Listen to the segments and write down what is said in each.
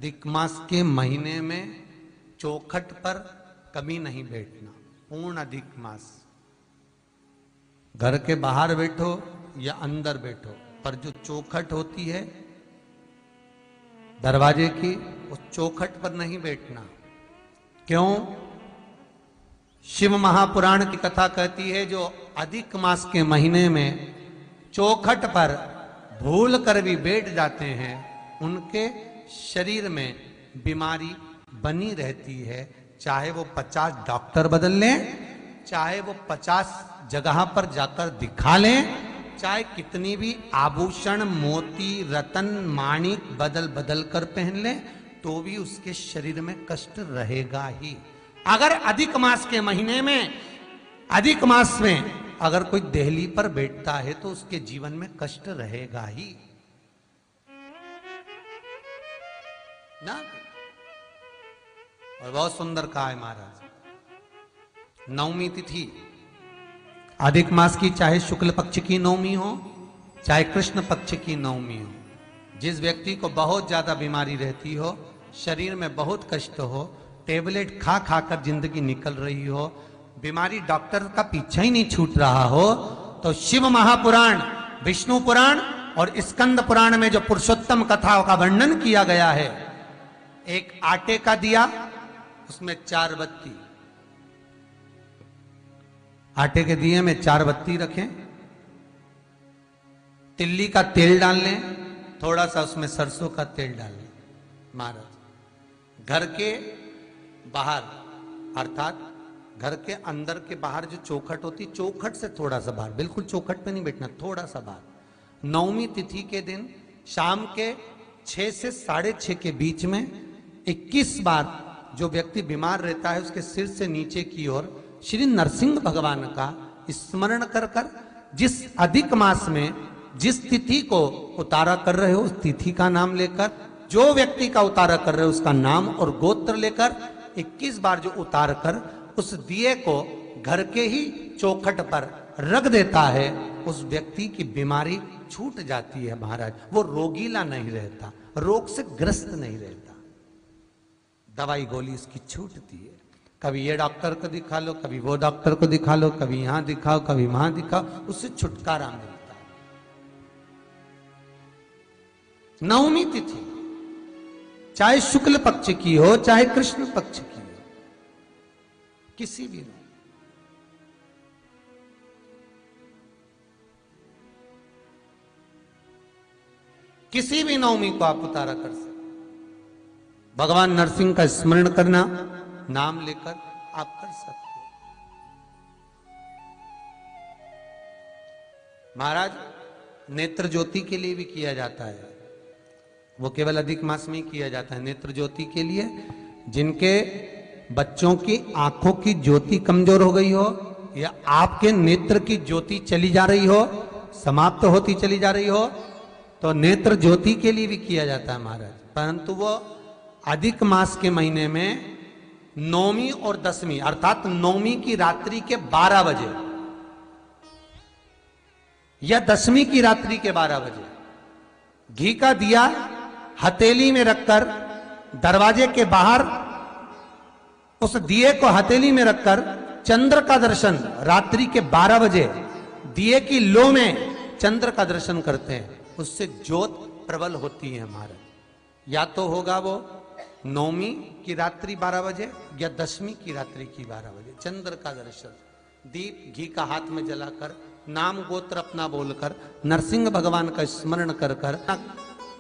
अधिक मास के महीने में चौखट पर कभी नहीं बैठना। पूर्ण अधिक मास घर के बाहर बैठो या अंदर बैठो, पर जो चौखट होती है दरवाजे की, उस चौखट पर नहीं बैठना। क्यों? शिव महापुराण की कथा कहती है जो अधिक मास के महीने में चौखट पर भूल कर भी बैठ जाते हैं, उनके शरीर में बीमारी बनी रहती है। चाहे वो 50 डॉक्टर बदल लें, चाहे वो 50 जगह पर जाकर दिखा लें, चाहे कितनी भी आभूषण मोती रतन माणिक बदल बदल कर पहन लें, तो भी उसके शरीर में कष्ट रहेगा ही। अगर अधिक मास के महीने में, अधिक मास में अगर कोई देहली पर बैठता है तो उसके जीवन में कष्ट रहेगा ही ना। और बहुत सुंदर कहा है महाराज। नवमी तिथि अधिक मास की, चाहे शुक्ल पक्ष की नवमी हो चाहे कृष्ण पक्ष की नवमी हो, जिस व्यक्ति को बहुत ज्यादा बीमारी रहती हो, शरीर में बहुत कष्ट हो, टेबलेट खा खाकर जिंदगी निकल रही हो, बीमारी डॉक्टर का पीछा ही नहीं छूट रहा हो, तो शिव महापुराण, विष्णु पुराण और स्कंद पुराण में जो पुरुषोत्तम कथाओं का वर्णन किया गया है, एक आटे का दिया, उसमें 4 बत्ती, आटे के दिए में 4 बत्ती रखें, तिल्ली का तेल डाल लें, थोड़ा सा उसमें सरसों का तेल डाल लें। महाराज, घर के बाहर अर्थात घर के अंदर के बाहर जो चौखट होती, चौखट से थोड़ा सा बाहर, बिल्कुल चौखट पे नहीं बैठना, थोड़ा सा बाहर, नवमी तिथि के दिन शाम के 6 से 6:30 के बीच में 21 बार जो व्यक्ति बीमार रहता है उसके सिर से नीचे की ओर श्री नरसिंह भगवान का स्मरण कर कर, जिस अधिक मास में जिस तिथि को उतारा कर रहे हो उस तिथि का नाम लेकर, जो व्यक्ति का उतारा कर रहे हो उसका नाम और गोत्र लेकर 21 बार जो उतार कर उस दिए को घर के ही चौखट पर रख देता है, उस व्यक्ति की बीमारी छूट जाती है महाराज। वो रोगीला नहीं रहता, रोग से ग्रस्त नहीं रहता, दवाई गोली उसकी छूटती है। कभी ये डॉक्टर को दिखा लो, कभी वो डॉक्टर को दिखा लो, कभी यहां दिखाओ, कभी वहां दिखाओ, उससे छुटकारा मिलता है। नवमी तिथि चाहे शुक्ल पक्ष की हो चाहे कृष्ण पक्ष की हो, किसी भी हो, किसी भी नवमी को आप उतारा कर सकते। भगवान नरसिंह का स्मरण करना, नाम लेकर आप कर सकते हो। महाराज, नेत्र ज्योति के लिए भी किया जाता है, वो केवल अधिक मास में ही किया जाता है। नेत्र ज्योति के लिए जिनके बच्चों की आंखों की ज्योति कमजोर हो गई हो या आपके नेत्र की ज्योति चली जा रही हो, समाप्त होती चली जा रही हो, तो नेत्र ज्योति के लिए भी किया जाता है महाराज। परंतु वो अधिक मास के महीने में नौवीं और 10वीं अर्थात नौवीं की रात्रि के 12 बजे या 10वीं की रात्रि के 12 बजे घी का दिया हथेली में रखकर, दरवाजे के बाहर उस दिए को हथेली में रखकर चंद्र का दर्शन रात्रि के 12 बजे दिए की लो में चंद्र का दर्शन करते हैं, उससे ज्योत प्रबल होती है हमारे। या तो होगा वो नौवीं की रात्रि 12 बजे या 10वीं की रात्रि की 12 बजे चंद्र का दर्शन, दीप घी का हाथ में जलाकर, नाम गोत्र अपना बोलकर, नरसिंह भगवान का स्मरण कर कर,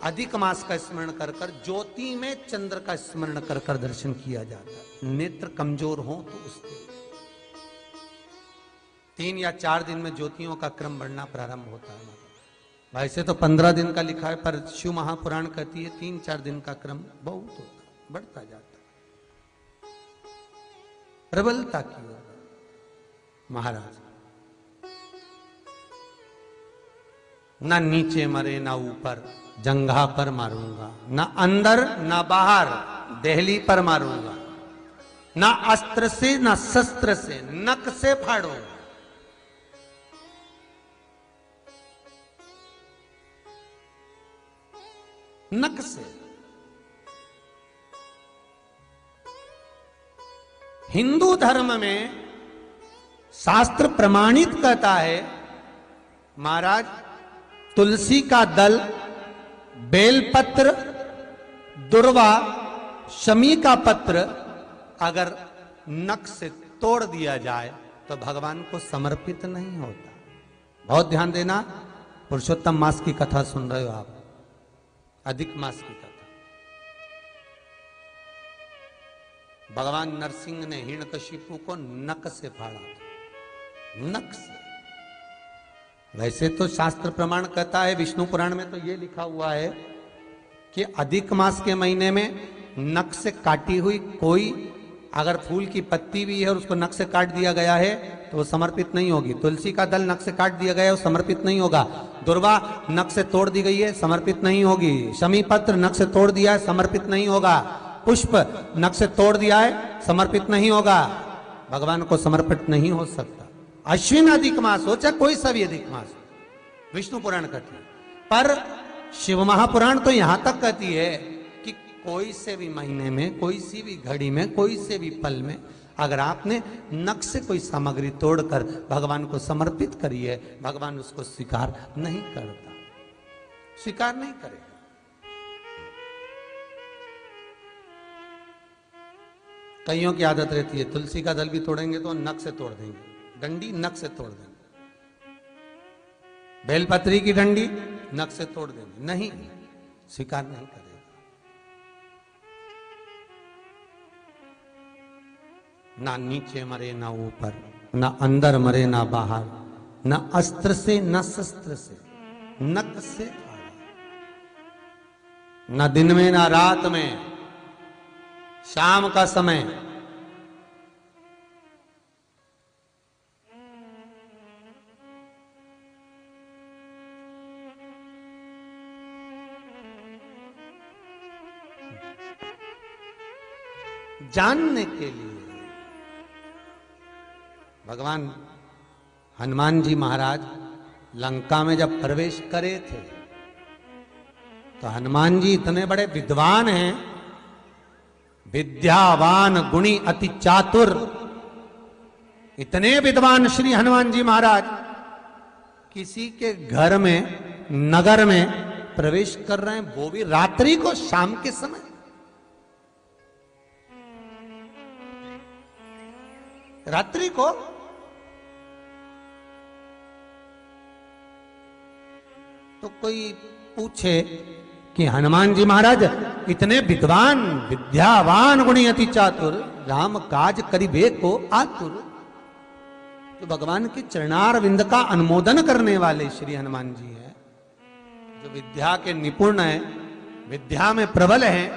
अधिक मास का स्मरण कर कर, ज्योति में चंद्र का स्मरण कर कर दर्शन किया जाता है। नेत्र कमजोर हो तो उसके 3 या 4 दिन में ज्योतियों का क्रम बढ़ना प्रारंभ होता है। वैसे तो 15 दिन का लिखा है, पर शिव महापुराण कहती है 3-4 दिन का क्रम बहुत होता है, बढ़ता जाता है प्रबलता की ओर। महाराज, ना नीचे मरे ना ऊपर, जंघा पर मारूंगा, ना अंदर ना बाहर, देहली पर मारूंगा, ना अस्त्र से ना शस्त्र से, नख से फाड़ूंगा। नख से हिंदू धर्म में शास्त्र प्रमाणित कहता है महाराज, तुलसी का दल, बेलपत्र, दुर्वा, शमी का पत्र अगर नख से तोड़ दिया जाए तो भगवान को समर्पित नहीं होता। बहुत ध्यान देना, पुरुषोत्तम मास की कथा सुन रहे हो आप, अधिक मास की कथा। भगवान नरसिंह ने हिरण्यकशिपु को नख से फाड़ा था, नख से। वैसे तो शास्त्र प्रमाण कहता है, विष्णु पुराण में तो ये लिखा हुआ है कि अधिक मास के महीने में नख से काटी हुई कोई अगर फूल की पत्ती भी है और उसको नख से काट दिया गया है तो वो समर्पित नहीं होगी। तुलसी का दल नख से काट दिया गया है, वो समर्पित नहीं होगा। दुर्वा नख से तोड़ दी गई है, समर्पित नहीं होगी। शमी पत्र नख से तोड़ दिया है, समर्पित नहीं होगा। पुष्प नख से तोड़ दिया है, समर्पित नहीं होगा। भगवान को समर्पित नहीं हो सकता। अश्विन अधिक मास हो चाहे कोई सा भी अधिक मास हो, विष्णु पुराण कहती है। पर शिव महापुराण तो यहां तक कहती है कि कोई से भी महीने में, कोई सी भी घड़ी में, कोई से भी पल में अगर आपने नख से कोई सामग्री तोड़कर भगवान को समर्पित करी है, भगवान उसको स्वीकार नहीं करता, स्वीकार नहीं करेगा। कईयों की आदत रहती है, तुलसी का दल भी तोड़ेंगे तो नख से तोड़ देंगे, डंडी नख से तोड़ देंगे, बेलपत्री की डंडी नख से तोड़ देंगे, नहीं, स्वीकार नहीं करेगा। ना नीचे मरे ना ऊपर, ना अंदर मरे ना बाहर, ना अस्त्र से ना शस्त्र से, नख से फाड़ा, ना दिन में ना रात में, शाम का समय। जानने के लिए भगवान हनुमान जी महाराज लंका में जब प्रवेश करे थे तो हनुमान जी इतने बड़े विद्वान हैं, विद्यावान गुणी अति चातुर, इतने विद्वान श्री हनुमान जी महाराज किसी के घर में, नगर में प्रवेश कर रहे हैं, वो भी रात्रि को, शाम के समय। रात्रि को तो कोई पूछे कि हनुमान जी महाराज इतने विद्वान, विद्यावान, गुणी अति चातुर, राम काज करिबे को आतुर, तो भगवान के चरणार विंद का अनुमोदन करने वाले श्री हनुमान जी हैं, जो विद्या के निपुण हैं, विद्या में प्रबल हैं,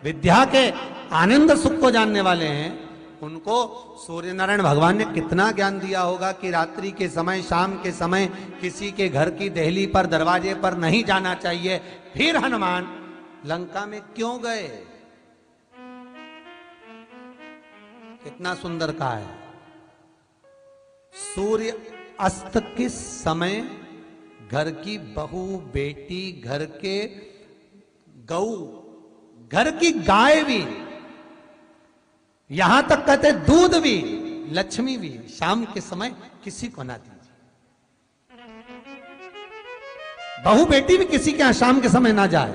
विद्या के आनंद सुख को जानने वाले हैं। उनको सूर्य नारायण भगवान ने कितना ज्ञान दिया होगा कि रात्रि के समय, शाम के समय किसी के घर की देहली पर, दरवाजे पर नहीं जाना चाहिए। फिर हनुमान लंका में क्यों गए? कितना सुंदर कहा है, सूर्य अस्त के समय घर की बहू, बेटी, घर के गऊ, घर की गाय भी, यहां तक कहते दूध भी, लक्ष्मी भी शाम के समय किसी को ना दीजिए। बहू बेटी भी किसी के यहां शाम के समय ना जाए।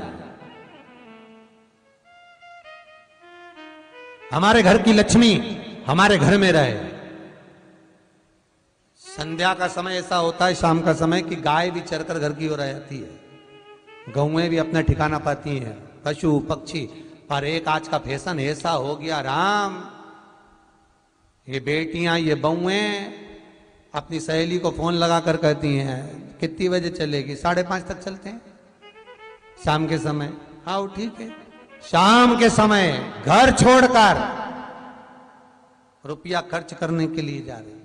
हमारे घर की लक्ष्मी हमारे घर में रहे। संध्या का समय ऐसा होता है, शाम का समय, कि गाय भी चरकर घर की ओर आती है, गौएं भी अपना ठिकाना पाती हैं, पशु पक्षी। पर एक आज का फैशन ऐसा हो गया राम, ये बेटियां, ये बहुएं अपनी सहेली को फोन लगाकर कहती हैं कितनी बजे चलेगी? 5:30 तक चलते हैं शाम के समय। आओ ठीक है, शाम के समय घर छोड़कर रुपया खर्च करने के लिए जा रहे।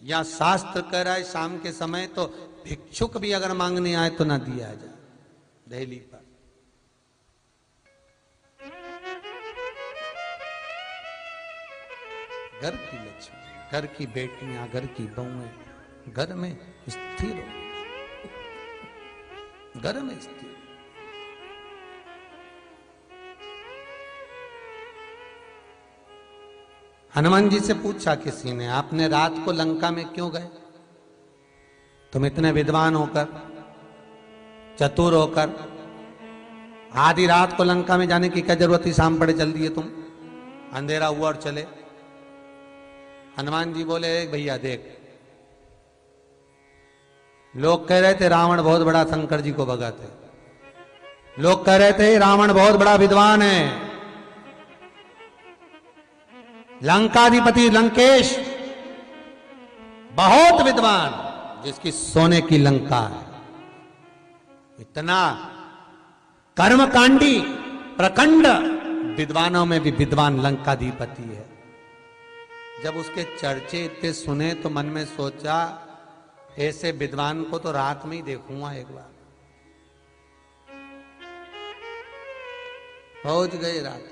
या शास्त्र कह रहा है शाम के समय तो भिक्षुक भी अगर मांगने आए तो ना दिया जाए दहली पर। घर की लक्ष्मी, घर की बेटियां, घर की बहुएं घर में स्थिर हो, घर में स्थिर। हनुमान जी से पूछा किसी ने, आपने रात को लंका में क्यों गए? तुम इतने विद्वान होकर, चतुर होकर, आधी रात को लंका में जाने की क्या जरूरत थी? शाम पड़े चल दिए तुम, अंधेरा हुआ और चले। हनुमान जी बोले, भैया देख, लोग कह रहे थे रावण बहुत बड़ा शंकर जी को भगाते, लोग कह रहे थे रावण बहुत बड़ा विद्वान है, लंकाधिपति लंकेश बहुत विद्वान, जिसकी सोने की लंका है, इतना कर्मकांडी प्रखंड विद्वानों में भी विद्वान लंकाधिपति है। जब उसके चर्चे इतने सुने तो मन में सोचा, ऐसे विद्वान को तो रात में ही देखूंगा एक बार। पहुंच गए रात।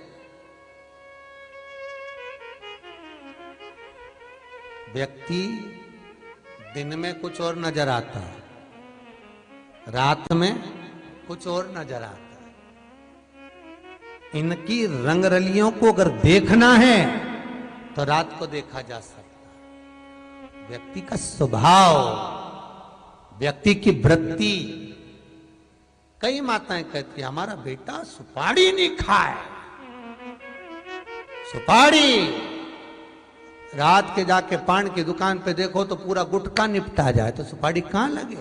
व्यक्ति दिन में कुछ और नजर आता है, रात में कुछ और नजर आता है। इनकी रंगरलियों को अगर देखना है तो रात को देखा जा सकता है। व्यक्ति का स्वभाव, व्यक्ति की वृत्ति। कई माताएं कहती है, हमारा बेटा सुपारी नहीं खाए, सुपारी। रात के जाके पान की दुकान पे देखो तो पूरा गुटखा निपटा जाए, तो सुपारी कहां लगे?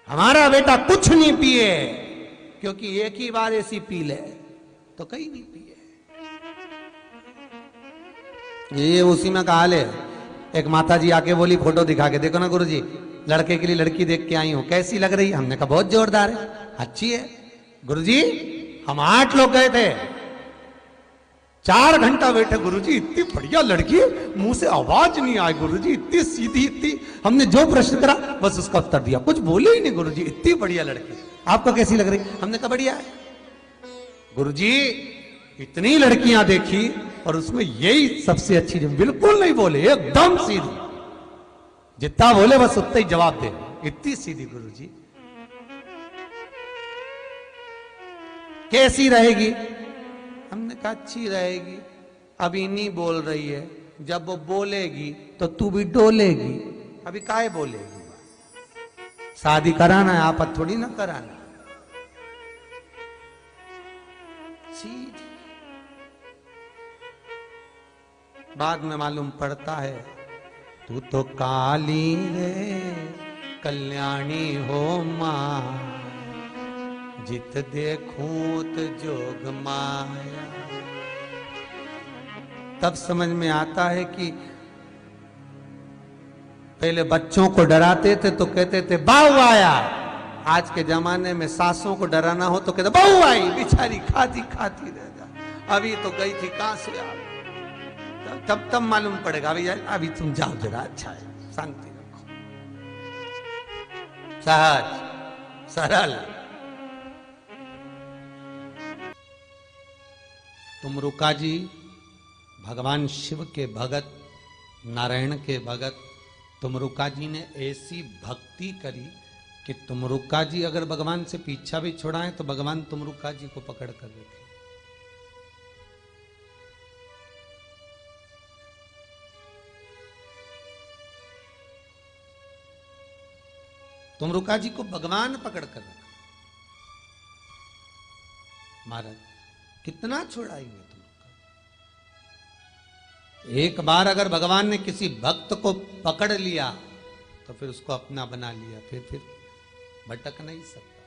हमारा बेटा कुछ नहीं पिए, क्योंकि एक ही बार ऐसी पी ले तो कहीं नहीं पिए। ये उसी में का हाल है। एक माता जी आके बोली, फोटो दिखा के, देखो ना गुरुजी, लड़के के लिए लड़की देख के आई हूं, कैसी लग रही है? हमने कहा बहुत जोरदार है, अच्छी है। गुरुजी हम 8 लोग गए थे, 4 घंटा बैठे, गुरुजी इतनी बढ़िया लड़की है, मुंह से आवाज नहीं आई गुरुजी, इतनी सीधी, इतनी, हमने जो प्रश्न करा बस उसका उत्तर दिया, कुछ बोले ही नहीं। गुरुजी इतनी बढ़िया लड़की, आपको कैसी लग रही? हमने कहा बढ़िया है। गुरुजी इतनी लड़कियां देखी और उसमें यही सबसे अच्छी, बिल्कुल नहीं बोले, एकदम सीधी, जितना बोले बस उतना ही जवाब दे, इतनी सीधी। गुरुजी कैसी रहेगी? हमने कहा अच्छी रहेगी, अभी नहीं बोल रही है, जब वो बोलेगी तो तू भी डोलेगी। अभी काहे बोलेगी? शादी कराना है, आपत थोड़ी ना कराना। सीधी। बाद में मालूम पड़ता है, तू तो काली रे कल्याणी हो मां, जित देखूं तो जोग माया। तब समझ में आता है कि पहले बच्चों को डराते थे तो कहते थे बहू आया, आज के जमाने में सासों को डराना हो तो कहते बहू आई, बेचारी खाती खाती रह जा, अभी तो गई थी कहां से आ। तब मालूम पड़ेगा, अभी तुम जाओ जरा, अच्छा है, शांति रखो, सहज सरल। तुमरुका जी भगवान शिव के भगत, नारायण के भगत, तुमरुका जी ने ऐसी भक्ति करी कि तुमरुका जी अगर भगवान से पीछा भी छुड़ाएं तो भगवान तुमरुका जी को पकड़ कर रखे। तुमरुका जी को भगवान पकड़ कर रखा। महाराज कितना छुड़ाएंगे तुम? एक बार अगर भगवान ने किसी भक्त को पकड़ लिया तो फिर उसको अपना बना लिया, फिर भटक नहीं सकता।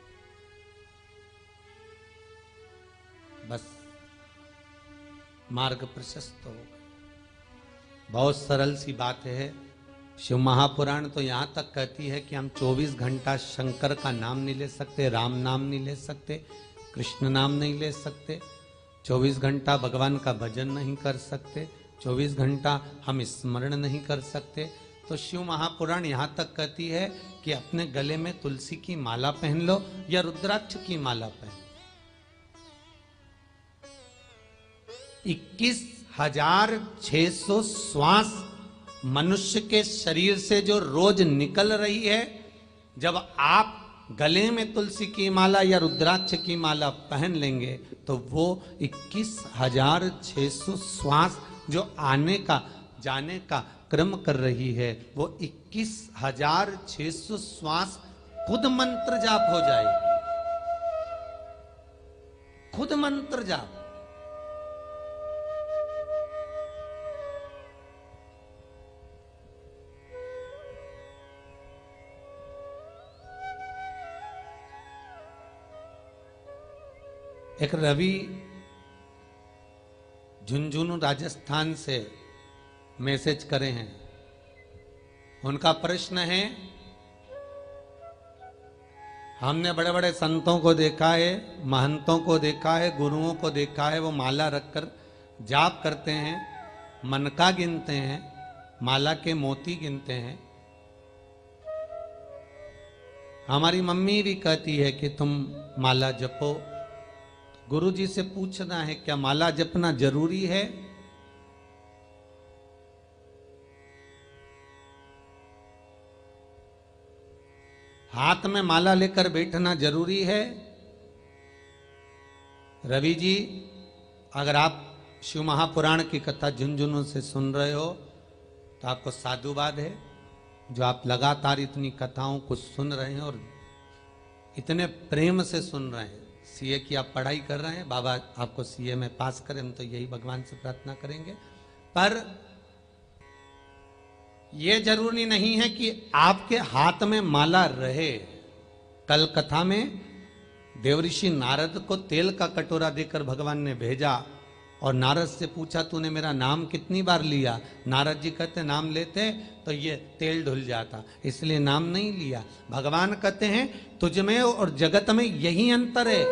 बस मार्ग प्रशस्त हो गया। बहुत सरल सी बात है। शिव महापुराण तो यहां तक कहती है कि हम 24 घंटा शंकर का नाम नहीं ले सकते, राम नाम नहीं ले सकते, कृष्ण नाम नहीं ले सकते, 24 घंटा भगवान का भजन नहीं कर सकते, 24 घंटा हम स्मरण नहीं कर सकते। तो शिव महापुराण यहां तक कहती है कि अपने गले में तुलसी की माला पहन लो या रुद्राक्ष की माला पहन। 21,600 श्वास मनुष्य के शरीर से जो रोज निकल रही है, जब आप गले में तुलसी की माला या रुद्राक्ष की माला पहन लेंगे तो वो 21,600 श्वास जो आने का जाने का क्रम कर रही है, वो 21,600 श्वास खुद मंत्र जाप हो जाएगी, खुद मंत्र जाप। एक रवि झुंझुनू राजस्थान से मैसेज करे हैं। उनका प्रश्न है, हमने बड़े बड़े संतों को देखा है, महंतों को देखा है, गुरुओं को देखा है, वो माला रखकर जाप करते हैं, मनका गिनते हैं, माला के मोती गिनते हैं। हमारी मम्मी भी कहती है कि तुम माला जपो। गुरु जी से पूछना है, क्या माला जपना जरूरी है? हाथ में माला लेकर बैठना जरूरी है? रवि जी, अगर आप शिव महापुराण की कथा झुंझुनू से सुन रहे हो तो आपको साधुवाद है, जो आप लगातार इतनी कथाओं को सुन रहे हैं और इतने प्रेम से सुन रहे हैं। सीए की आप पढ़ाई कर रहे हैं, बाबा आपको सीए में पास करें, हम तो यही भगवान से प्रार्थना करेंगे। पर यह जरूरी नहीं है कि आपके हाथ में माला रहे। कल कथा में देवऋषि नारद को तेल का कटोरा देकर भगवान ने भेजा और नारद से पूछा, तूने मेरा नाम कितनी बार लिया? नारद जी कहते, नाम लेते तो ये तेल धुल जाता, इसलिए नाम नहीं लिया। भगवान कहते हैं, तुझ में और जगत में यही अंतर है।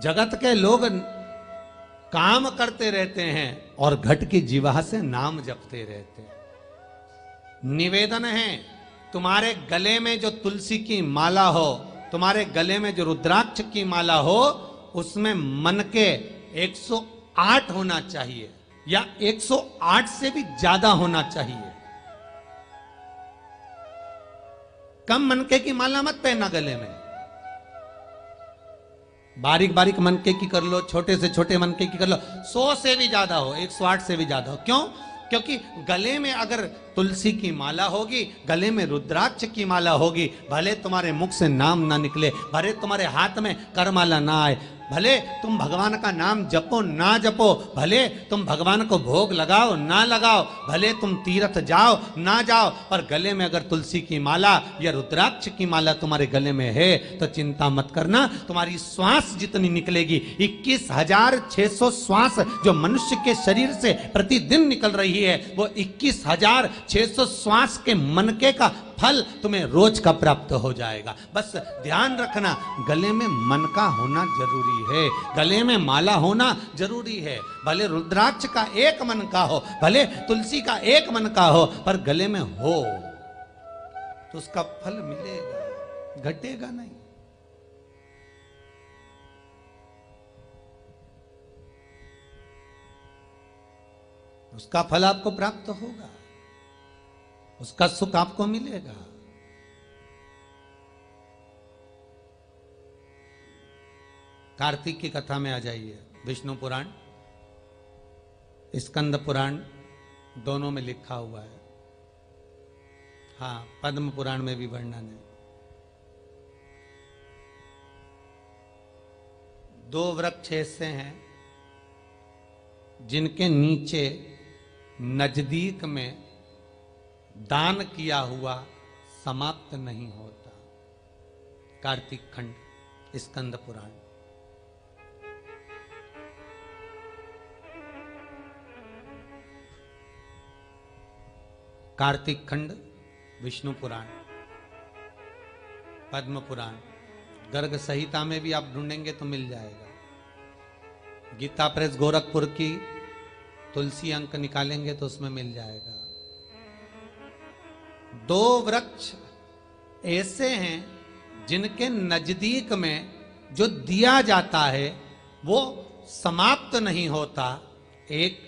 जगत के लोग काम करते रहते हैं और घट की जीवा से नाम जपते रहते हैं। निवेदन है, तुम्हारे गले में जो तुलसी की माला हो, तुम्हारे गले में जो रुद्राक्ष की माला हो, उसमें मन के 108 होना चाहिए या 108 से भी ज्यादा होना चाहिए। कम मनके की माला मत पहनना गले में। बारीक बारीक मनके की कर लो, छोटे से छोटे मनके की कर लो, 100 से भी ज्यादा हो, 108 से भी ज्यादा हो। क्यों? क्योंकि गले में अगर तुलसी की माला होगी, गले में रुद्राक्ष की माला होगी, भले तुम्हारे मुख से नाम ना निकले, भले तुम्हारे हाथ में करमाला ना आए, भले तुम भगवान का नाम जपो ना जपो, भले तुम भगवान को भोग लगाओ ना लगाओ, भले तुम तीर्थ जाओ ना जाओ, पर गले में अगर तुलसी की माला या रुद्राक्ष की माला तुम्हारे गले में है तो चिंता मत करना, तुम्हारी श्वास जितनी निकलेगी, 21,600 श्वास जो मनुष्य के शरीर से प्रतिदिन निकल रही है, वो 21,600 श्वास के मनके का फल तुम्हें रोज का प्राप्त हो जाएगा। बस ध्यान रखना, गले में मन का होना जरूरी है, गले में माला होना जरूरी है। भले रुद्राक्ष का एक मन का हो, भले तुलसी का एक मन का हो, पर गले में हो तो उसका फल मिलेगा, घटेगा नहीं। उसका फल आपको प्राप्त होगा, उसका सुख आपको मिलेगा। कार्तिक की कथा में आ जाइए। विष्णु पुराण, स्कंद पुराण दोनों में लिखा हुआ है। हाँ, पद्म पुराण में भी वर्णन है। 2 वृक्ष ऐसे हैं जिनके नीचे नजदीक में दान किया हुआ समाप्त नहीं होता। कार्तिक खंड, स्कंद पुराण। कार्तिक खंड, विष्णु पुराण, पद्म पुराण, गर्ग संहिता में भी आप ढूंढेंगे तो मिल जाएगा। गीता प्रेस गोरखपुर की तुलसी अंक निकालेंगे तो उसमें मिल जाएगा। 2 वृक्ष ऐसे हैं जिनके नजदीक में जो दिया जाता है वो समाप्त नहीं होता। एक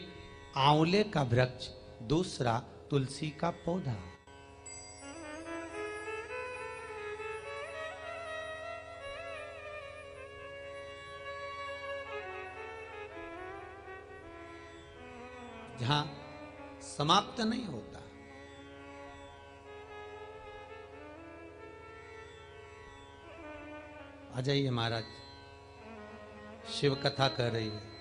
आंवले का वृक्ष, दूसरा तुलसी का पौधा। यहां समाप्त नहीं होता। आ जाइए महाराज, शिव कथा कर रही है।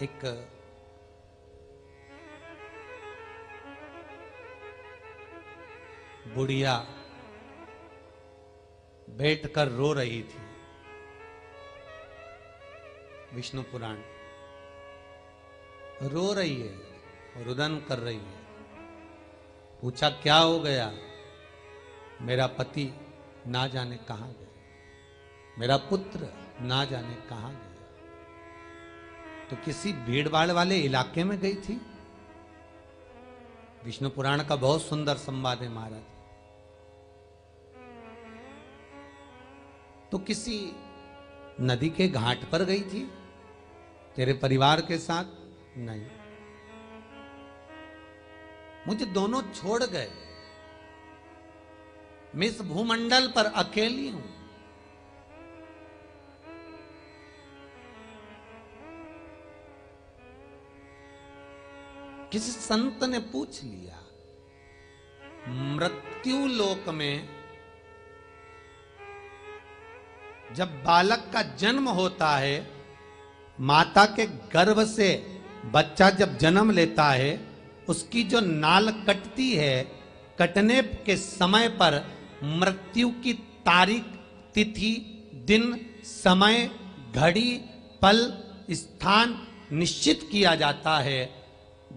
एक बुढ़िया बैठकर रो रही थी। विष्णु पुराण रो रही है, रुदन कर रही है। पूछा क्या हो गया? मेरा पति ना जाने कहां गया, मेरा पुत्र ना जाने कहां गया। तो किसी भीड़ भाड़ वाले इलाके में गई थी। विष्णु पुराण का बहुत सुंदर संवाद है महाराज। तो किसी नदी के घाट पर गई थी तेरे परिवार के साथ? नहीं, मुझे दोनों छोड़ गए। मैं इस भूमंडल पर अकेली हूं। किसी संत ने पूछ लिया, मृत्यु लोक में जब बालक का जन्म होता है, माता के गर्भ से बच्चा जब जन्म लेता है, उसकी जो नाल कटती है, कटने के समय पर मृत्यु की तारीख, तिथि, दिन, समय, घड़ी, पल, स्थान निश्चित किया जाता है।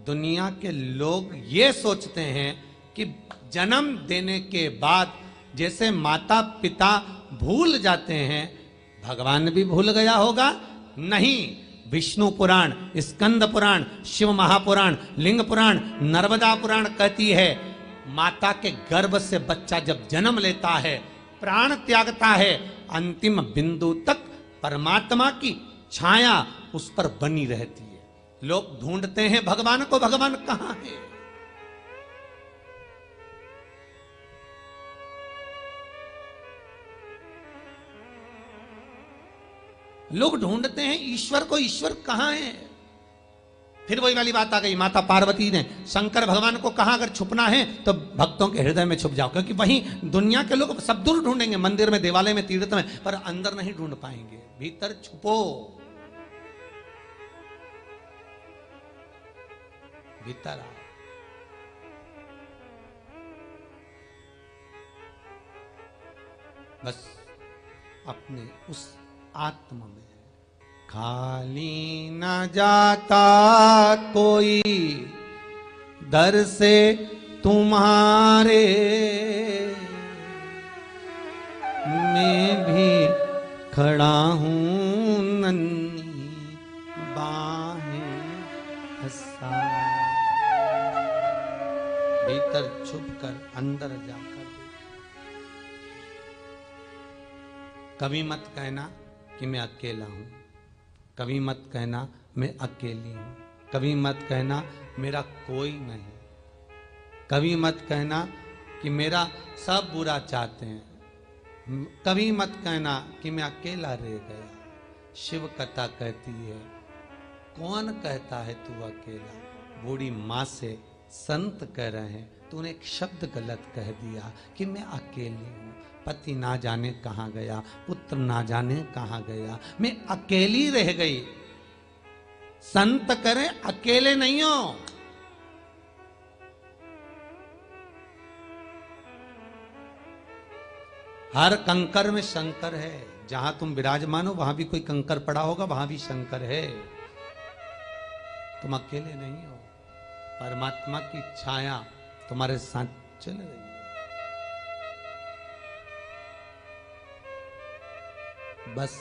दुनिया के लोग ये सोचते हैं कि जन्म देने के बाद जैसे माता पिता भूल जाते हैं, भगवान भी भूल गया होगा। नहीं, विष्णु पुराण, स्कंद पुराण, शिव महापुराण, लिंग पुराण, नर्मदा पुराण कहती है, माता के गर्भ से बच्चा जब जन्म लेता है, प्राण त्यागता है, अंतिम बिंदु तक परमात्मा की छाया उस पर बनी रहती है। लोग ढूंढते हैं भगवान को, भगवान कहां है? लोग ढूंढते हैं ईश्वर को, ईश्वर कहां है? फिर वही वाली बात आ गई, माता पार्वती ने शंकर भगवान को कहा अगर छुपना है तो भक्तों के हृदय में छुप जाओ, क्योंकि वहीं दुनिया के लोग सब दूर ढूंढेंगे, मंदिर में, देवालय में, तीर्थ में, पर अंदर नहीं ढूंढ पाएंगे। भीतर छुपो, भीतर आओ। बस अपने उस आत्म में खाली न जाता कोई दर से तुम्हारे, मैं भी खड़ा हूं नन्ही बाहें फंसा। भीतर छुपकर अंदर जाकर कभी मत कहना कि मैं अकेला हूं, कभी मत कहना मैं अकेली हूं, कभी मत कहना मेरा कोई नहीं, कभी मत कहना कि मेरा सब बुरा चाहते हैं, कभी मत कहना कि मैं अकेला रह गया। शिव कथा कहती है, कौन कहता है तू अकेला? बूढ़ी माँ से संत कह रहे हैं, तूने एक शब्द गलत कह दिया कि मैं अकेली हूं। पति ना जाने कहां गया, पुत्र ना जाने कहां गया, मैं अकेली रह गई। संत करे अकेले नहीं हो। हर कंकर में शंकर है। जहां तुम विराजमान हो वहां भी कोई कंकर पड़ा होगा, वहां भी शंकर है। तुम अकेले नहीं हो, परमात्मा की छाया तुम्हारे साथ चल रही है। बस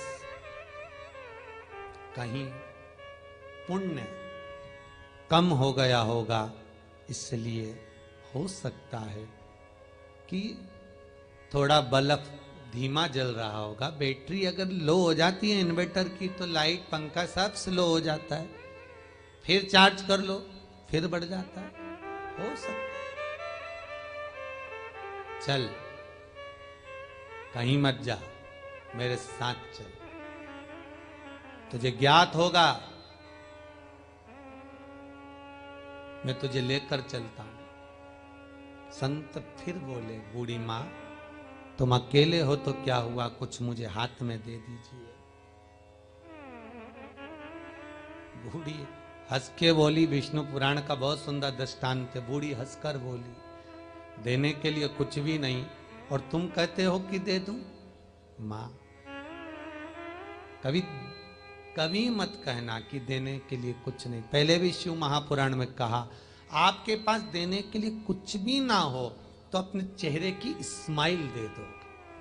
कहीं पुण्य कम हो गया होगा, इसलिए हो सकता है कि थोड़ा बल्ब धीमा जल रहा होगा। बैटरी अगर लो हो जाती है इन्वर्टर की तो लाइट पंखा सब स्लो हो जाता है, फिर चार्ज कर लो फिर बढ़ जाता है। हो सकता है। चल कहीं मत जा, मेरे साथ चल, तुझे ज्ञात होगा मैं तुझे लेकर चलता हूं। संत फिर बोले, बूढ़ी मां तुम अकेले हो तो क्या हुआ, कुछ मुझे हाथ में दे दीजिए। बूढ़ी हंस के बोली, विष्णु पुराण का बहुत सुंदर दृष्टांत है। बूढ़ी हंसकर बोली, देने के लिए कुछ भी नहीं और तुम कहते हो कि दे दूं। मां कभी कभी मत कहना कि देने के लिए कुछ नहीं। पहले भी शिव महापुराण में कहा, आपके पास देने के लिए कुछ भी ना हो तो अपने चेहरे की स्माइल दे दो,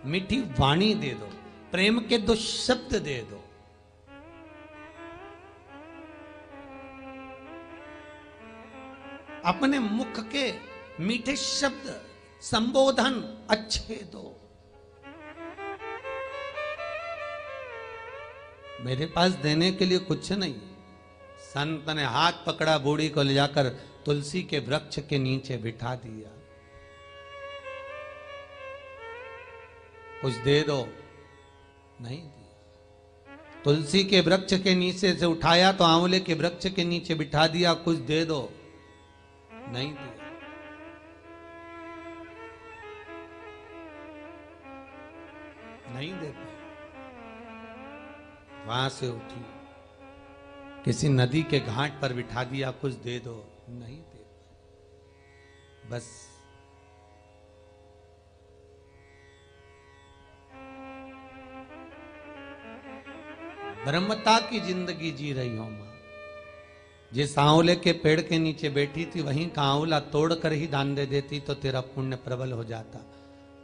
मीठी वाणी दे दो, प्रेम के दो शब्द दे दो। अपने मुख के मीठे शब्द, संबोधन अच्छे दो। मेरे पास देने के लिए कुछ नहीं। संत ने हाथ पकड़ा, बूढ़ी को ले जाकर तुलसी के वृक्ष के नीचे बिठा दिया। कुछ दे दो, नहीं दिया। तुलसी के वृक्ष के नीचे से उठाया तो आंवले के वृक्ष के नीचे बिठा दिया। कुछ दे दो, नहीं दिया। नहीं दे पाए। वहां से उठी, किसी नदी के घाट पर बिठा दिया। कुछ दे दो, नहीं दे पाए। बस ब्रह्मता की जिंदगी जी रही हो मां। जिस आंवले के पेड़ के नीचे बैठी थी वहीं का आंवला तोड़कर ही दान दे देती तो तेरा पुण्य प्रबल हो जाता।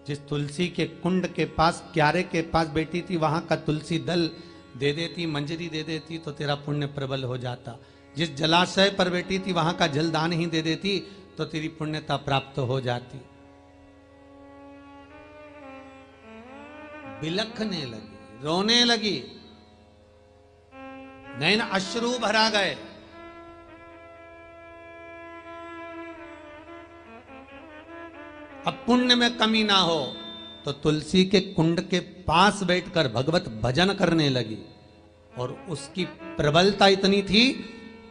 जिस तुलसी के कुंड के पास, क्यारे के पास बैठी थी वहां का तुलसी दल दे देती, मंजरी दे देती तो तेरा पुण्य प्रबल हो जाता। जिस जलाशय पर बैठी थी वहां का जलदान ही दे देती तो तेरी पुण्यता प्राप्त हो जाती। बिलखने लगी, रोने लगी, नैन अश्रु भरा गए। अब पुण्य में कमी ना हो तो तुलसी के कुंड के पास बैठकर भगवत भजन करने लगी। और उसकी प्रबलता इतनी थी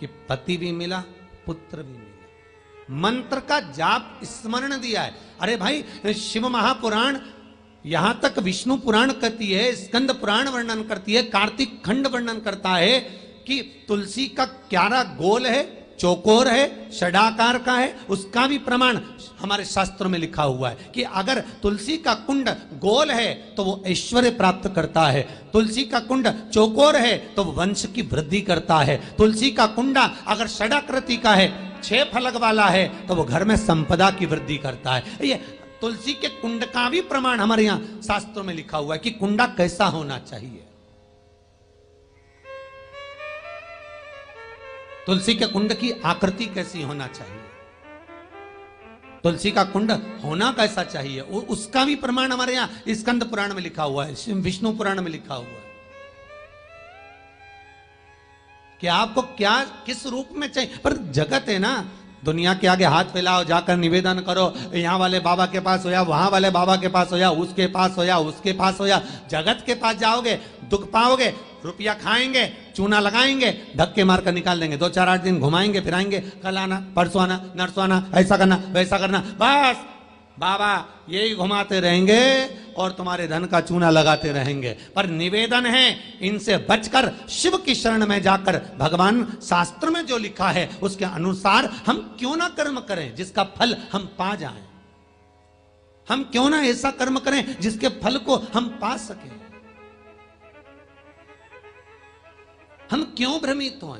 कि पति भी मिला, पुत्र भी मिला। मंत्र का जाप स्मरण दिया है। अरे भाई, शिव महापुराण, यहां तक विष्णु पुराण कहती है, स्कंद पुराण वर्णन करती है, कार्तिक खंड वर्णन करता है कि तुलसी का क्यारा गोल है, चौकोर है, षडाकार का है। उसका भी प्रमाण हमारे शास्त्रों में लिखा हुआ है कि अगर तुलसी का कुंड गोल है तो वो ऐश्वर्य प्राप्त करता है, तुलसी का कुंड चौकोर है तो वो वंश की वृद्धि करता है, तुलसी का कुंडा अगर षडाकृति का है, 6 फलक वाला है तो वो घर में संपदा की वृद्धि करता है। ये तुलसी के कुंड का भी प्रमाण हमारे यहाँ शास्त्रों में लिखा हुआ है कि कुंडा कैसा होना चाहिए। तुलसी के कुंड की आकृति कैसी होना चाहिए, तुलसी का कुंड होना कैसा चाहिए, उसका भी प्रमाण हमारे यहाँ स्कंद पुराण में लिखा हुआ है, विष्णु पुराण में लिखा हुआ है कि आपको क्या किस रूप में चाहिए। पर जगत है ना, दुनिया के आगे हाथ फैलाओ, जाकर निवेदन करो, यहाँ वाले बाबा के पास हो या वहां वाले बाबा के पास हो या उसके पास हो या उसके पास हो या जगत के पास जाओगे, दुख पाओगे, रुपया खाएंगे, चूना लगाएंगे, धक्के मारकर निकाल देंगे, 2-4-8 दिन घुमाएंगे फिराएंगे, कल आना, परसों आना, नरसों आना, ऐसा करना वैसा करना, बस बाबा यही घुमाते रहेंगे और तुम्हारे धन का चूना लगाते रहेंगे। पर निवेदन है, इनसे बचकर शिव की शरण में जाकर भगवान शास्त्र में जो लिखा है उसके अनुसार हम क्यों ना कर्म करें जिसका फल हम पा जाएं। हम क्यों ना ऐसा कर्म करें जिसके फल को हम पा सकें। हम क्यों भ्रमित हों।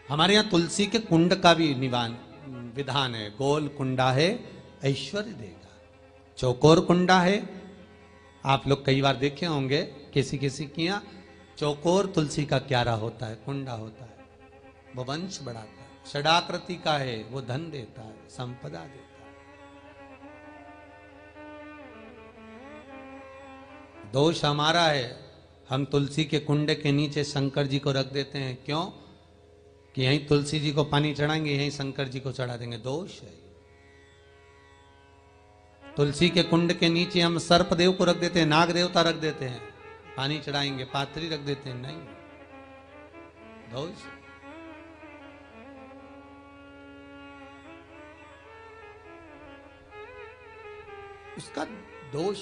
हमारे यहाँ तुलसी के कुंड का भी विधान है। गोल कुंडा है ऐश्वर्य देगा, चौकोर कुंडा है, आप लोग कई बार देखे होंगे किसी किसी के यहाँ चौकोर तुलसी का क्यारा होता है, कुंडा होता है, वो वंश बढ़ाता है। षडाकृति का है, वो धन देता है, संपदा देता है। दोष हमारा है, हम तुलसी के कुंड के नीचे शंकर जी को रख देते हैं, क्यों? कि यहीं तुलसी जी को पानी चढ़ाएंगे, यहीं शंकर जी को चढ़ा देंगे। दोष है। तुलसी के कुंड के नीचे हम सर्प देव को रख देते हैं, नाग देवता रख देते हैं, पानी चढ़ाएंगे, पात्री रख देते हैं, नहीं, दोष। उसका दोष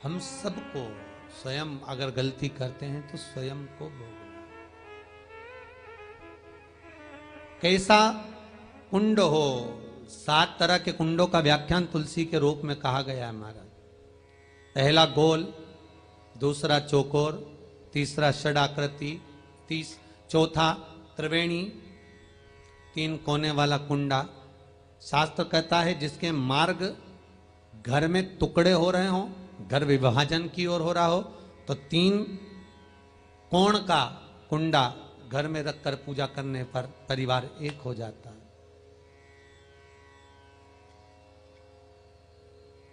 हम सबको, स्वयं अगर गलती करते हैं तो स्वयं को भोगना। कैसा कुंड हो, 7 तरह के कुंडों का व्याख्यान तुलसी के रूप में कहा गया है महाराज। पहला गोल, दूसरा चौकोर, तीसरा षडाकृति, चौथा त्रिवेणी, 3 कोने वाला कुंडा। शास्त्र कहता है जिसके मार्ग घर में टुकड़े हो रहे हों, घर विभाजन की ओर हो रहा हो, तो 3 कोण का कुंडा घर में रखकर पूजा करने पर परिवार एक हो जाता है।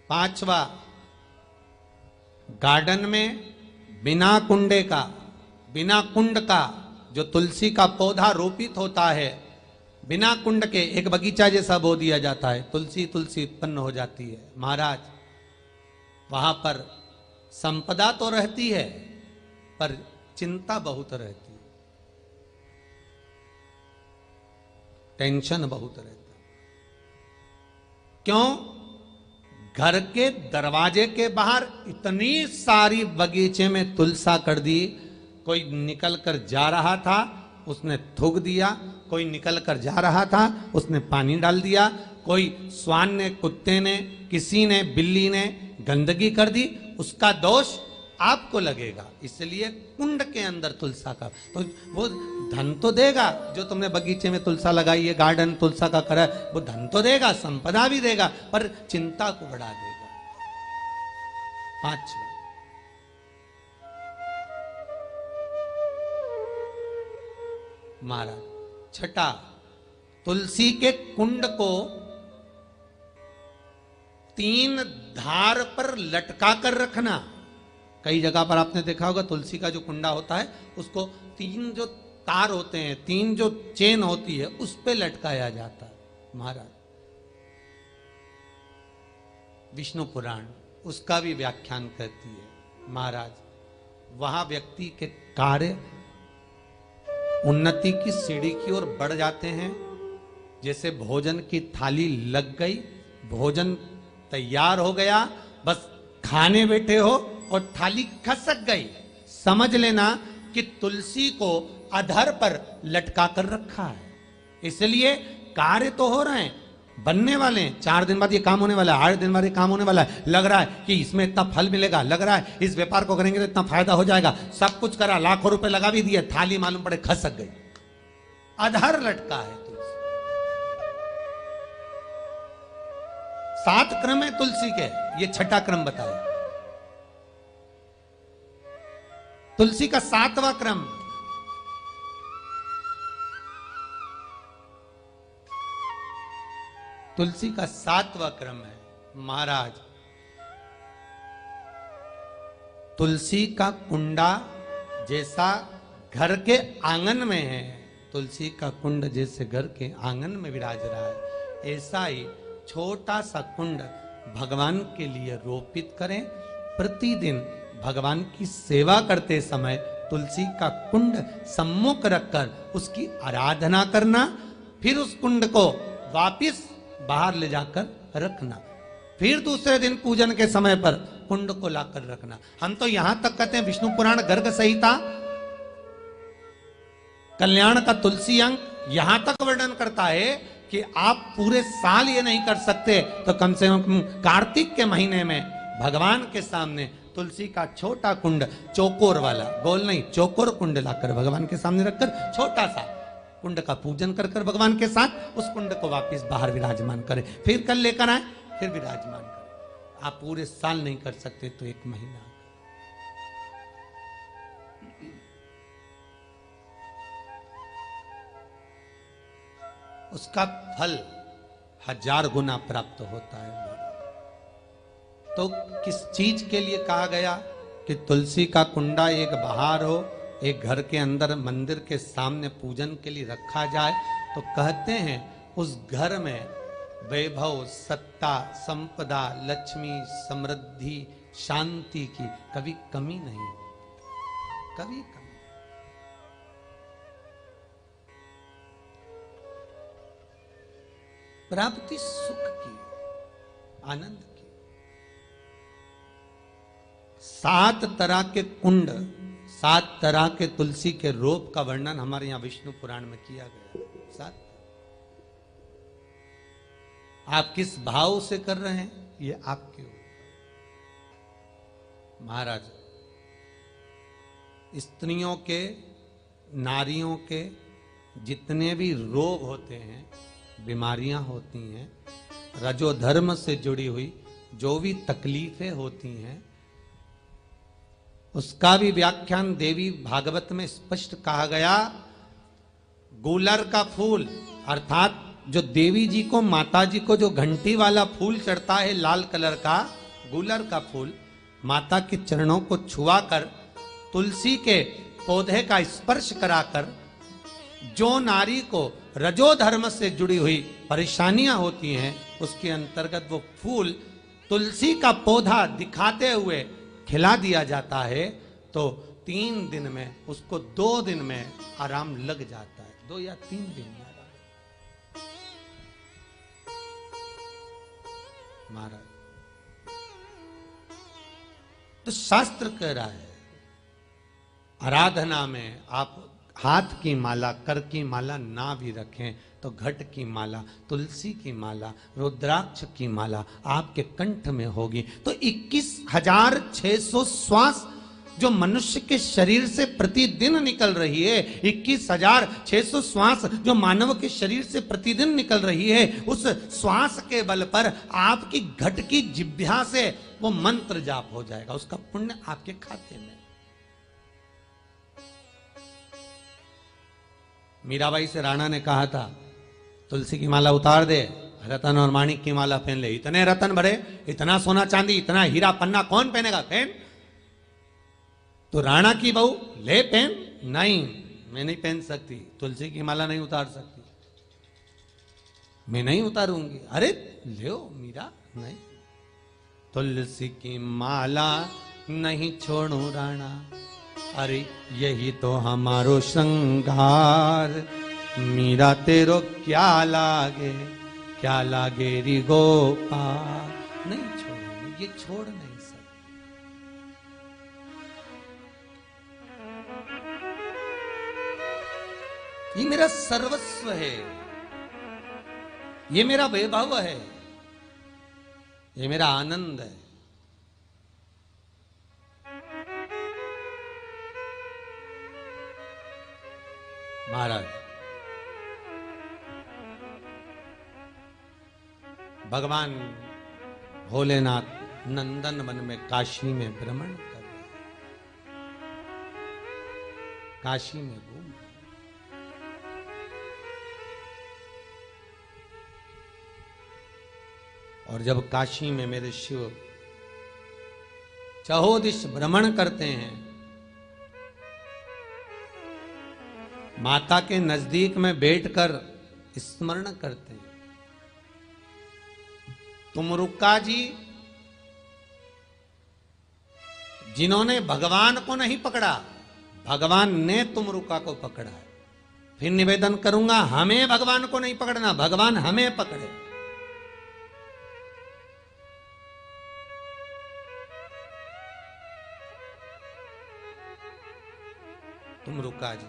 5वां, गार्डन में बिना कुंडे का, बिना कुंड का जो तुलसी का पौधा रोपित होता है, बिना कुंड के एक बगीचा जैसा बो दिया जाता है, तुलसी तुलसी उत्पन्न हो जाती है। महाराज वहां पर संपदा तो रहती है पर चिंता बहुत रहती है, टेंशन बहुत रहता है। क्यों? घर के दरवाजे के बाहर इतनी सारी बगीचे में तुलसा कर दी। कोई निकल कर जा रहा था, उसने थूक दिया, कोई निकल कर जा रहा था, उसने पानी डाल दिया, कोई श्वान ने, कुत्ते ने, किसी ने, बिल्ली ने गंदगी कर दी, उसका दोष आपको लगेगा। इसलिए कुंड के अंदर तुलसा का, तो वो धन तो देगा, जो तुमने बगीचे में तुलसा लगाई है, गार्डन तुलसा का करा, वो धन तो देगा, संपदा भी देगा, पर चिंता को बढ़ा देगा। 5वां, महाराज 6, तुलसी के कुंड को 3 धार पर लटका कर रखना। कई जगह पर आपने देखा होगा तुलसी का जो कुंडा होता है उसको 3 जो तार होते हैं, 3 जो चेन होती है, उस पे लटकाया जाता है। महाराज विष्णु पुराण उसका भी व्याख्यान करती है। महाराज वहां व्यक्ति के कार्य उन्नति की सीढ़ी की ओर बढ़ जाते हैं। जैसे भोजन की थाली लग गई, भोजन तैयार हो गया, बस खाने बैठे हो और थाली खसक गई, समझ लेना कि तुलसी को अधर पर लटका कर रखा है। इसलिए कार्य तो हो रहे हैं, बनने वाले हैं, 4 दिन बाद ये काम होने वाला है, 8 दिन बाद ये काम होने वाला है, लग रहा है कि इसमें इतना फल मिलेगा, लग रहा है इस व्यापार को करेंगे तो इतना फायदा हो जाएगा, सब कुछ करा, लाखों रुपए लगा भी दिए, थाली मालूम पड़े खसक गई, अधर लटका है तुलसी। 7 क्रम है तुलसी के, ये 6ठा क्रम बताया। तुलसी का 7वां क्रम, तुलसी का 7वां क्रम है। महाराज तुलसी का कुंडा जैसा घर के आंगन में है, तुलसी का कुंड जैसे घर के आंगन में विराज रहा है, ऐसा ही छोटा सा कुंड भगवान के लिए रोपित करें। प्रतिदिन भगवान की सेवा करते समय तुलसी का कुंड सम्मुख रखकर उसकी आराधना करना, फिर उस कुंड को वापिस बाहर ले जाकर रखना, फिर दूसरे दिन पूजन के समय पर कुंड को लाकर रखना। हम तो यहां तक कहते हैं, विष्णु पुराण गर्ग संहिता कल्याण का तुलसी अंग यहां तक वर्णन करता है कि आप पूरे साल ये नहीं कर सकते तो कम से कम कार्तिक के महीने में भगवान के सामने तुलसी का छोटा कुंड, चौकोर वाला, गोल नहीं, चौकोर कुंड लाकर भगवान के सामने रखकर छोटा सा कुंड का पूजन कर कर भगवान के साथ उस कुंड को वापस बाहर विराजमान करें, फिर कल लेकर आए, फिर विराजमान करें। आप पूरे साल नहीं कर सकते तो 1 महीना, उसका फल 1000 गुना प्राप्त होता है। तो किस चीज के लिए कहा गया कि तुलसी का कुंडा एक बाहर हो, एक घर के अंदर मंदिर के सामने पूजन के लिए रखा जाए? तो कहते हैं उस घर में वैभव, सत्ता, संपदा, लक्ष्मी, समृद्धि, शांति की कभी कमी नहीं, कभी कमी। प्राप्ति सुख की, आनंद की। 7 तरह के कुंड, 7 तरह के तुलसी के रोप का वर्णन हमारे यहां विष्णु पुराण में किया गया। 7। आप किस भाव से कर रहे हैं ये आपके ऊपर। महाराज, स्त्रियों के, नारियों के जितने भी रोग होते हैं, बीमारियां होती हैं, रजोधर्म से जुड़ी हुई जो भी तकलीफें होती हैं, उसका भी व्याख्यान देवी भागवत में स्पष्ट कहा गया। गूलर का फूल, अर्थात जो देवी जी को, माता जी को जो घंटी वाला फूल चढ़ता है लाल कलर का, गूलर का फूल, माता के चरणों को छुआकर, तुलसी के पौधे का स्पर्श कराकर, जो नारी को रजोधर्म से जुड़ी हुई परेशानियां होती हैं, उसके अंतर्गत वो फूल तुलसी का पौधा दिखाते हुए खिला दिया जाता है, तो 3 दिन में उसको 2 दिन में आराम लग जाता है। 2 या 3 दिन में आराम। महाराज, तो शास्त्र कह रहा है आराधना में आप हाथ की माला, कर की माला ना भी रखें तो घट की माला, तुलसी की माला, रुद्राक्ष की माला आपके कंठ में होगी। तो 21,600 श्वास जो मनुष्य के शरीर से प्रतिदिन निकल रही है, 21,600 श्वास जो मानव के शरीर से प्रतिदिन निकल रही है, उस श्वास के बल पर आपकी घट की जिह्वा से वो मंत्र जाप हो जाएगा, उसका पुण्य आपके खाते में। मीराबाई से राणा ने कहा था तुलसी की माला उतार दे, रतन और माणिक की माला पहन ले। इतने रतन भरे, इतना सोना चांदी, इतना हीरा पन्ना कौन पहनेगा? पहन। तो राणा की बहू, ले पहन। नहीं, मैं नहीं पहन सकती, तुलसी की माला नहीं उतार सकती, मैं नहीं उतारूंगी। अरे ले मीरा, नहीं, तुलसी की माला नहीं छोड़ू राणा, अरे यही तो हमारो श्रृंगार, मीरा तेरो क्या लागे, क्या लागे री गोपाल। नहीं छोड़ूंगी, ये छोड़ नहीं सकती। ये मेरा सर्वस्व है, ये मेरा वैभव है, ये मेरा आनंद है। महाराज, भगवान भोलेनाथ नंदन वन में, काशी में भ्रमण कर रहे, काशी में घूम रहे। और जब काशी में मेरे शिव चहुदिश भ्रमण करते हैं, माता के नजदीक में बैठकर स्मरण करते हैं, तुमरुक्का जी जिन्होंने भगवान को नहीं पकड़ा, भगवान ने तुमरुक्का को पकड़ा है। फिर निवेदन करूंगा, हमें भगवान को नहीं पकड़ना, भगवान हमें पकड़े। तुमरुक्का जी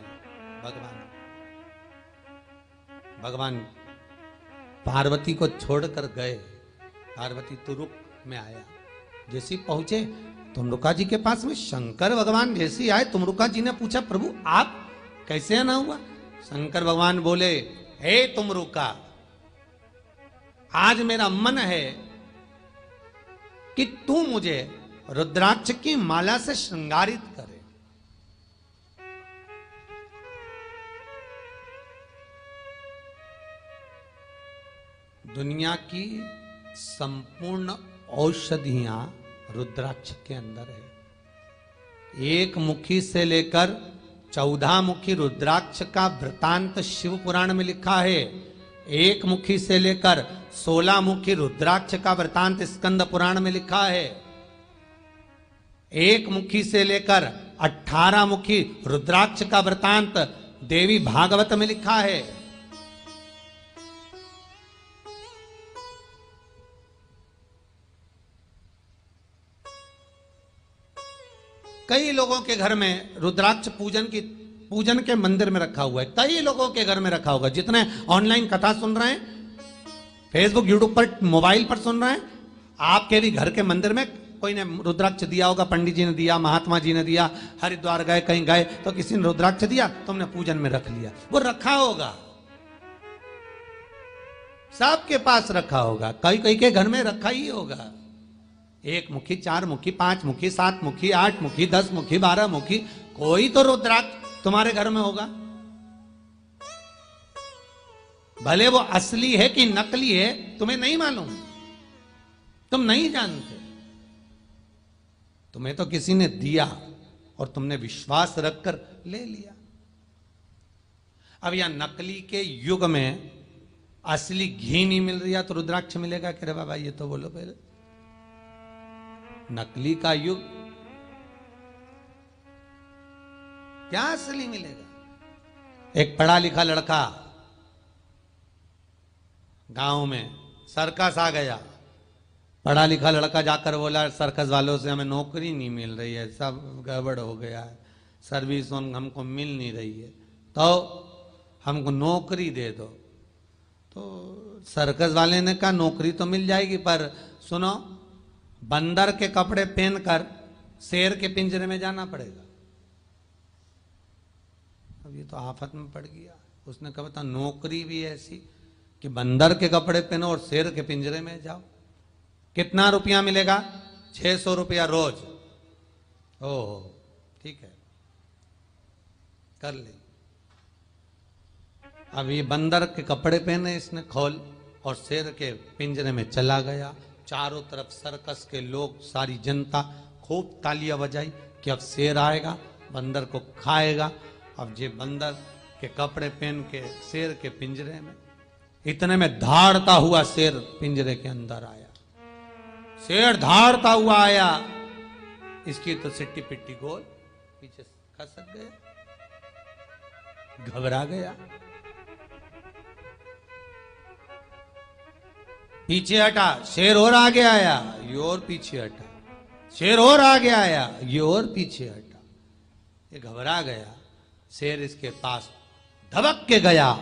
भगवान पार्वती को छोड़कर गए। पार्वती तुरुक में आया, जैसे पहुंचे तुमरुक्का जी के पास में, शंकर भगवान जैसे आए, तुमरुक्का जी ने पूछा, प्रभु आप कैसे आना हुआ? शंकर भगवान बोले, हे तुमरुक्का, आज मेरा मन है कि तू मुझे रुद्राक्ष की माला से श्रृंगारित करे। दुनिया की संपूर्ण औषधियां रुद्राक्ष के अंदर है। एक मुखी से लेकर 14 मुखी रुद्राक्ष का वृतांत शिव पुराण में लिखा है। एक मुखी से लेकर 16 मुखी रुद्राक्ष का वृतांत स्कंद पुराण में लिखा है। एक मुखी से लेकर 18 मुखी रुद्राक्ष का वृतांत देवी भागवत में लिखा है। कई लोगों के घर में रुद्राक्ष पूजन के मंदिर में रखा हुआ है। कई लोगों के घर में रखा होगा। जितने ऑनलाइन कथा सुन रहे हैं, फेसबुक यूट्यूब पर मोबाइल पर सुन रहे हैं, आपके भी घर के मंदिर में कोई ने रुद्राक्ष दिया होगा। पंडित जी ने दिया, महात्मा जी ने दिया, हरिद्वार गए, कहीं गए तो किसी ने रुद्राक्ष दिया, तुमने पूजन में रख लिया। वो रखा होगा, सबके पास रखा होगा, कई कई के घर में रखा ही होगा। 1 मुखी, 4 मुखी, 5 मुखी, 7 मुखी, 8 मुखी, 10 मुखी, 12 मुखी, कोई तो रुद्राक्ष तुम्हारे घर में होगा। भले वो असली है कि नकली है तुम्हें नहीं मालूम, तुम नहीं जानते, तुम्हें तो किसी ने दिया और तुमने विश्वास रखकर ले लिया। अब यहां नकली के युग में असली घी नहीं मिल रहा तो रुद्राक्ष मिलेगा कि रे बाबा? ये तो बोलो पहले। नकली का युग, क्या असली मिलेगा? एक पढ़ा लिखा लड़का गांव में सर्कस आ गया। पढ़ा लिखा लड़का जाकर बोला सर्कस वालों से हमें नौकरी नहीं मिल रही है, सब गड़बड़ हो गया है, सर्विस हमको मिल नहीं रही है, तो हमको नौकरी दे दो। तो सर्कस वाले ने कहा नौकरी तो मिल जाएगी, पर सुनो, बंदर के कपड़े पहनकर शेर के पिंजरे में जाना पड़ेगा। अब ये तो आफत में पड़ गया। उसने कहा था नौकरी भी ऐसी कि बंदर के कपड़े पहनो और शेर के पिंजरे में जाओ। कितना रुपया मिलेगा? 600 रुपया रोज। ओहो, ठीक है, कर ले। अब ये बंदर के कपड़े पहने इसने खोल और शेर के पिंजरे में चला गया। चारों तरफ सर्कस के लोग, सारी जनता खूब तालियां बजाई कि अब शेर आएगा, बंदर को खाएगा। अब ये बंदर के कपड़े पहन के शेर के पिंजरे में, इतने में धाड़ता हुआ शेर पिंजरे के अंदर आया। शेर धाड़ता हुआ आया, इसकी तो सिट्टी पिट्टी गोल, पीछे खसक गया, घबरा गया, पीछे हटा। शेर और आगे आया, ये और पीछे हटा। शेर और आगे आया, ये और पीछे हटा। ये घबरा गया। शेर इसके पास धबक के गया,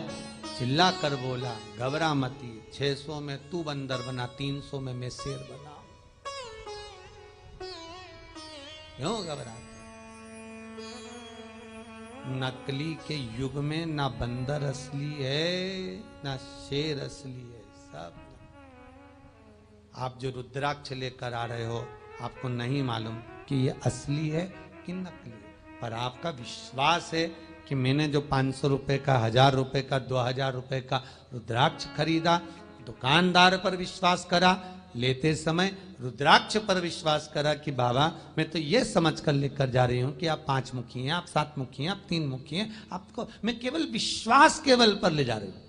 चिल्ला कर बोला घबरा मती, 600 में तू बंदर बना, 300 में मैं शेर बना। क्यों घबरा? नकली के युग में ना बंदर असली है ना शेर असली है, सब। आप जो रुद्राक्ष लेकर आ रहे हो, आपको नहीं मालूम कि ये असली है कि नकली है, पर आपका विश्वास है कि मैंने जो 500 रुपए का, 1000 रुपए का, 2000 रुपए का रुद्राक्ष खरीदा, दुकानदार पर विश्वास करा, लेते समय रुद्राक्ष पर विश्वास करा कि बाबा मैं तो ये समझ कर लेकर जा रही हूं कि आप 5 मुखी हैं, आप 7 मुखी हैं, आप 3 मुखी हैं, आपको मैं केवल विश्वास केवल पर ले जा रही हूं।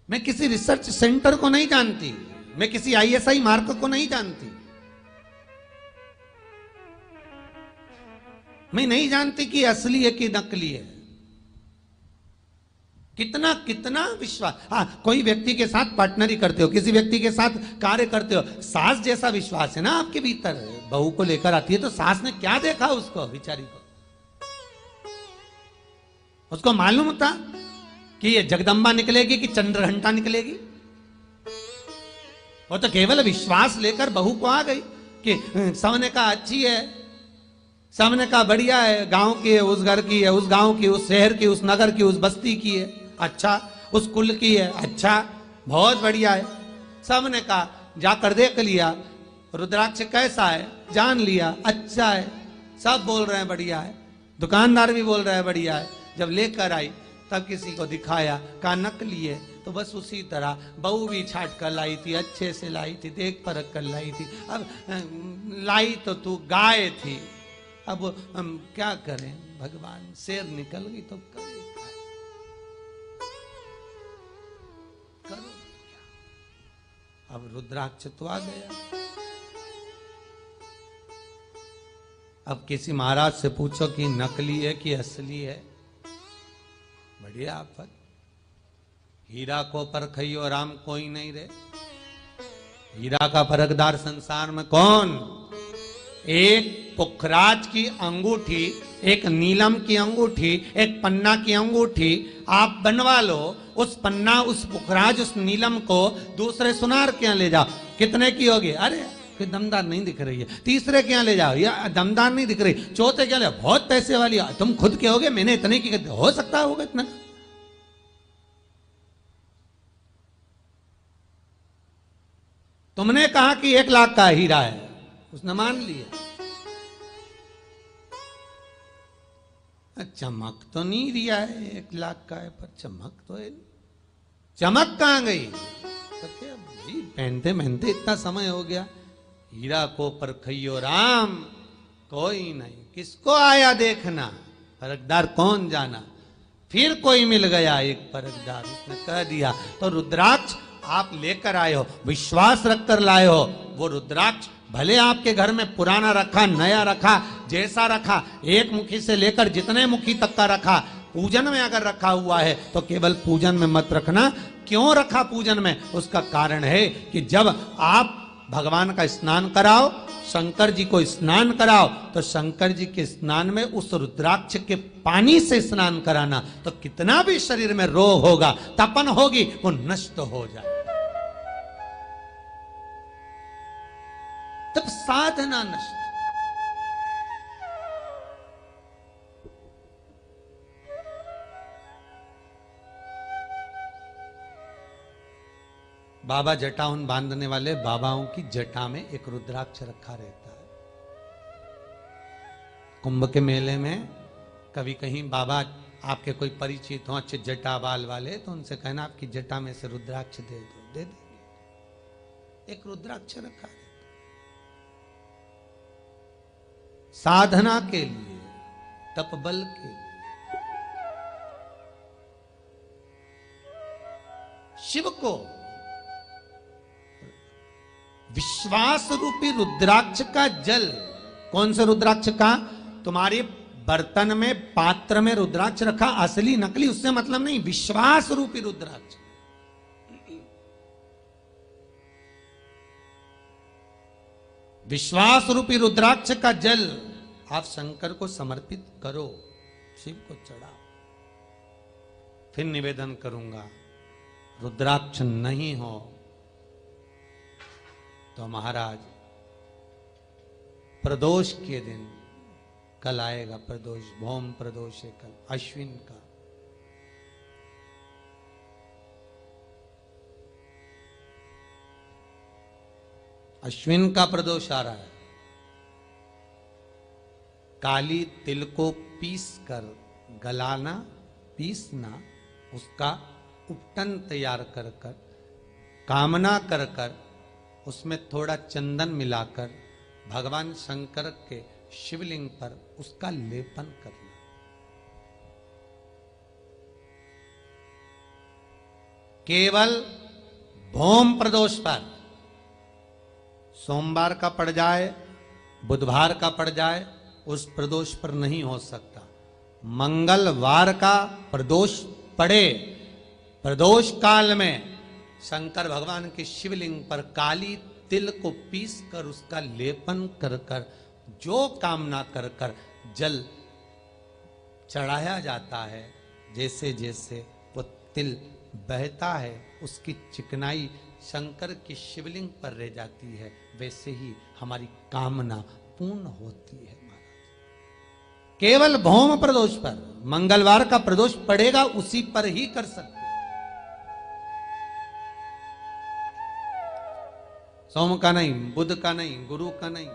मैं किसी रिसर्च सेंटर को नहीं जानती, मैं किसी ISI मार्क को नहीं जानती, मैं नहीं जानती कि असली है कि नकली है। कितना कितना विश्वास। हाँ, कोई व्यक्ति के साथ पार्टनरी करते हो, किसी व्यक्ति के साथ कार्य करते हो, सास जैसा विश्वास है ना आपके भीतर। बहू को लेकर आती है तो सास ने क्या देखा उसको, बेचारी को, उसको मालूम था कि ये जगदम्बा निकलेगी कि चंद्रघंटा निकलेगी? वो तो केवल विश्वास लेकर बहू को आ गई कि सबने कहा अच्छी है, सबने कहा बढ़िया है, गांव की है, उस घर की है, उस गांव की, उस शहर की, उस नगर की, उस बस्ती की है, अच्छा, उस कुल की है, अच्छा, बहुत बढ़िया है। सबने कहा, जाकर देख लिया रुद्राक्ष कैसा है, जान लिया, अच्छा है, सब बोल रहे हैं बढ़िया है, दुकानदार भी बोल रहे हैं बढ़िया है। जब लेकर आई तब किसी को दिखाया, कहा नकली है। तो बस उसी तरह बहू भी छाट कर लाई थी, अच्छे से लाई थी, देख परख कर लाई थी। अब लाई तो तू गाय थी, अब हम क्या करें भगवान, शेर निकल गई तो करें क्या? करो क्या? अब रुद्राक्ष तो आ गया। अब किसी महाराज से पूछो कि नकली है कि असली है, बढ़िया आफत। हीरा को परखइयो राम कोई नहीं रे। हीरा का परखदार संसार में कौन? एक पुखराज की अंगूठी, एक नीलम की अंगूठी, एक पन्ना की अंगूठी आप बनवा लो, उस पन्ना, उस पुखराज, उस नीलम को दूसरे सुनार के यहाँ ले जाओ, कितने की होगी? अरे कि दमदार नहीं दिख रही है। तीसरे के यहाँ ले जाओ, या दमदार नहीं दिख रही। चौथे के यहाँ ले, बहुत पैसे वाली, तुम खुद के होगे, मैंने इतने की, हो सकता होगा इतना। तुमने कहा कि 1 लाख का हीरा है, उसने मान लिया। चमक तो नहीं दिया है 1 लाख का है, पर चमक तो है। चमक कहां गई? तो क्या भाई, पहनते पहनते इतना समय हो गया। हीरा को परखइयो राम कोई नहीं, किसको आया देखना, परखदार कौन जाना। फिर कोई मिल गया एक परखदार, उसने कह दिया तो रुद्राक्ष आप लेकर आए हो, विश्वास रखकर लाए हो। वो रुद्राक्ष भले आपके घर में पुराना रखा, नया रखा, जैसा रखा, एक मुखी से लेकर जितने मुखी तक का रखा, पूजन में अगर रखा हुआ है तो केवल पूजन में मत रखना। क्यों रखा पूजन में? उसका कारण है कि जब आप भगवान का स्नान कराओ, शंकर जी को स्नान कराओ, तो शंकर जी के स्नान में उस रुद्राक्ष के पानी से स्नान कराना, तो कितना भी शरीर में रोग होगा, तपन होगी, वो नष्ट हो जाए। तब साधना नष्ट। बाबा जटाउन बांधने वाले बाबाओं की जटा में एक रुद्राक्ष रखा रहता है। कुंभ के मेले में कभी कहीं बाबा आपके कोई परिचित हो अच्छे जटा बाल वाले, तो उनसे कहना आपकी जटा में से रुद्राक्ष दे दो, दे देंगे। एक रुद्राक्ष रखा है साधना के लिए, तप बल के लिए। शिव को विश्वास रूपी रुद्राक्ष का जल, कौन से रुद्राक्ष का? तुम्हारे बर्तन में, पात्र में रुद्राक्ष रखा, असली नकली उससे मतलब नहीं, विश्वास रूपी रुद्राक्ष। विश्वास रूपी रुद्राक्ष का जल आप शंकर को समर्पित करो, शिव को चढ़ाओ। फिर निवेदन करूंगा, रुद्राक्ष नहीं हो तो महाराज प्रदोष के दिन, कल आएगा प्रदोष, भौम प्रदोष है कल, अश्विन का, अश्विन का प्रदोष आ रहा है। काली तिल को पीस कर गलाना, पीसना, उसका उपटन तैयार कर कर, कामना कर कर, उसमें थोड़ा चंदन मिलाकर भगवान शंकर के शिवलिंग पर उसका लेपन करना। केवल भौम प्रदोष पर, सोमवार का पड़ जाए, बुधवार का पड़ जाए, उस प्रदोष पर नहीं हो सकता। मंगलवार का प्रदोष पड़े, प्रदोष काल में शंकर भगवान के शिवलिंग पर काली तिल को पीस कर उसका लेपन कर कर, जो कामना कर कर जल चढ़ाया जाता है, जैसे जैसे वो तिल बहता है, उसकी चिकनाई शंकर की शिवलिंग पर रह जाती है, वैसे ही हमारी कामना पूर्ण होती है महाराज। केवल भौम प्रदोष पर, मंगलवार का प्रदोष पड़ेगा उसी पर ही कर सकते। सोम का नहीं, बुध का नहीं, गुरु का नहीं,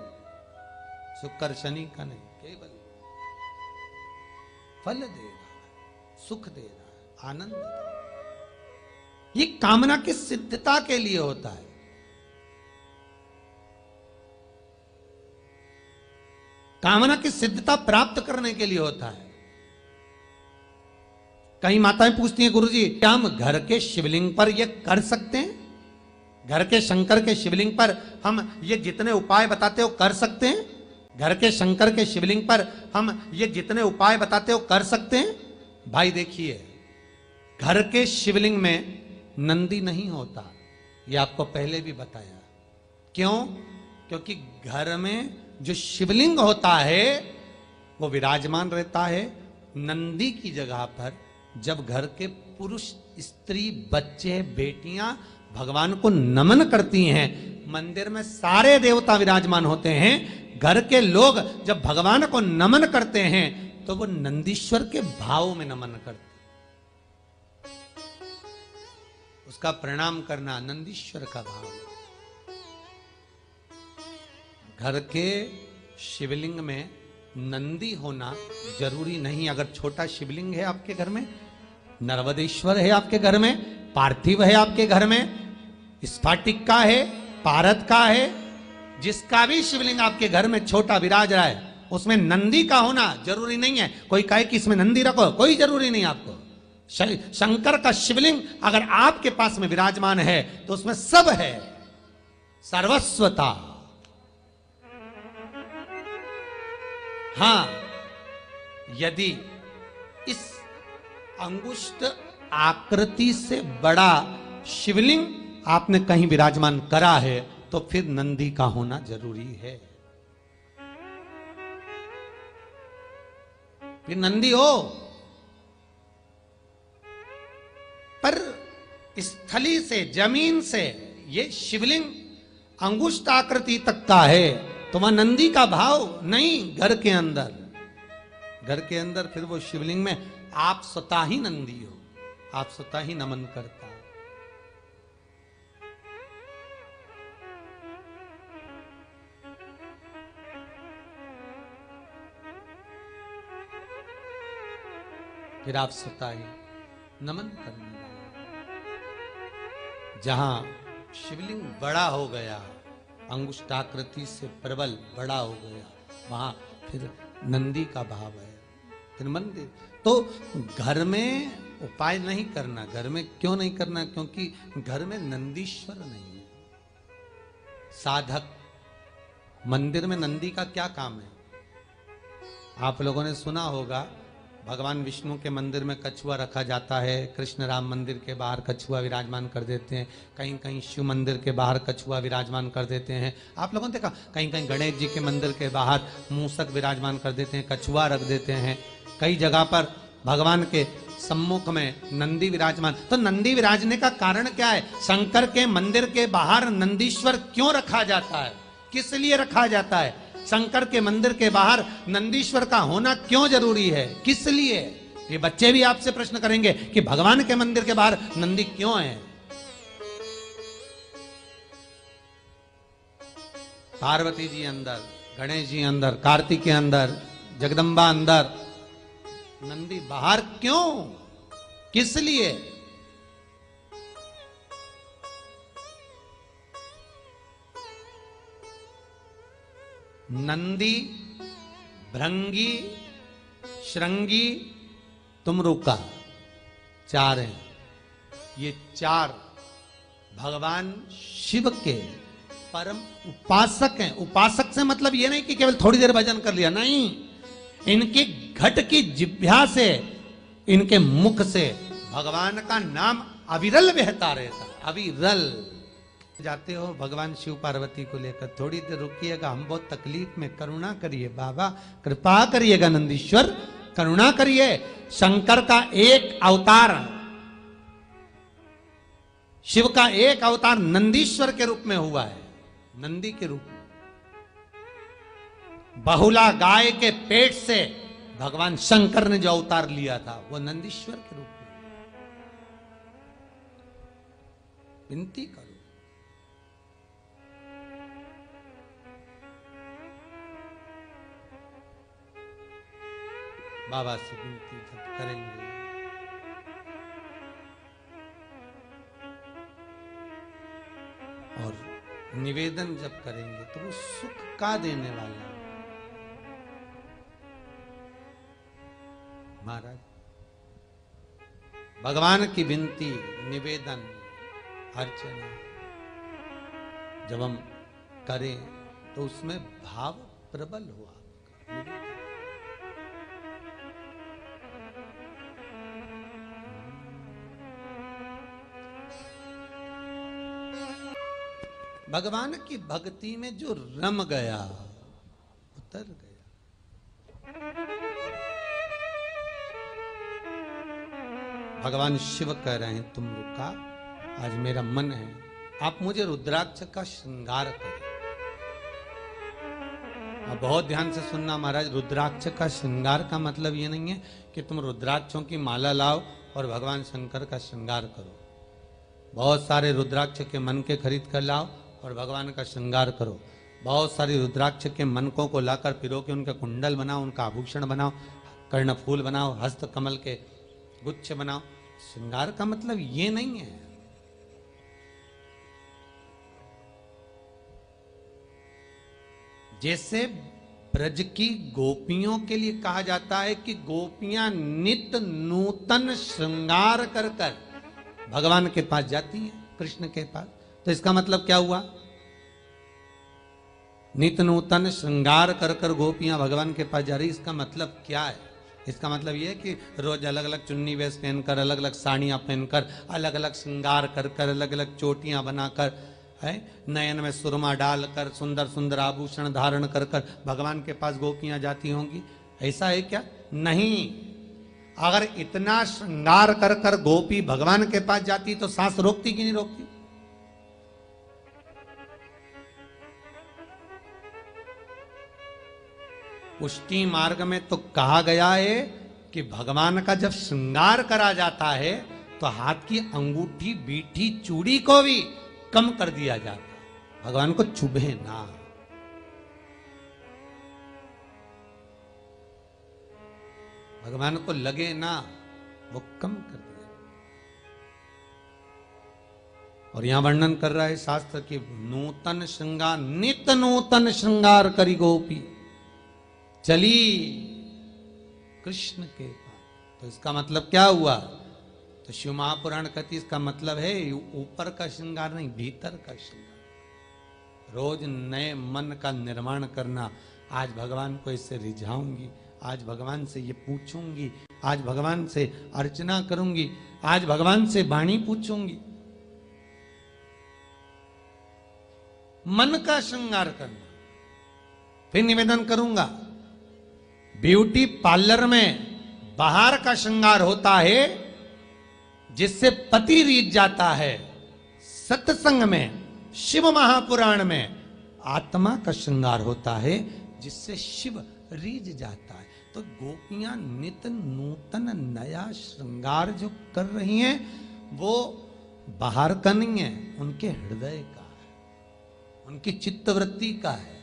शुक्र शनि का नहीं, केवल फल देगा, सुख देगा, आनंद दो। ये कामना की सिद्धता के लिए होता है। कामना की सिद्धता प्राप्त करने के लिए होता है। कई माताएं पूछती हैं, गुरुजी क्या हम घर के शिवलिंग पर ये कर सकते हैं? घर के शंकर के शिवलिंग पर हम ये जितने उपाय बताते हो कर सकते हैं? घर के शंकर के शिवलिंग पर हम ये जितने उपाय बताते हो कर सकते हैं? भाई देखिए, घर के शिवलिंग में नंदी नहीं होता, ये आपको पहले भी बताया। क्यों? क्योंकि घर में जो शिवलिंग होता है वो विराजमान रहता है नंदी की जगह पर। जब घर के पुरुष, स्त्री, बच्चे, बेटियां भगवान को नमन करती हैं, मंदिर में सारे देवता विराजमान होते हैं, घर के लोग जब भगवान को नमन करते हैं तो वो नंदीश्वर के भाव में नमन करते, उसका प्रणाम करना नंदीश्वर का भाव। घर के शिवलिंग में नंदी होना जरूरी नहीं। अगर छोटा शिवलिंग है आपके घर में, नर्मदेश्वर है आपके घर में, पार्थिव है आपके घर में, स्फटिक का है, पारद का है, जिसका भी शिवलिंग आपके घर में छोटा विराज रहा है, उसमें नंदी का होना जरूरी नहीं है। कोई कहे कि इसमें नंदी रखो, कोई जरूरी नहीं आपको। शंकर का शिवलिंग अगर आपके पास में विराजमान है तो उसमें सब है, सर्वस्वता। हां, यदि इस अंगुष्ठ आकृति से बड़ा शिवलिंग आपने कहीं विराजमान करा है तो फिर नंदी का होना जरूरी है। फिर नंदी हो। पर स्थली से, जमीन से ये शिवलिंग अंगुष्ठ आकृति तक का है तो वह नंदी का भाव नहीं। घर के अंदर, घर के अंदर फिर वो शिवलिंग में आप स्वतः ही नंदी हो, आप स्वतः ही नमन करता हो। फिर आप स्वतः ही नमन करने वाले। जहां शिवलिंग बड़ा हो गया, अंगुष्ठाकृति से प्रबल बड़ा हो गया, वहां फिर नंदी का भाव है, फिर मंदिर। तो घर में उपाय नहीं करना। घर में क्यों नहीं करना? क्योंकि घर में नंदीश्वर नहीं है। साधक, मंदिर में नंदी का क्या काम है? आप लोगों ने सुना होगा, भगवान विष्णु के मंदिर में कछुआ रखा जाता है, कृष्ण राम मंदिर के बाहर कछुआ विराजमान कर देते हैं, कहीं कहीं शिव मंदिर के बाहर कछुआ विराजमान कर देते हैं। आप लोगों ने देखा कहीं कहीं गणेश जी के मंदिर के बाहर मूसक विराजमान कर देते हैं, कछुआ रख देते हैं। कई जगह पर भगवान के सम्मुख में नंदी विराजमान। तो नंदी विराजने का कारण क्या है? शंकर के मंदिर के बाहर नंदीश्वर क्यों रखा जाता है? किस लिए रखा जाता है? शंकर के मंदिर के बाहर नंदीश्वर का होना क्यों जरूरी है? किस लिए? ये बच्चे भी आपसे प्रश्न करेंगे कि भगवान के मंदिर के बाहर नंदी क्यों है? पार्वती जी अंदर, गणेश जी अंदर, कार्तिकेय अंदर, जगदम्बा अंदर, नंदी बाहर क्यों? किस लिए? नंदी, भृंगी, श्रृंगी, तुमरुका, चार हैं। ये चार भगवान शिव के परम उपासक हैं। उपासक से मतलब ये नहीं कि केवल थोड़ी देर भजन कर लिया, नहीं। इनके घट की जिह्वा से, इनके मुख से भगवान का नाम अविरल बहता रहता। अविरल। जाते हो भगवान शिव पार्वती को लेकर, थोड़ी देर रुकिएगा, हम बहुत तकलीफ में, करुणा करिए बाबा, कृपा करिएगा नंदीश्वर, करुणा करिए। शंकर का एक अवतार, शिव का एक अवतार नंदीश्वर के रूप में हुआ है, नंदी के रूप में। बहुला गाय के पेट से भगवान शंकर ने जो अवतार लिया था वो नंदीश्वर के रूप में। विनती करो, बाबा से विनती करेंगे। निवेदन जब करेंगे तो वो सुख का देने वाला है। महाराज भगवान की विनती, निवेदन, अर्चना जब हम करें तो उसमें भाव प्रबल हुआ। भगवान की भक्ति में जो रम गया, उतर गया। भगवान शिव कह रहे हैं तुम रुका, आज मेरा मन है आप मुझे रुद्राक्ष का श्रृंगार करें। अब बहुत ध्यान से सुनना महाराज, रुद्राक्ष का श्रृंगार का मतलब ये नहीं है कि तुम रुद्राक्षों की माला लाओ और भगवान शंकर का श्रृंगार करो। बहुत सारे रुद्राक्ष के मन के खरीद कर लाओ और भगवान का श्रृंगार करो। बहुत सारी रुद्राक्ष के मनकों को लाकर पिरो के उनका कुंडल बनाओ, उनका आभूषण बनाओ, कर्णफूल बनाओ, हस्त कमल के गुच्छ बनाओ। श्रृंगार का मतलब ये नहीं है। जैसे ब्रज की गोपियों के लिए कहा जाता है कि गोपियां नित्य नूतन श्रृंगार कर कर भगवान के पास जाती हैं, कृष्ण के पास, तो इसका मतलब क्या हुआ? नित्य नूतन श्रृंगार कर कर गोपियां भगवान के पास जा रही। इसका मतलब क्या है? इसका मतलब यह है कि रोज अलग अलग चुन्नी वेश पहनकर, अलग अलग साड़ियां पहनकर, अलग अलग श्रृंगार कर कर, अलग अलग चोटियां बनाकर, है नयन में सुरमा डालकर, सुंदर सुंदर आभूषण धारण कर कर भगवान के पास गोपियां जाती होंगी। ऐसा है क्या? नहीं। अगर इतना श्रृंगार कर कर गोपी भगवान के पास जाती तो सांस रोकती कि नहीं रोकती? पुष्टि मार्ग में तो कहा गया है कि भगवान का जब श्रृंगार करा जाता है तो हाथ की अंगूठी, बीठी, चूड़ी को भी कम कर दिया जाता, भगवान को चुभे ना। भगवान को लगे ना, वो कम कर दिया। और यहां वर्णन कर रहा है शास्त्र की नूतन श्रृंगार, नित्य नूतन श्रृंगार करी गोपी चली कृष्ण के पास। तो इसका मतलब क्या हुआ? तो शिव महापुराण कहती इसका मतलब है ऊपर का श्रृंगार नहीं, भीतर का श्रृंगार। रोज नए मन का निर्माण करना। आज भगवान को इससे रिझाऊंगी, आज भगवान से ये पूछूंगी, आज भगवान से अर्चना करूंगी, आज भगवान से वाणी पूछूंगी। मन का श्रृंगार करना। फिर निवेदन करूंगा, ब्यूटी पार्लर में बाहर का श्रृंगार होता है जिससे पति रीझ जाता है। सत्संग में, शिव महापुराण में आत्मा का श्रृंगार होता है जिससे शिव रीझ जाता है। तो गोपियां नित्य नूतन नया श्रृंगार जो कर रही हैं वो बाहर का नहीं है, उनके हृदय का है, उनकी चित्तवृत्ति का है।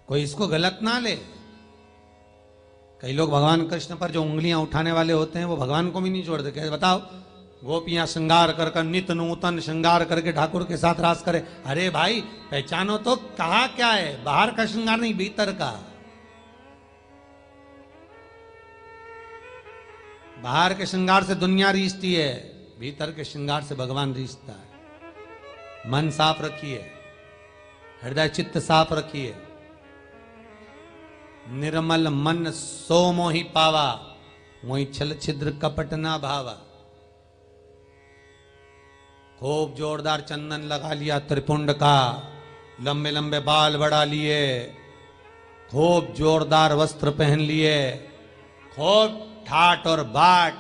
कोई इसको गलत ना ले। कई लोग भगवान कृष्ण पर जो उंगलियां उठाने वाले होते हैं वो भगवान को भी नहीं छोड़ते। कैसे बताओ? गोपियां श्रृंगार कर कर, नित्य नूतन श्रृंगार करके ठाकुर के साथ रास करे। अरे भाई पहचानो तो, कहा क्या है? बाहर का श्रृंगार नहीं, भीतर का। बाहर के श्रृंगार से दुनिया रीझती है, भीतर के श्रृंगार से भगवान रीझता है। मन साफ रखिए, हृदय चित्त साफ रखिए। निर्मल मन सो मोहि पावा, मोहि छल छिद्र कपट ना भावा। खूब जोरदार चंदन लगा लिया त्रिपुंड का, लंबे लंबे बाल बढ़ा लिए, खूब जोरदार वस्त्र पहन लिए, खूब ठाट और बाट,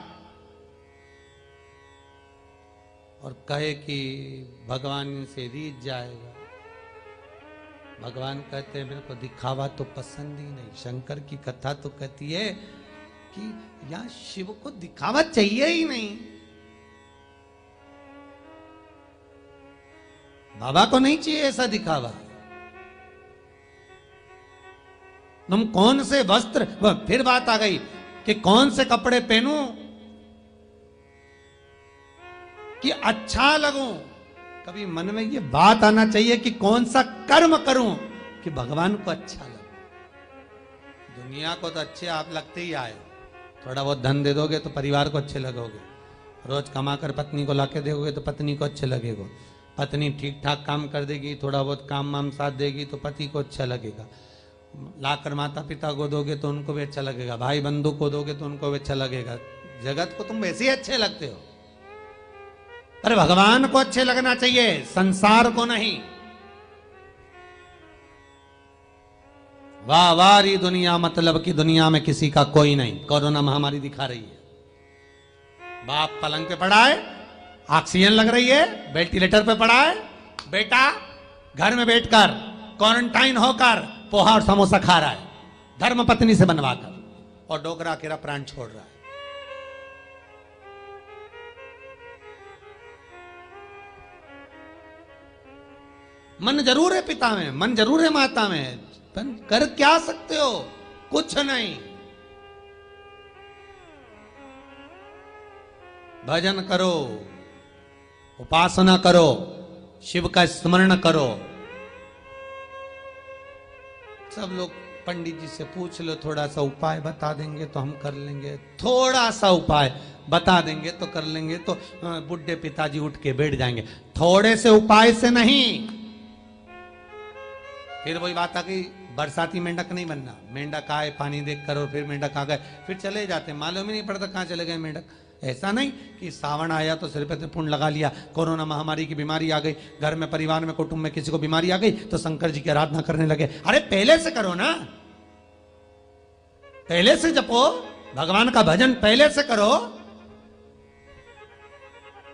और कहे कि भगवान से रीझ जाएगा। भगवान कहते हैं मेरे को दिखावा तो पसंद ही नहीं। शंकर की कथा तो कहती है कि यहां शिव को दिखावा चाहिए ही नहीं। बाबा को नहीं चाहिए ऐसा दिखावा। तुम कौन से वस्त्र, फिर बात आ गई कि कौन से कपड़े पहनूं। कि अच्छा लगूं, कभी मन में ये बात आना चाहिए कि कौन सा कर्म करूं कि भगवान को अच्छा लगूं। दुनिया को तो अच्छे आप लगते ही आए, थोड़ा बहुत धन दे दोगे तो परिवार को अच्छे लगोगे, रोज कमा कर पत्नी को लाके दोगे तो पत्नी को अच्छे लगेगा, पत्नी ठीक ठाक काम कर देगी, थोड़ा बहुत काम वाम साथ देगी तो पति को अच्छा लगेगा, लाकर माता पिता को दोगे तो उनको भी अच्छा लगेगा, भाई बंधु को दोगे तो उनको भी अच्छा लगेगा। जगत को तुम वैसे ही अच्छे लगते हो, पर भगवान को अच्छे लगना चाहिए, संसार को नहीं। वाह वाह री दुनिया, मतलब कि दुनिया में किसी का कोई नहीं। कोरोना महामारी दिखा रही है, बाप पलंग पे पड़ा है, ऑक्सीजन लग रही है, वेंटिलेटर पे पड़ा है, बेटा घर में बैठकर क्वारंटाइन होकर पोहा और समोसा खा रहा है, धर्म पत्नी से बनवाकर, और डोगरा केरा प्राण छोड़ रहा है। मन जरूर है पिता में, मन जरूर है माता में, कर क्या सकते हो, कुछ नहीं। भजन करो, उपासना करो, शिव का स्मरण करो। सब लोग पंडित जी से पूछ लो, थोड़ा सा उपाय बता देंगे तो हम कर लेंगे, थोड़ा सा उपाय बता देंगे तो कर लेंगे, तो बुढ़े पिताजी उठ के बैठ जाएंगे। थोड़े से उपाय से नहीं। फिर वही बात आ गई, बरसाती मेंढक नहीं बनना, मेंढक आए पानी देख कर और फिर मेंढक आ गए, फिर चले जाते, मालूम ही नहीं पड़ता कहां चले गए मेंढक। ऐसा नहीं कि सावन आया तो सिर पे पुण्य लगा लिया, कोरोना महामारी की बीमारी आ गई, घर में परिवार में कुटुंब में किसी को बीमारी आ गई तो शंकर जी की आराधना करने लगे। अरे पहले से करो ना, पहले से जपो, भगवान का भजन पहले से करो,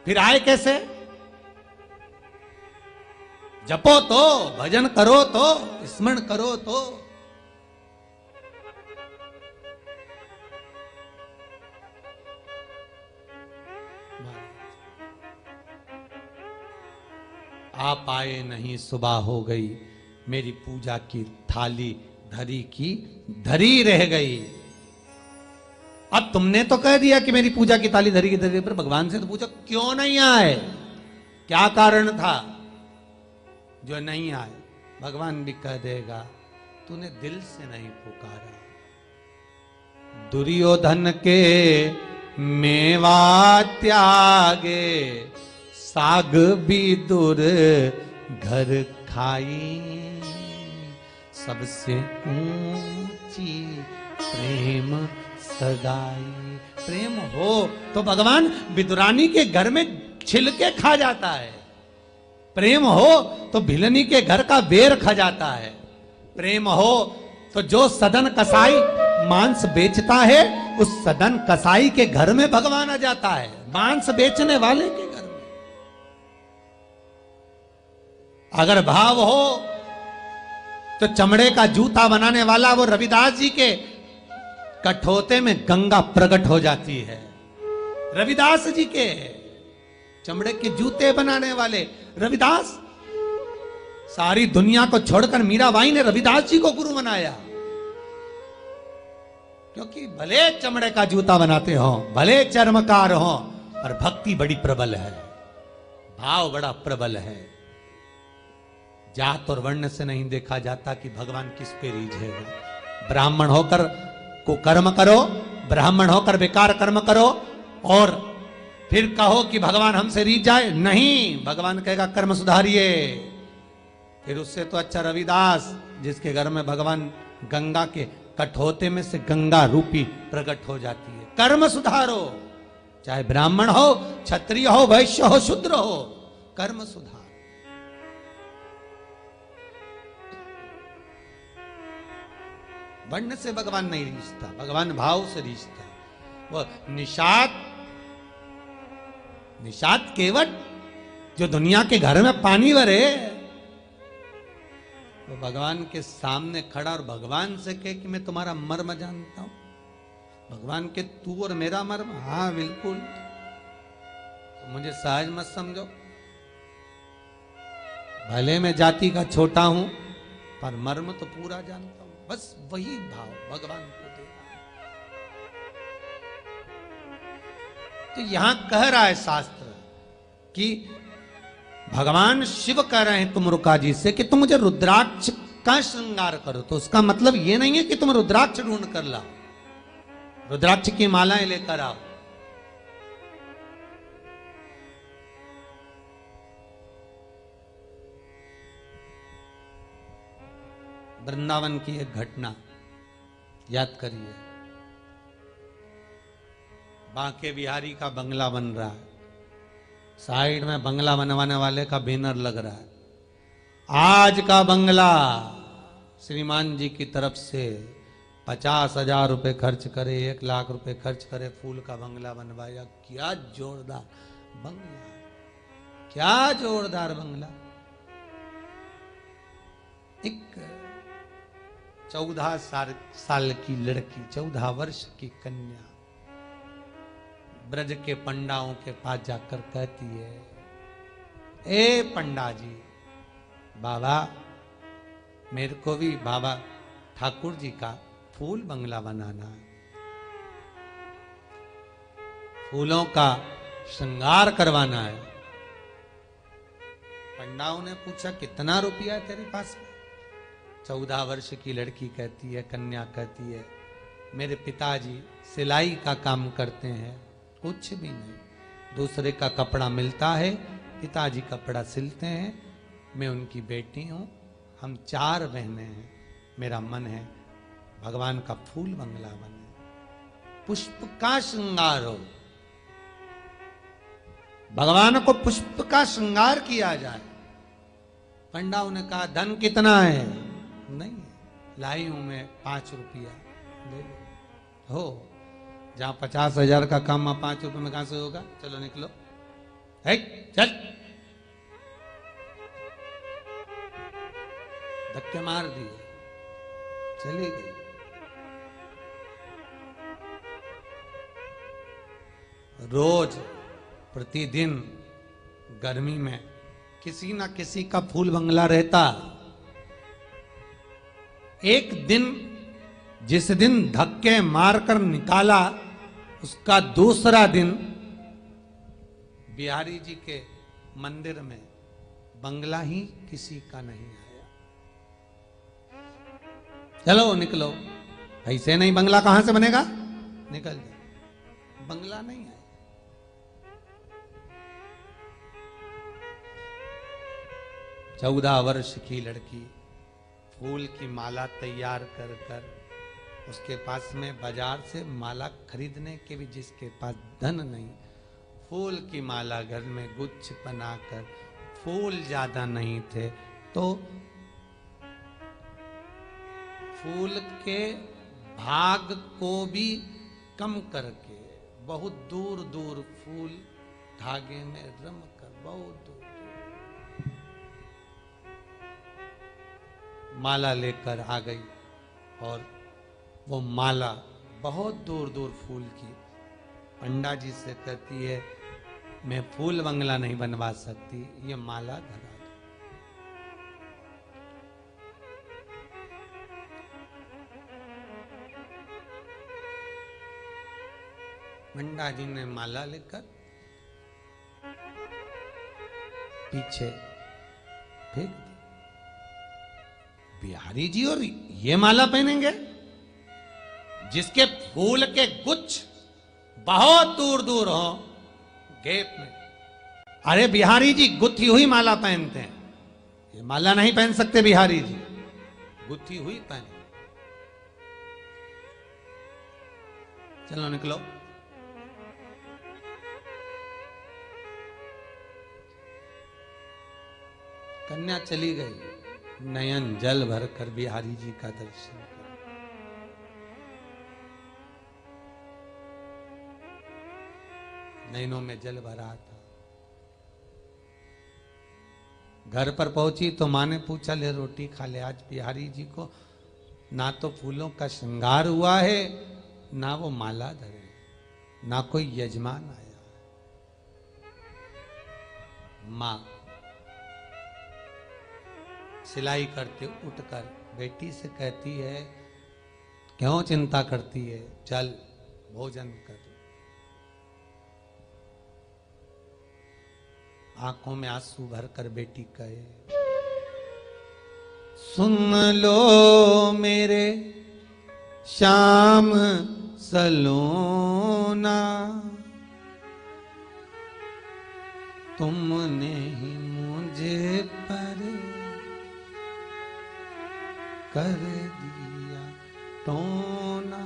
फिर आए कैसे? जपो तो, भजन करो तो, स्मरण करो तो। आप आए नहीं, सुबह हो गई, मेरी पूजा की थाली धरी की धरी रह गई। अब तुमने तो कह दिया कि मेरी पूजा की थाली धरी की धरी, पर भगवान से तो पूछो क्यों नहीं आए, क्या कारण था जो नहीं आए? भगवान भी कह देगा तूने दिल से नहीं पुकारा। दुर्योधन के मेवा त्यागे, साग भी दूर घर खाई, सबसे ऊंची प्रेम सगाई। प्रेम हो तो भगवान विदुरानी के घर में छिलके खा जाता है, प्रेम हो तो भिलनी के घर का बेर खा जाता है, प्रेम हो तो जो सदन कसाई मांस बेचता है उस सदन कसाई के घर में भगवान आ जाता है, मांस बेचने वाले के घर में। अगर भाव हो तो चमड़े का जूता बनाने वाला वो रविदास जी के कठोते में गंगा प्रकट हो जाती है। रविदास जी के चमड़े के जूते बनाने वाले रविदास, सारी दुनिया को छोड़कर मीराबाई ने रविदास जी को गुरु बनाया, क्योंकि भले चमड़े का जूता बनाते हो, भले चर्मकार हो, पर भक्ति बड़ी प्रबल है, भाव बड़ा प्रबल है। जात और वर्ण से नहीं देखा जाता कि भगवान किस पे रीझेगा। ब्राह्मण होकर को कर्म करो, ब्राह्मण होकर बेकार कर्म करो और फिर कहो कि भगवान हमसे रीझ जाए, नहीं, भगवान कहेगा कर्म सुधारिए। फिर उससे तो अच्छा रविदास जिसके घर में भगवान गंगा के कठोते में से गंगा रूपी प्रकट हो जाती है। कर्म सुधारो, चाहे ब्राह्मण हो, क्षत्रिय हो, वैश्य हो, शूद्र हो, कर्म सुधार। वर्ण से भगवान नहीं रिश्ता, भगवान भाव से रिश्ता। वो निषाद केवट जो दुनिया के घर में पानी भरे, वो भगवान के सामने खड़ा और भगवान से कहे कि मैं तुम्हारा मर्म जानता हूं। भगवान के तू और मेरा मर्म, हाँ बिल्कुल, तो मुझे सहज मत समझो, भले मैं जाति का छोटा हूं पर मर्म तो पूरा जानता हूं। बस वही भाव भगवान को देना। तो यहां कह रहा है शास्त्र कि भगवान शिव कह रहे हैं तुमरुका जी से कि तुम मुझे रुद्राक्ष का श्रृंगार करो, तो उसका मतलब ये नहीं है कि तुम रुद्राक्ष ढूंढ कर लाओ, रुद्राक्ष की मालाएं लेकर आओ। वृंदावन की एक घटना याद करिए। बांके बिहारी का बंगला बन रहा है, साइड में बंगला बनवाने वाले का बैनर लग रहा है, आज का बंगला श्रीमान जी की तरफ से 50,000 रुपए खर्च करे, 1 लाख रुपए खर्च करे, फूल का बंगला बनवाया। क्या जोरदार बंगला, क्या जोरदार बंगला। एक 14 साल की लड़की, 14 वर्ष की कन्या ब्रज के पंडाओं के पास जाकर कहती है, ए पंडा जी, बाबा मेरे को भी बाबा ठाकुर जी का फूल बंगला बनाना है, फूलों का श्रृंगार करवाना है। पंडाओं ने पूछा कितना रुपया है तेरे पास में? 14 वर्ष की लड़की कहती है, कन्या कहती है, मेरे पिताजी सिलाई का काम करते हैं, कुछ भी नहीं, दूसरे का कपड़ा मिलता है, पिताजी कपड़ा सिलते हैं, मैं उनकी बेटी हूं, हम 4 बहनें हैं, मेरा मन है भगवान का फूल बंगला बने, पुष्प का श्रृंगार हो, भगवान को पुष्प का श्रृंगार किया जाए। पंडाओं ने कहा धन कितना है? नहीं, लाई हूं मैं 5 रुपया, ले लो। हो, जहां 50,000 का काम 5 रुपए में कहां से होगा? चलो निकलो, है चल। धक्के मार दिए, चली गई। रोज प्रतिदिन गर्मी में किसी ना किसी का फूल बंगला रहता। एक दिन, जिस दिन धक्के मारकर निकाला, उसका दूसरा दिन बिहारी जी के मंदिर में बंगला ही किसी का नहीं आया। चलो निकलो, ऐसे नहीं बंगला कहां से बनेगा, निकल जाओ, बंगला नहीं आया। चौदह वर्ष की लड़की फूल की माला तैयार कर कर, उसके पास में बाजार से माला खरीदने के भी जिसके पास धन नहीं, फूल की माला घर में गुच्छ बनाकर, फूल ज्यादा नहीं थे तो फूल के भाग को भी कम करके बहुत दूर दूर फूल धागे में रम कर बहुत दूर माला लेकर आ गई। और वो माला बहुत दूर दूर फूल की, पंडा जी से कहती है मैं फूल बंगला नहीं बनवा सकती, ये माला धरा दो। पंडा जी ने माला लेकर पीछे फेंक दी। बिहारी जी और ये माला पहनेंगे जिसके फूल के गुच्छ बहुत दूर दूर हो गेप में? अरे बिहारी जी गुत्थी हुई माला पहनते हैं, ये माला नहीं पहन सकते बिहारी जी, गुत्थी हुई पहने। चलो निकलो। कन्या चली गई, नयन जल भर कर बिहारी जी का दर्शन कर। नैनों में जल भरा था। घर पर पहुंची तो मां ने पूछा ले रोटी खा ले, आज बिहारी जी को ना तो फूलों का श्रृंगार हुआ है, ना वो माला धरे, ना कोई यजमान आया। मां सिलाई करते उठकर बेटी से कहती है क्यों चिंता करती है, चल भोजन कर। आंखों में आंसू भर कर बेटी कहे, सुन लो मेरे श्याम सलोना, तुमने ही मुझे पर कर दिया टोना,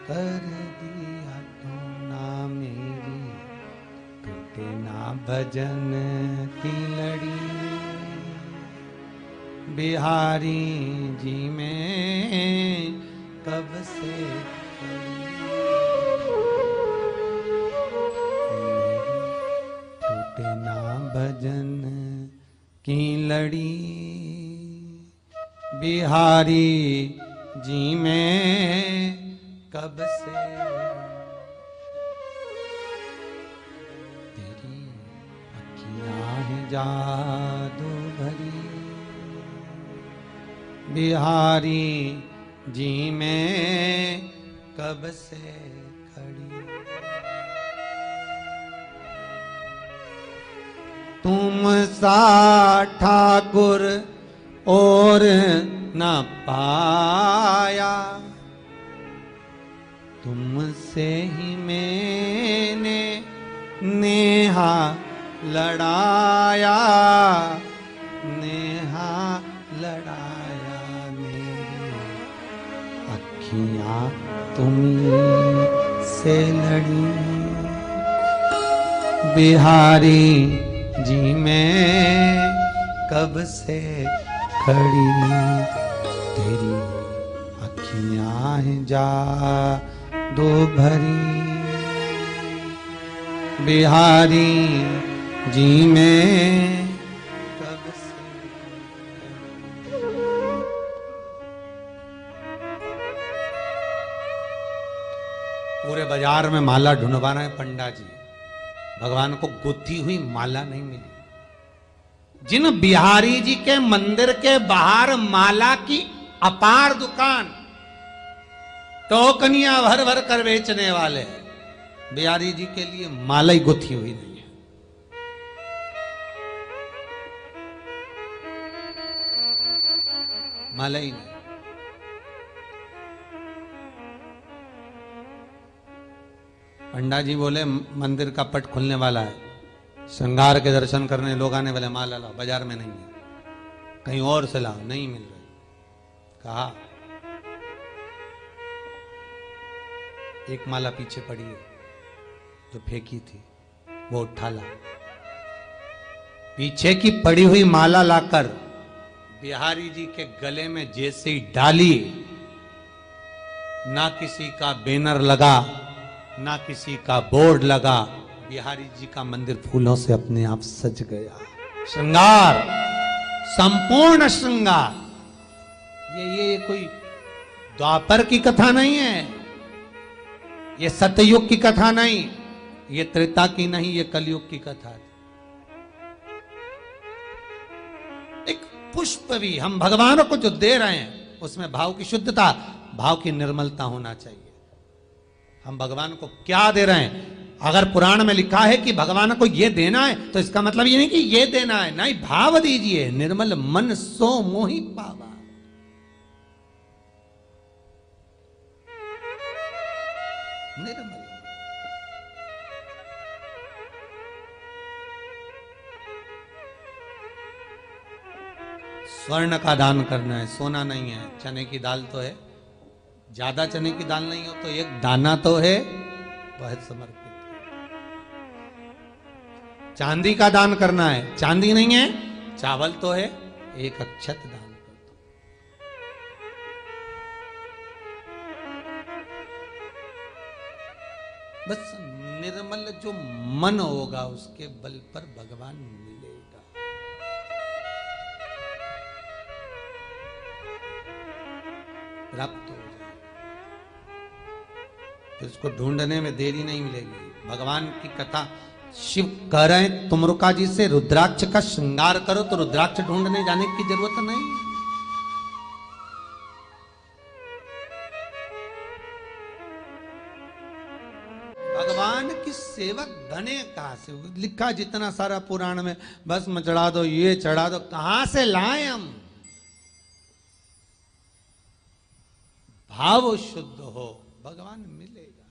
कर दिया टोना मेरी, टूटे ना भजन की लड़ी, बिहारी जी में कब से टूटे ना भजन की लड़ी, बिहारी जी में कब से तेरी अखियां हैं जादू भरी, बिहारी जी में कब से खड़ी, तुम सा ठाकुर और न पाया, तुमसे ही मैंने नेहा लड़ाया, नेहा लड़ाया, मेरी अखियां तुम्हीं से लड़ी, बिहारी जी में कब से खड़ी, तेरी अखियां हैं जादू भरी, बिहारी जी में कब से। पूरे बाजार में माला ढूंढवा रहे हैं पंडा जी, भगवान को गुथी हुई माला नहीं मिली। जिन बिहारी जी के मंदिर के बाहर माला की अपार दुकान, टोकनियां भर भर कर बेचने वाले, बिहारी जी के लिए माला ही गुथी हुई नहीं है। माला ही नहीं। पंडा जी बोले मंदिर का पट खुलने वाला है, श्रृंगार के दर्शन करने लोग आने वाले, माला लाओ, बाजार में नहीं है, कहीं और से लाओ, नहीं मिल रही। कहा एक माला पीछे पड़ी है जो फेंकी थी, वो उठा ला। पीछे की पड़ी हुई माला लाकर बिहारी जी के गले में जैसे ही डाली, ना किसी का बैनर लगा, ना किसी का बोर्ड लगा, बिहारी जी का मंदिर फूलों से अपने आप सज गया। श्रृंगार, संपूर्ण श्रृंगार। ये कोई द्वापर की कथा नहीं है, ये सतयुग की कथा नहीं, ये त्रेता की नहीं, ये कलयुग की कथा है। एक पुष्प भी हम भगवान को जो दे रहे हैं, उसमें भाव की शुद्धता, भाव की निर्मलता होना चाहिए। हम भगवान को क्या दे रहे हैं? अगर पुराण में लिखा है कि भगवान को ये देना है, तो इसका मतलब ये नहीं कि ये देना है, नहीं, भाव दीजिए। निर्मल मन सो मोहि पावा। निर्मल स्वर्ण का दान करना है, सोना नहीं है। चने की दाल तो है, ज्यादा चने की दाल नहीं हो तो एक दाना तो है, वह समर्पित। चांदी का दान करना है, चांदी नहीं है, चावल तो है, एक अक्षत दान कर दो। बस निर्मल जो मन होगा उसके बल पर भगवान मिलेगा। प्राप्त हो जाए, फिर उसको ढूंढने में देरी नहीं मिलेगी। भगवान की कथा शिव कह रहे हैं, तुमरुका जी से रुद्राक्ष का श्रृंगार करो, तो रुद्राक्ष ढूंढने जाने की जरूरत नहीं। भगवान की सेवक बने कहां से? लिखा जितना सारा पुराण में, बस में चढ़ा दो, ये चढ़ा दो, कहां से लाए हम? भाव शुद्ध हो, भगवान मिलेगा।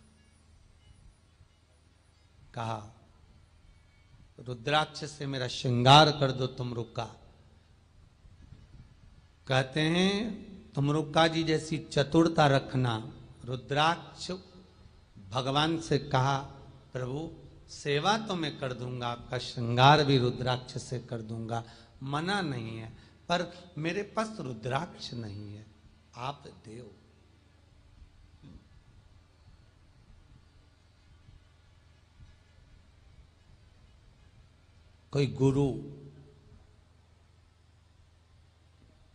कहा रुद्राक्ष से मेरा श्रृंगार कर दो तुमरुका। कहते हैं तुमरुका जी जैसी चतुरता रखना। रुद्राक्ष भगवान से कहा प्रभु सेवा तो मैं कर दूंगा, आपका श्रृंगार भी रुद्राक्ष से कर दूंगा, मना नहीं है, पर मेरे पास रुद्राक्ष नहीं है, आप देव। कोई गुरु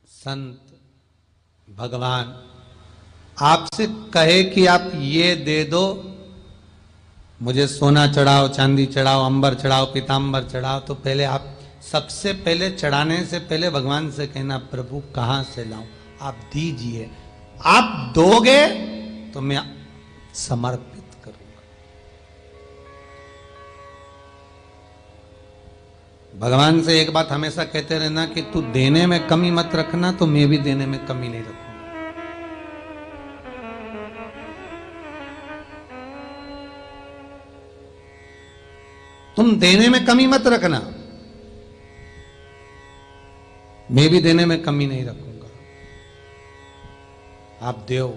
संत भगवान आपसे कहे कि आप ये दे दो, मुझे सोना चढ़ाओ, चांदी चढ़ाओ, अंबर चढ़ाओ, पीतांबर चढ़ाओ, तो पहले आप सबसे पहले चढ़ाने से पहले भगवान से कहना प्रभु कहां से लाऊं, आप दीजिए। आप दोगे तो मैं समर्पित करूंगा। भगवान से एक बात हमेशा कहते रहना कि तू देने में कमी मत रखना, तो मैं भी देने में कमी नहीं रखूंगा। तुम देने में कमी मत रखना, मैं भी देने में कमी नहीं रखूंगा। आप दो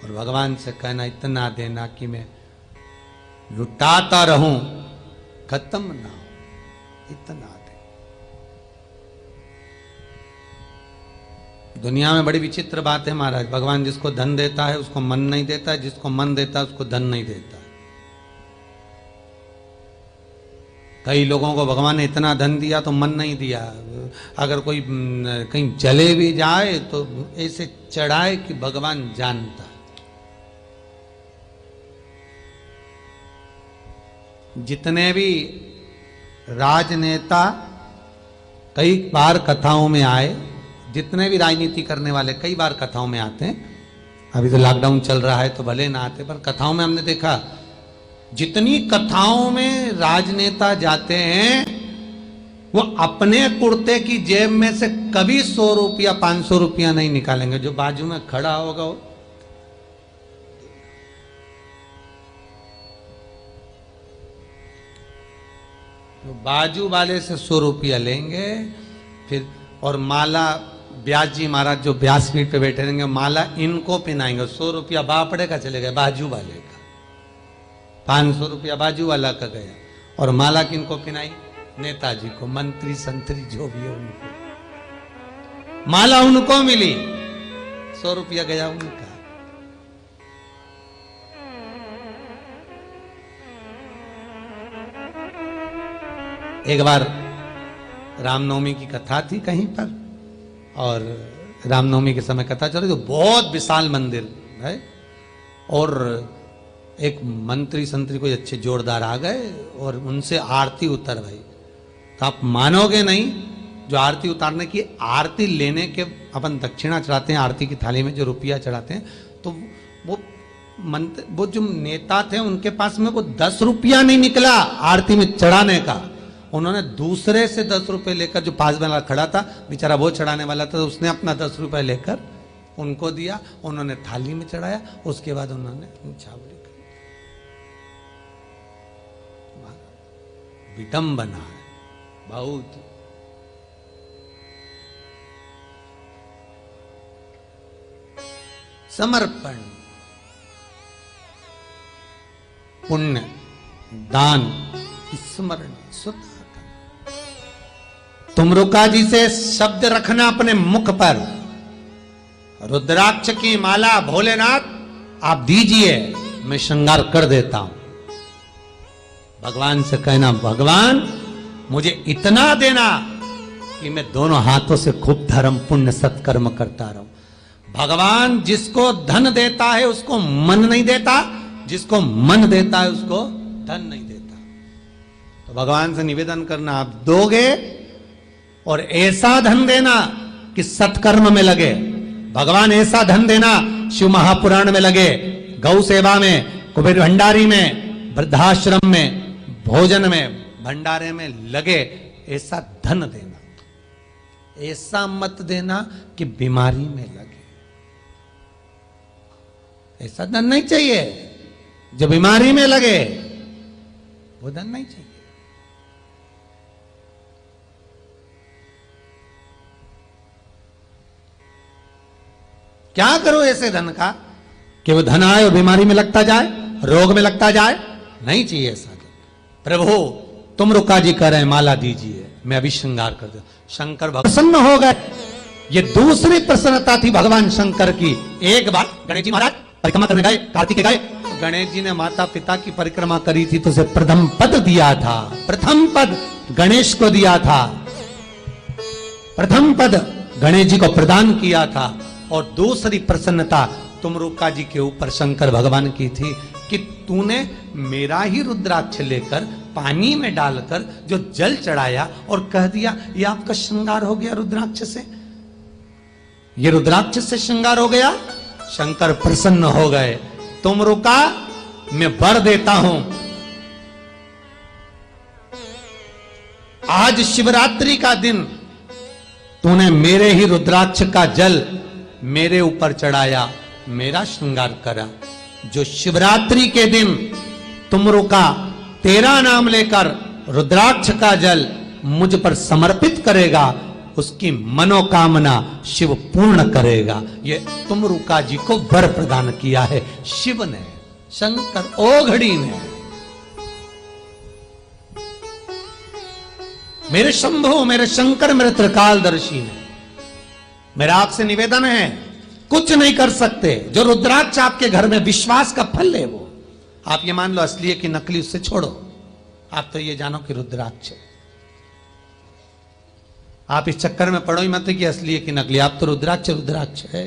और भगवान से कहना इतना देना कि मैं लुटाता रहूं, खत्म ना हो, इतना दे। दुनिया में बड़ी विचित्र बात है महाराज, भगवान जिसको धन देता है उसको मन नहीं देता, जिसको मन देता है उसको धन नहीं देता। कई लोगों को भगवान ने इतना धन दिया तो मन नहीं दिया। अगर कोई कहीं चले भी जाए तो ऐसे चढ़ाए कि भगवान जानता। जितने भी राजनेता कई बार कथाओं में आए, जितने भी राजनीति करने वाले कई बार कथाओं में आते हैं। अभी तो लॉकडाउन चल रहा है तो भले ना आते, पर कथाओं में हमने देखा जितनी कथाओं में राजनेता जाते हैं वो अपने कुर्ते की जेब में से कभी 100 रुपया 500 रुपया नहीं निकालेंगे। जो बाजू में खड़ा होगा वो तो बाजू वाले से 100 रुपया लेंगे फिर, और माला ब्यास जी महाराज जो ब्यास पीठ पे बैठे रहेंगे, माला इनको पहनाएंगे। 100 रुपया बापड़े का चलेगा, बाजू वाले का। 500 रुपया बाजू वाला का गया, और माला किनको पहनाई? नेताजी को, मंत्री संतरी जो भी है उनको माला उनको मिली, 100 रुपया गया उनका। एक बार रामनवमी की कथा थी कहीं पर, और रामनवमी के समय कथा चल रही तो बहुत विशाल मंदिर है, और एक मंत्री संतरी कोई अच्छे जोरदार आ गए और उनसे आरती उतर भाई। तो आप मानोगे नहीं, जो आरती उतारने की, आरती लेने के अपन दक्षिणा चढ़ाते हैं, आरती की थाली में जो रुपया चढ़ाते हैं, तो वो जो नेता थे उनके पास में वो 10 रुपया नहीं निकला आरती में चढ़ाने का। उन्होंने दूसरे से 10 रुपये लेकर, जो पास वाला खड़ा था बेचारा वो चढ़ाने वाला था, तो उसने अपना 10 रुपये लेकर उनको दिया, उन्होंने थाली में चढ़ाया, उसके बाद उन्होंने छावड़ी। विडंबना है बहुत। समर्पण, पुण्य, दान, स्मरण, तुमरुका जी से शब्द रखना अपने मुख पर, रुद्राक्ष की माला भोलेनाथ आप दीजिए, मैं श्रृंगार कर देता हूं। भगवान से कहना भगवान मुझे इतना देना कि मैं दोनों हाथों से खूब धर्म पुण्य सत्कर्म करता रहूं। भगवान जिसको धन देता है उसको मन नहीं देता, जिसको मन देता है उसको धन नहीं देता। तो भगवान से निवेदन करना आप दोगे, और ऐसा धन देना कि सत्कर्म में लगे। भगवान ऐसा धन देना शिव महापुराण में लगे, गौ सेवा में, कुबेर भंडारी में, वृद्धाश्रम में, भोजन में, भंडारे में लगे ऐसा धन देना, ऐसा मत देना कि बीमारी में लगे। ऐसा धन नहीं चाहिए जो बीमारी में लगे, वो धन नहीं चाहिए। क्या करो ऐसे धन का कि वो धन आए और बीमारी में लगता जाए, रोग में लगता जाए? नहीं चाहिए ऐसा धन। प्रभु तुम रुका जी कह रहे हैं माला दीजिए, मैं अभी श्रृंगार कर दूं। शंकर प्रसन्न हो गए। ये दूसरी प्रसन्नता थी भगवान शंकर की। एक बार गणेश जी महाराज परिक्रमा करने गए, कार्तिक गए, गणेश जी ने माता पिता की परिक्रमा करी थी तो उसे प्रथम पद दिया था, प्रथम पद गणेश को दिया था, प्रथम पद गणेश जी को प्रदान किया था। और दूसरी प्रसन्नता तुमरुका जी के ऊपर शंकर भगवान की थी कि तूने मेरा ही रुद्राक्ष लेकर पानी में डालकर जो जल चढ़ाया और कह दिया ये आपका श्रृंगार हो गया रुद्राक्ष से, ये रुद्राक्ष से श्रृंगार हो गया। शंकर प्रसन्न हो गए। तुमरुका मैं वर देता हूं, आज शिवरात्रि का दिन तूने मेरे ही रुद्राक्ष का जल मेरे ऊपर चढ़ाया, मेरा श्रृंगार करा। जो शिवरात्रि के दिन तुमरुका तेरा नाम लेकर रुद्राक्ष का जल मुझ पर समर्पित करेगा, उसकी मनोकामना शिव पूर्ण करेगा। ये तुमरुका जी को वर प्रदान किया है शिव ने, शंकर ओघड़ी ने। मेरे शंभु, मेरे शंकर, मेरे त्रिकालदर्शी ने। मेरा आपसे निवेदन है, कुछ नहीं कर सकते। जो रुद्राक्ष आपके घर में विश्वास का फल है, वो आप ये मान लो असली है कि नकली, उससे छोड़ो। आप तो ये जानो कि रुद्राक्ष है। आप इस चक्कर में पड़ो ही मत कि असली है कि नकली। आप तो रुद्राक्ष रुद्राक्ष है।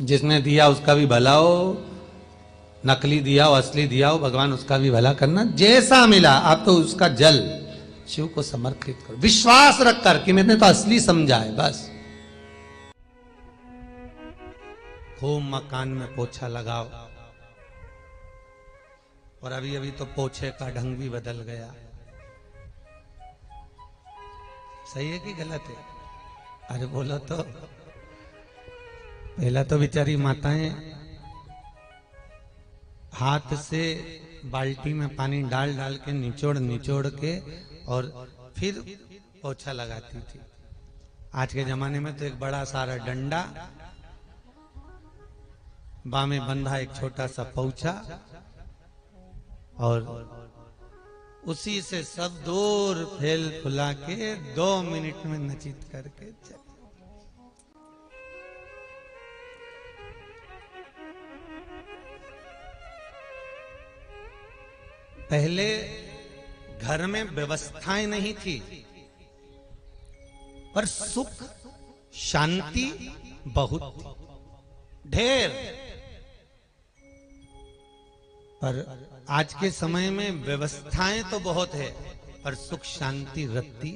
जिसने दिया उसका भी भला हो, नकली दिया हो असली दिया हो, भगवान उसका भी भला करना। जैसा मिला आप तो उसका जल शिव को समर्पित करो, विश्वास रखकर कि मैंने तो असली समझा है। बस खूब मकान में पोछा लगाओ। और अभी अभी तो पोछे का ढंग भी बदल गया। सही है कि गलत है? अरे बोलो तो। पहला तो बेचारी माताएं हाथ से बाल्टी में पानी डाल डाल के निचोड़ निचोड़ के और फिर पोछा लगाती थी। आज के जमाने में तो एक बड़ा सारा डंडा, बामें बंधा एक छोटा सा पोछा, और उसी से सब दूर फैल फुला के 2 मिनट में नचित करके चले। पहले घर में व्यवस्थाएं नहीं थी, पर सुख शांति बहुत थी, ढेर। पर आज के समय में व्यवस्थाएं तो बहुत है, पर सुख शांति रत्ती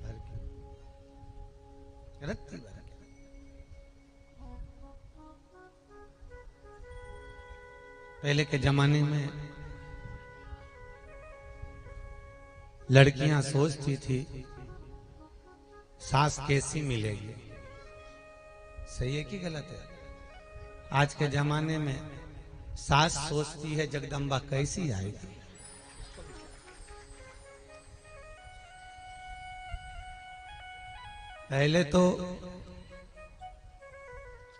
भर के। पहले के जमाने में लड़कियां सोचती थी सास कैसी मिलेगी। सही है कि गलत है? आज के जमाने में सास सोचती है जगदम्बा कैसी आएगी। पहले तो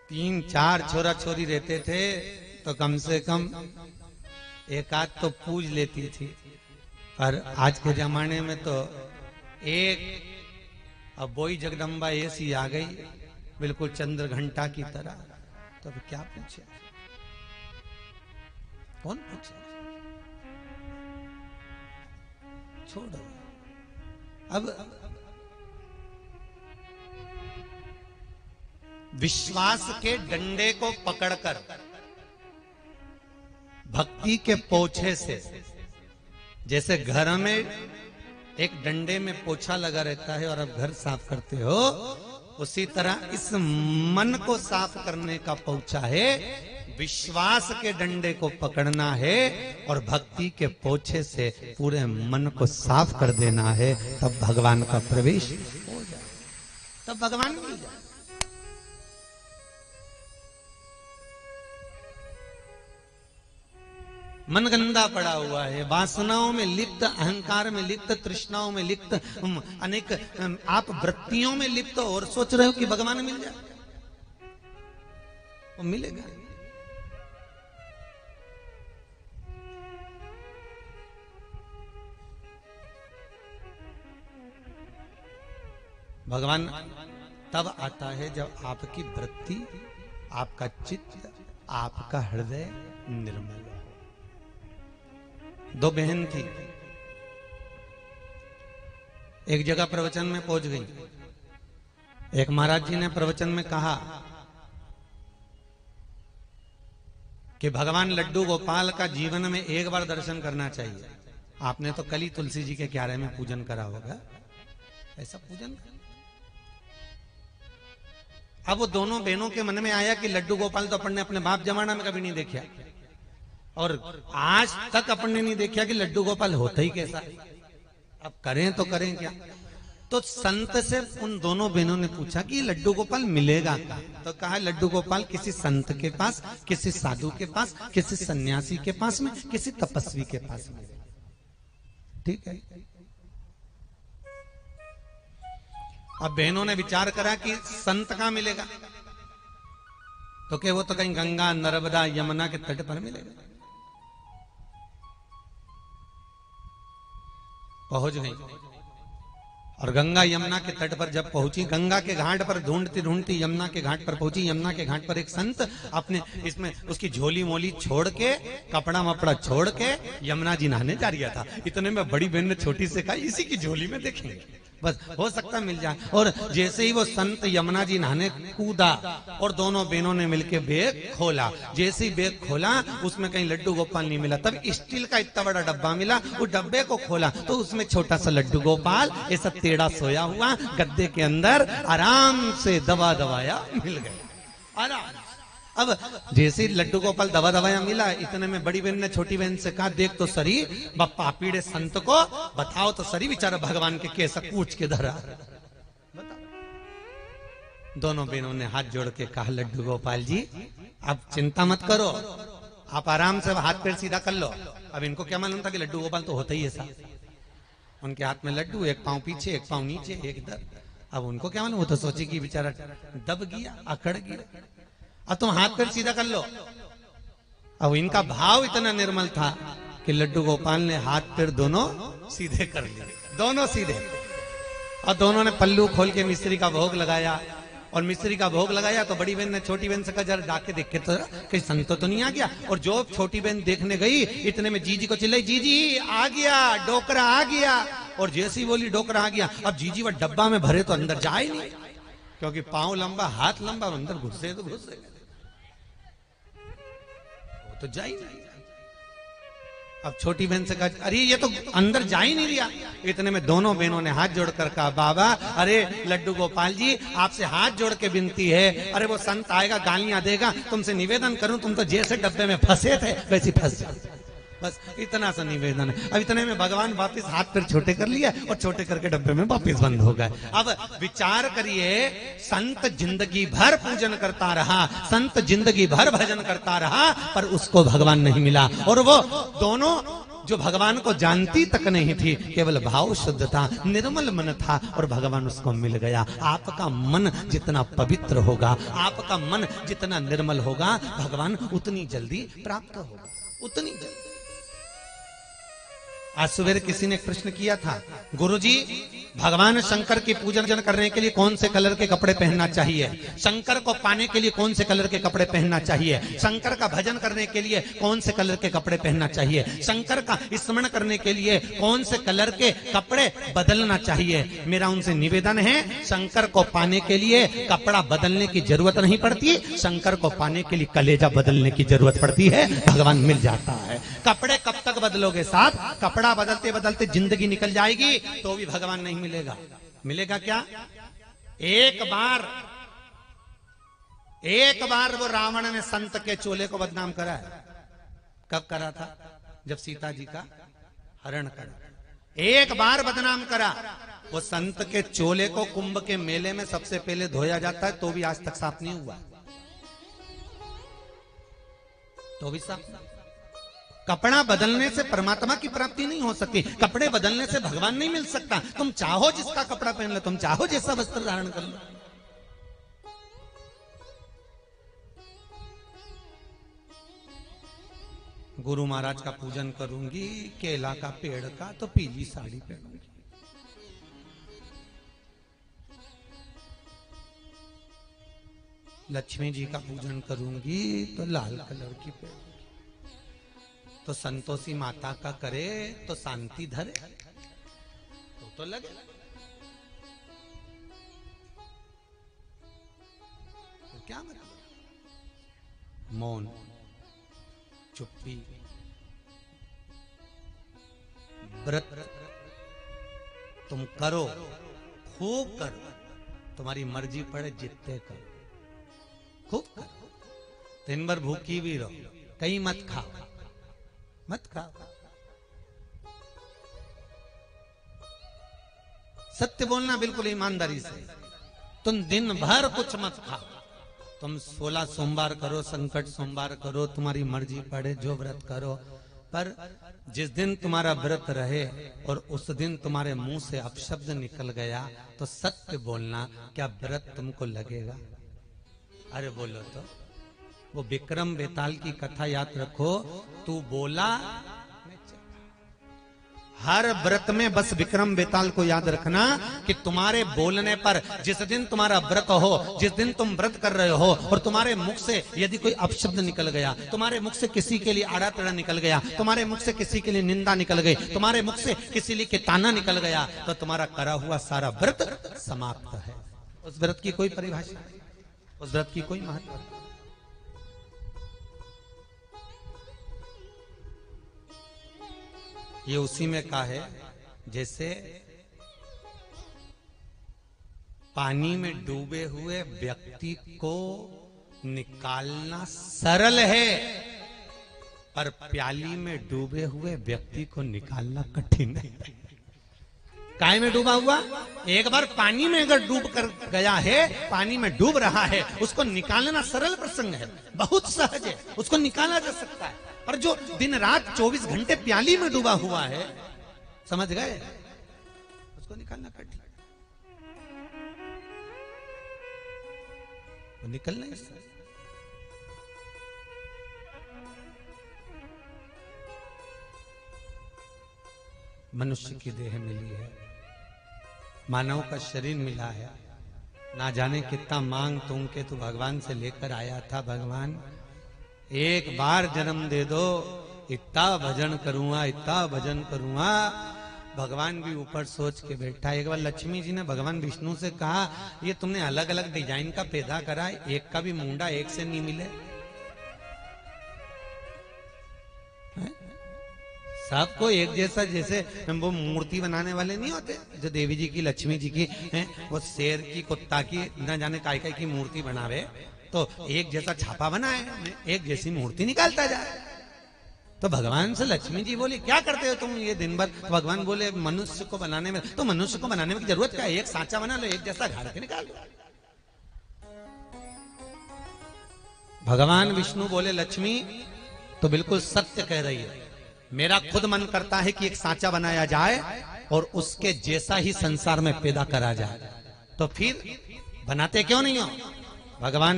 3-4 छोरा छोरी रहते थे तो कम से कम एक आध तो पूज लेती थी। पर आज के जमाने में तो एक, अब वही जगदम्बा ऐसी आ गई बिल्कुल चंद्र घंटा की तरह। तो क्या पूछे, कौन पूछे? छोड़ो। अब विश्वास के डंडे को पकड़कर भक्ति के पोछे से, जैसे घर में एक डंडे में पोछा लगा रहता है और अब घर साफ करते हो, उसी तरह इस मन को साफ करने का पोछा है विश्वास के डंडे को पकड़ना है और भक्ति के पोछे से पूरे मन को साफ कर देना है, तब भगवान का प्रवेश हो जाए, तब भगवान मिल जाए। मन गंदा पड़ा हुआ है, वासनाओं में लिप्त, अहंकार में लिप्त, तृष्णाओं में लिप्त, अनेक आप वृत्तियों में लिप्त हो और सोच रहे हो कि भगवान मिल जाए, वो मिलेगा। भगवान तब आता है जब आपकी वृत्ति, आपका चित्त, आपका हृदय निर्मल। दो बहन थी, एक जगह प्रवचन में पहुंच गई। एक महाराज जी ने प्रवचन में कहा कि भगवान लड्डू गोपाल का जीवन में एक बार दर्शन करना चाहिए। आपने तो कल ही तुलसी जी के क्यारे में पूजन करा होगा, ऐसा पूजन। अब वो दोनों बहनों के मन में आया कि लड्डू गोपाल तो अपन ने अपने बाप जमाना में कभी नहीं देखा, और आज तक अपन ने नहीं देखा कि लड्डू गोपाल होता ही कैसा। अब करें तो करें क्या। तो संत से उन दोनों बहनों ने पूछा कि लड्डू गोपाल मिलेगा क्या? तो कहा लड्डू गोपाल किसी संत के पास, किसी साधु के पास, किसी सन्यासी के पास में, किसी तपस्वी के पास में। ठीक है। अब बहनों ने विचार करा कि संत कहां मिलेगा, तो क्या वो तो कहीं गंगा, नर्मदा, यमुना के तट पर मिलेगा। पहुंच गई और गंगा यमुना के तट पर जब पहुंची, गंगा के घाट पर ढूंढती ढूंढती यमुना के घाट पर पहुंची। यमुना के घाट पर एक संत अपने इसमें उसकी झोली मोली छोड़ के, कपड़ा मपड़ा छोड़ के यमुना जी नहाने जा रहा था। इतने में बड़ी बहन ने छोटी से कहा इसी की झोली में देखेंगे, बस हो सकता मिल जाए। और जैसे ही वो संत यमुना जी नहाने कूदा और दोनों बहनों ने मिलके बैग खोला। जैसे ही बैग खोला उसमें कहीं लड्डू गोपाल नहीं मिला, तब स्टील का इतना बड़ा डब्बा मिला। वो डब्बे को खोला तो उसमें छोटा सा लड्डू गोपाल ऐसा टेढ़ा सोया हुआ गद्दे के अंदर आराम से दबा दबाया मिल गया, आराम। अब जैसे लड्डू गोपाल दबा दबाया मिला, इतने में बड़ी बहन ने छोटी बहन से कहा देख तो सरी बप्पा पीड़े संत को बताओ तो सरी, बेचारा भगवान के कैसा कूच के धरा। दोनों बहनों ने हाथ जोड़ के कहा लड्डू गोपाल जी अब चिंता मत करो, आप आराम से हाथ पैर सीधा कर लो। अब इनको क्या मालूम था कि लड्डू गोपाल तो होता ही ऐसा। उनके हाथ में लड्डू, एक पांव पीछे, एक पांव नीचे, एक इधर। अब उनको क्या मालूम, वो तो सोचे कि बेचारा दब गया, अकड़ गया। अब तुम हाथ पैर सीधा कर लो। अब इनका भाव इतना निर्मल था कि लड्डू गोपाल ने हाथ पैर दोनों सीधे कर लिए, दोनों सीधे। और दोनों ने पल्लू खोल के मिस्त्री का भोग लगाया। और मिस्त्री का भोग लगाया तो बड़ी बहन ने छोटी बहन से कहा जरा डाके देखे तो कहीं संत तो नहीं आ गया। और जो छोटी बहन देखने गई इतने में जीजी को चिल्लाई जीजी आ गया, डोकरा आ गया। और जैसी बोली डोकरा आ गया, अब जीजी वो डब्बा में भरे तो अंदर जाए नहीं, क्योंकि पांव लंबा हाथ लंबा, अंदर घुसे तो घुसे, तो जा ही नहीं। अब छोटी बहन से कहा अरे ये तो अंदर जा ही नहीं दिया। इतने में दोनों बहनों ने हाथ जोड़कर कहा बाबा अरे लड्डू गोपाल जी आपसे हाथ जोड़ के विनती है, अरे वो संत आएगा गालियां देगा, तुमसे निवेदन करूं तुम तो जैसे डब्बे में फंसे थे वैसे फंस जाओ, बस इतना सा निवेदन है। अब इतने में भगवान वापस हाथ पैर छोटे कर लिया और छोटे करके डब्बे में वापस बंद हो गए। अब विचार करिए, संत जिंदगी भर पूजन करता रहा, संत जिंदगी भर भजन करता रहा, पर उसको भगवान नहीं मिला। और वो दोनों जो भगवान को जानती तक नहीं थी, केवल भाव शुद्ध था, निर्मल मन था और भगवान उसको मिल गया। आपका मन जितना पवित्र होगा, आपका मन जितना निर्मल होगा, भगवान उतनी जल्दी प्राप्त होगा, उतनी जल्दी। आज सवेरे किसी ने प्रश्न किया था, गुरुजी भगवान शंकर की पूजन करने के लिए कौन से कलर के कपड़े पहनना चाहिए, शंकर को पाने के लिए कौन से कलर के कपड़े पहनना चाहिए, शंकर का भजन करने के लिए कौन से कलर के कपड़े पहनना चाहिए, शंकर का स्मरण करने के लिए कौन से कलर के कपड़े बदलना चाहिए। मेरा उनसे निवेदन है, शंकर को पाने के लिए कपड़ा बदलने की जरूरत नहीं पड़ती, शंकर को पाने के लिए कलेजा बदलने की जरूरत पड़ती है, भगवान मिल जाता है। कपड़े कब तक बदलोगे साहब, कपड़ा बदलते बदलते जिंदगी निकल जाएगी तो भी भगवान नहीं मिलेगा। मिलेगा क्या? एक बार एक बार वो रावण ने संत के चोले को बदनाम करा है। कब करा था? जब सीता जी का हरण करा। एक बार बदनाम करा। वो संत के चोले को कुंभ के मेले में सबसे पहले धोया जाता है, तो भी आज तक साफ नहीं हुआ। तो भी साफ। कपड़ा बदलने से परमात्मा की प्राप्ति नहीं हो सकती, कपड़े बदलने से भगवान नहीं मिल सकता। तुम चाहो जिसका कपड़ा पहन लो, तुम चाहो जैसा वस्त्र धारण कर लो। गुरु महाराज का पूजन करूंगी, केला का पेड़ का, तो पीली साड़ी पहनूंगी। लक्ष्मी जी का पूजन करूंगी तो लाल कलर की पहनूंगी। तो संतोषी माता का करे तो शांति धरे, तो लगे। तो क्या मतलब? मौन, चुप्पी, व्रत तुम करो, खूब करो, तुम्हारी मर्जी पड़े जितने करो, खूब करो। दिन भर भूखी भी रहो, कहीं मत खाओ, मत खाओ। सत्य बोलना बिल्कुल ईमानदारी से। तुम दिन भर कुछ मत खाओ। तुम 16 सोमवार करो, संकट सोमवार करो, तुम्हारी मर्जी पड़े, जो व्रत करो। पर जिस दिन तुम्हारा व्रत रहे और उस दिन तुम्हारे मुंह से अपशब्द निकल गया, तो सत्य बोलना, क्या व्रत तुमको लगेगा? अरे बोलो तो। वो विक्रम बेताल की कथा याद रखो। तू बोला, हर व्रत में बस विक्रम बेताल को याद रखना कि तुम्हारे बोलने पर, जिस दिन तुम्हारा व्रत हो, जिस दिन तुम व्रत कर रहे हो और तुम्हारे मुख से यदि कोई अपशब्द निकल गया, तुम्हारे मुख से किसी के लिए आड़ा टेढ़ा निकल गया, तुम्हारे मुख से किसी के लिए निंदा निकल गई, तुम्हारे मुख से किसी लिए के ताना निकल गया, तो तुम्हारा करा हुआ सारा व्रत समाप्त है। उस व्रत की कोई परिभाषा नहीं, उस व्रत की कोई महत्व नहीं। ये उसी में कहा है, जैसे पानी में डूबे हुए व्यक्ति को निकालना सरल है, पर प्याली में डूबे हुए व्यक्ति को निकालना कठिन है। काय में डूबा हुआ? एक बार पानी में अगर डूब कर गया है, पानी में डूब रहा है, उसको निकालना सरल प्रसंग है, बहुत सहज है, उसको निकाला जा सकता है। और जो दिन रात 24 घंटे प्याली में डूबा हुआ है, समझ गए, उसको निकालना कठिन, वो निकल नहीं सकता। मनुष्य की देह मिली है, मानव का शरीर मिला है, ना जाने कितना मांग तुम के तो भगवान से लेकर आया था। भगवान एक बार जन्म दे दो, इतना भजन करूंगा, इतना भजन करूंगा। भगवान भी ऊपर सोच के बैठा। एक बार लक्ष्मी जी ने भगवान विष्णु से कहा, ये तुमने अलग अलग डिजाइन का पैदा करा है, एक का भी मुंडा एक से नहीं मिले। सबको एक जैसा, जैसे वो मूर्ति बनाने वाले नहीं होते जो देवी जी की, लक्ष्मी जी की, वो शेर की, कुत्ता की, न जाने काय काय की मूर्ति बनावे, तो एक जैसा छापा बनाए, एक जैसी मूर्ति निकालता जाए। तो भगवान से लक्ष्मी जी बोली, क्या करते हो तुम ये दिन भर? तो भगवान बोले, मनुष्य को बनाने में, तो मनुष्य को बनाने में की जरूरत क्या है? एक सांचा बना लो, एक जैसा घाड़ के निकाल लो। भगवान विष्णु बोले, लक्ष्मी तो बिल्कुल सत्य कह रही है, मेरा खुद मन करता है कि एक सांचा बनाया जाए और उसके जैसा ही संसार में पैदा करा जाए। तो फिर बनाते क्यों नहीं हो? भगवान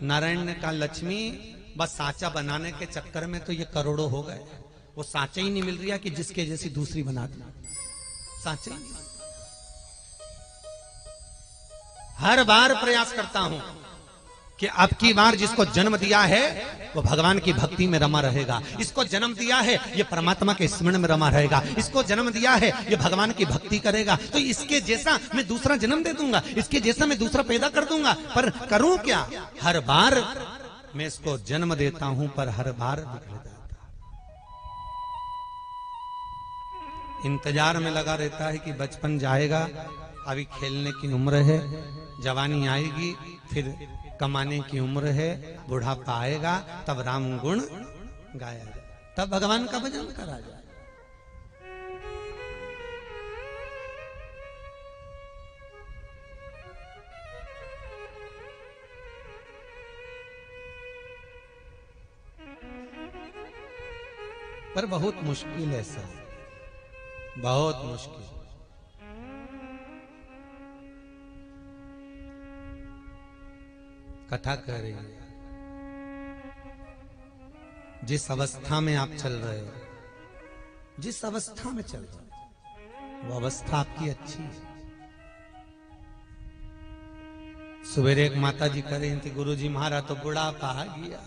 नारायण ने कहा, लक्ष्मी बस सांचा बनाने के चक्कर में तो ये करोड़ों हो गए, वो सांचा ही नहीं मिल रहा कि जिसके जैसी दूसरी बना दो। सांचा ही नहीं। हर बार प्रयास करता हूं कि अब की बार जिसको जन्म दिया है वो भगवान की भक्ति में रमा रहेगा, इसको जन्म दिया है ये परमात्मा के स्मरण में रमा रहेगा, इसको जन्म दिया है ये भगवान की भक्ति करेगा, तो इसके जैसा मैं दूसरा जन्म दे दूंगा, इसके जैसा मैं दूसरा पैदा कर दूंगा। पर करूं क्या? हर बार मैं इसको जन्म देता हूं, पर हर बार बिगड़ जाता। इंतजार में लगा रहता है कि बचपन जाएगा, अभी खेलने की उम्र है, जवानी आएगी, फिर कमाने की उम्र है, बुढ़ापा आएगा तब राम गुण गाया जाए, तब भगवान का भजन करा जाए। पर बहुत मुश्किल है सर, बहुत मुश्किल। कथा कर रही है, जिस अवस्था में आप चल रहे हो, जिस अवस्था में चल रहे हो, वो अवस्था आपकी अच्छी है। सवेरे एक माता जी कह रही थी, गुरु जी महाराज तो बुढ़ापा आ गया।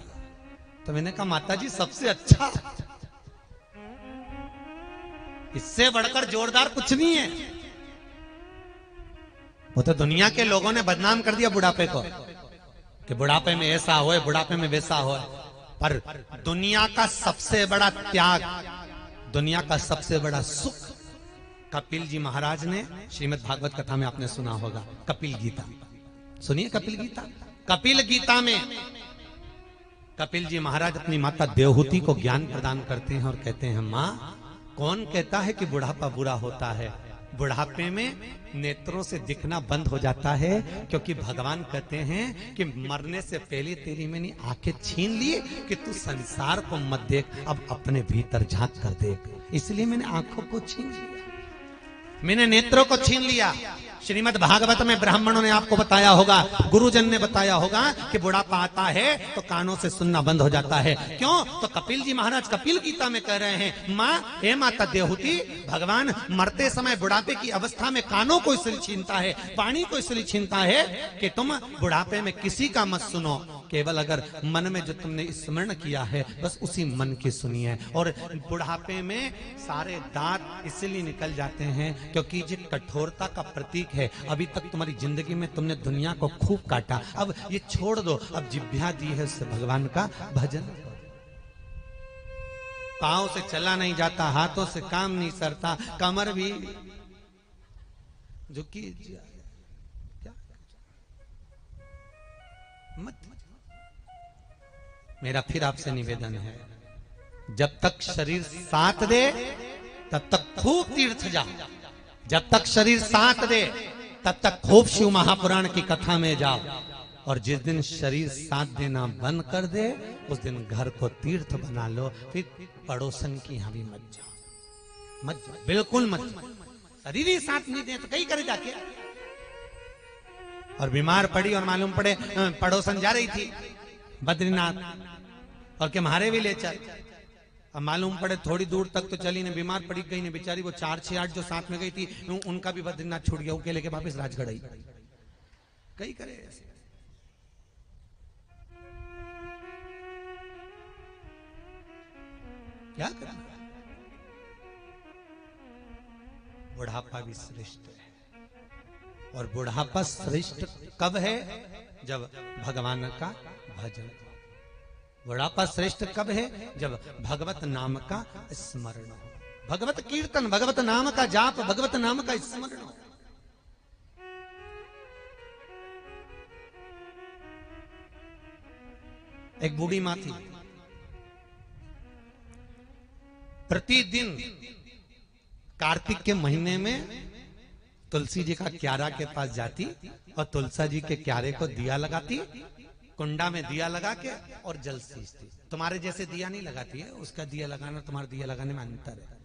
तो मैंने कहा माता जी सबसे अच्छा, इससे बढ़कर जोरदार कुछ नहीं है। वो तो दुनिया के लोगों ने बदनाम कर दिया बुढ़ापे को, कि बुढ़ापे में ऐसा हो, बुढ़ापे में वैसा हो। पर दुनिया का सबसे बड़ा त्याग, दुनिया का सबसे बड़ा सुख कपिल जी महाराज ने, श्रीमद् भागवत कथा में आपने सुना होगा, कपिल गीता सुनिए। कपिल गीता, कपिल गीता में कपिल जी महाराज अपनी माता देवहूति को ज्ञान प्रदान करते हैं और कहते हैं, मां, कौन कहता है कि बुढ़ापा बुरा होता है? बुढ़ापे में नेत्रों से दिखना बंद हो जाता है, क्योंकि भगवान कहते हैं कि मरने से पहले तेरी मैंने आंखें छीन ली कि तू संसार को मत देख, अब अपने भीतर झांक कर देख। इसलिए मैंने आंखों को छीन लिया, मैंने नेत्रों को छीन लिया। श्रीमद् भागवत में ब्राह्मणों ने आपको बताया होगा, गुरुजन ने बताया होगा कि बुढ़ापा आता है तो कानों से सुनना बंद हो जाता है। क्यों? तो कपिल जी महाराज कपिल गीता में कह रहे हैं, माँ, हे माता देवहूति, भगवान मरते समय बुढ़ापे की अवस्था में कानों को इसलिए छीनता है, वाणी को इसलिए छीनता है कि तुम बुढ़ापे में किसी का मत सुनो, केवल अगर मन में जो तुमने स्मरण किया है बस उसी मन की सुनिए। और बुढ़ापे में सारे दांत इसलिए निकल जाते हैं क्योंकि ये कठोरता का प्रतीक है। अभी तक तुम्हारी जिंदगी में तुमने दुनिया को खूब काटा, अब ये छोड़ दो, अब जिभ्या दी है उससे भगवान का भजन। पांव से चला नहीं जाता, हाथों से काम नहीं सरता, कमर भी झुकी क्या मत। मेरा फिर आपसे निवेदन है, जब तक शरीर साथ दे तब तक खूब तीर्थ जाओ, जब तक शरीर साथ दे तब तक खूब शिव महापुराण की कथा में जाओ, और जिस दिन शरीर साथ देना बंद कर दे उस दिन घर को तीर्थ बना लो। फिर पड़ोसन की यहां भी मत जाओ, मत जाओ, बिल्कुल मत जाओ। शरीर ही साथ नहीं दे तो कहीं करे जाके। और बीमार पड़ी और मालूम पड़े पड़ोसन जा रही थी बद्रीनाथ और के मारे भी ले चल, अब मालूम पड़े थोड़ी दूर तक तो चली ने, बीमार पड़ी गई ने बेचारी, वो 4, 6, 8 जो साथ में गई थी उनका भी बद्रीनाथ छूट गया, उनके लेके वापस राजगढ़ आई। कई करे ऐसे। क्या करना? बुढ़ापा भी श्रेष्ठ है, और बुढ़ापा श्रेष्ठ कब है? जब भगवान का भजन। बुढ़ापा श्रेष्ठ कब है? जब भगवत नाम का स्मरण हो, भगवत कीर्तन, भगवत नाम का जाप, भगवत नाम का स्मरण हो। एक बूढ़ी माँ थी, प्रतिदिन कार्तिक के महीने में तुलसी जी का क्यारा के पास जाती और तुलसी जी के क्यारे को दिया लगाती, कुंडा में दिया लगा के और जल सींचती। तुम्हारे जैसे दिया नहीं लगाती है, उसका दिया लगाना तुम्हारे दिया लगाने में अंतर है।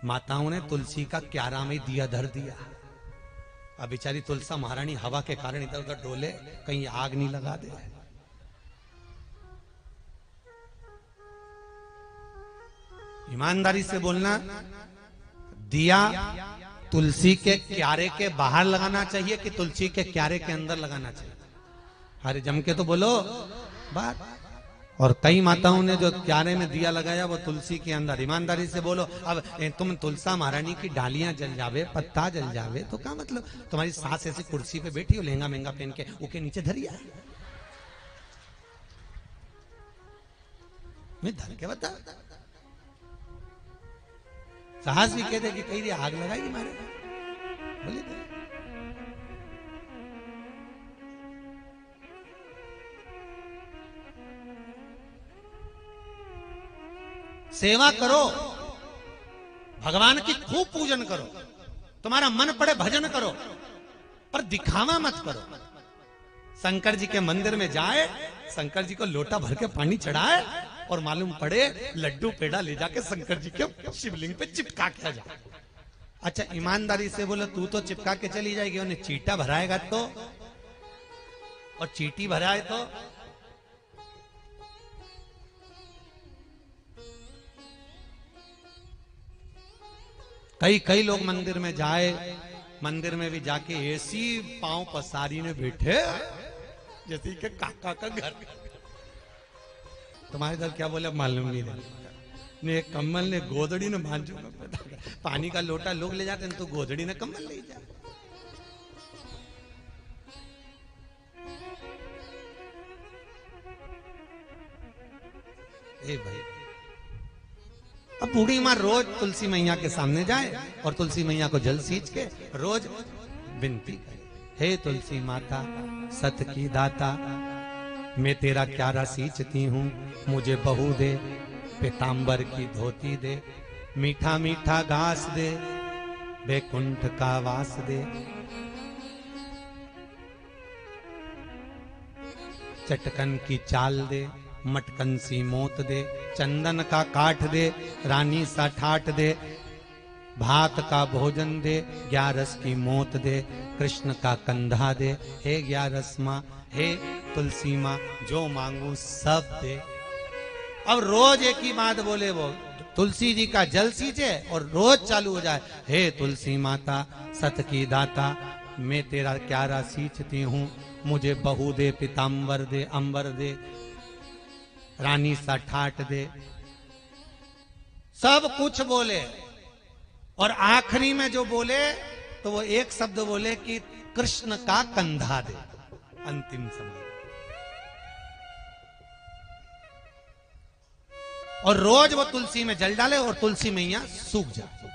माताओं ने तुलसी का क्यारा में दिया धर दिया। अब बेचारी तुलसा महारानी हवा के कारण इधर उधर डोले, कहीं आग नहीं लगा दे। ईमानदारी से बोलना, दिया तुलसी के क्यारे के बाहर लगाना चाहिए कि तुलसी के क्यारे के अंदर लगाना चाहिए? अरे जम के तो बोलो बात। और कई माताओं ने जो क्यारे में दिया लगाया वो तुलसी के अंदर। ईमानदारी से बोलो, अब तुम तुलसा महारानी की डालियां जल जावे, पत्ता जल जावे तो क्या मतलब? तुम्हारी सास ऐसी कुर्सी पे बैठी हो लहंगा महंगा पहन के, उके नीचे धरिया मैं धर के बता। साहस भी कहते कि कहीं आग लगाएगी मारे, बोले सेवा करो, भगवान की खूब पूजन करो, तुम्हारा मन पड़े भजन करो, पर दिखावा मत करो। शंकर जी के मंदिर में जाए, शंकर जी को लोटा भर के पानी चढ़ाए और मालूम पड़े लड्डू पेड़ा ले जाके शंकर जी के शिवलिंग पे चिपका के जाए। अच्छा ईमानदारी से बोलो, तू तो चिपका के चली जाएगी, उन्हें चीटा भराएगा तो, और चीटी भराए तो कई लोग मंदिर में जाए, मंदिर में भी जाके ऐसी पांव पसारी ने बैठे जैसे कि काका का घर। तुम्हारे घर क्या बोले मालूम नहीं रहता, ने कम्बल ने गोदड़ी ने बांधू, पानी का लोटा लोग ले जाते हैं तो गोदड़ी ने कम्बल ले जाते। ए भाई, अब बूढ़ी माँ रोज तुलसी मैया के सामने जाए और तुलसी मैया को जल सींच के रोज विनती करे, हे तुलसी माता सत की दाता, मैं तेरा क्यारा सींचती हूँ, मुझे बहू दे, पीतांबर की धोती दे, मीठा मीठा घास दे, बैकुंठ का वास दे, चटकन की चाल दे, मटकन सी मोत दे, चंदन का काठ दे, रानी सा ठाठ दे, भात का भोजन दे, ग्यारस की मोत दे, कृष्ण का कंधा दे, हे ग्यारस माँ, हे तुलसी माँ, जो मांगू सब दे। अब रोज एक ही बात बोले वो, तुलसी जी का जल सींचे और रोज चालू हो जाए, हे तुलसी माता सत की दाता, मैं तेरा क्यारा सींचती हूँ, मुझे बहू दे, पीतांबर दे, अंबर दे, रानी सा ठाट दे, सब कुछ बोले। और आखिरी में जो बोले तो वो एक शब्द बोले कि कृष्ण का कंधा दे, अंतिम समय। और रोज वो तुलसी में जल डाले और तुलसी मैया सूख जाए।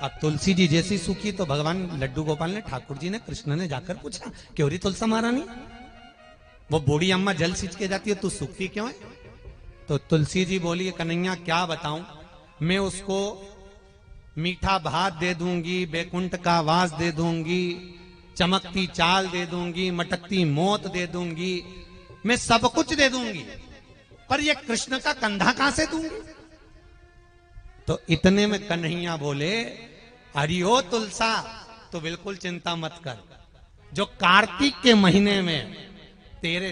अब तुलसी जी जैसी सूखी तो भगवान लड्डू गोपाल ने, ठाकुर जी ने, कृष्ण ने जाकर पूछा, क्यों री तुलसा महारानी, वो बूढ़ी अम्मा जल सींच के जाती है, तू सूखती क्यों है? तो तुलसी जी बोली, कन्हैया क्या बताऊं, मैं उसको मीठा भात दे दूंगी, बैकुंठ का वास दे दूंगी, चमकती चाल दे दूंगी, मटकती मौत दे दूंगी, मैं सब कुछ दे दूंगी, पर ये कृष्ण का कंधा कहां से दूंगी? तो इतने में कन्हैया बोले, हरिओ तुलसा, तो बिल्कुल चिंता मत कर, जो कार्तिक के महीने में तेरे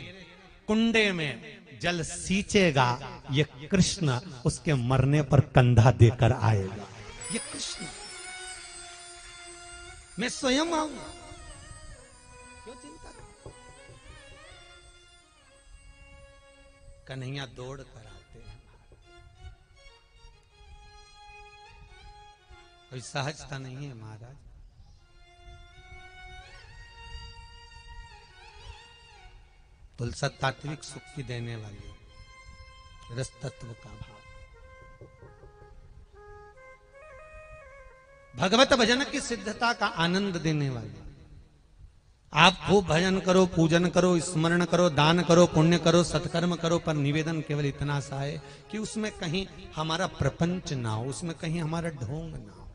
कुंडे में जल सींचेगा, ये कृष्ण उसके मरने पर कंधा देकर आएगा। ये कृष्ण, मैं स्वयं आऊंगा, क्यों चिंता कर? कन्हैया दौड़ कर आते हैं। कोई सहजता नहीं है महाराज। तुलसा तात्विक सुख की देने वाली, रस तत्व का भाव, भगवत भजन की सिद्धता का आनंद देने वाली। आप खूब भजन करो, पूजन करो, स्मरण करो, दान करो, पुण्य करो, सत्कर्म करो, पर निवेदन केवल इतना सा है कि उसमें कहीं हमारा प्रपंच ना हो, उसमें कहीं हमारा ढोंग ना हो।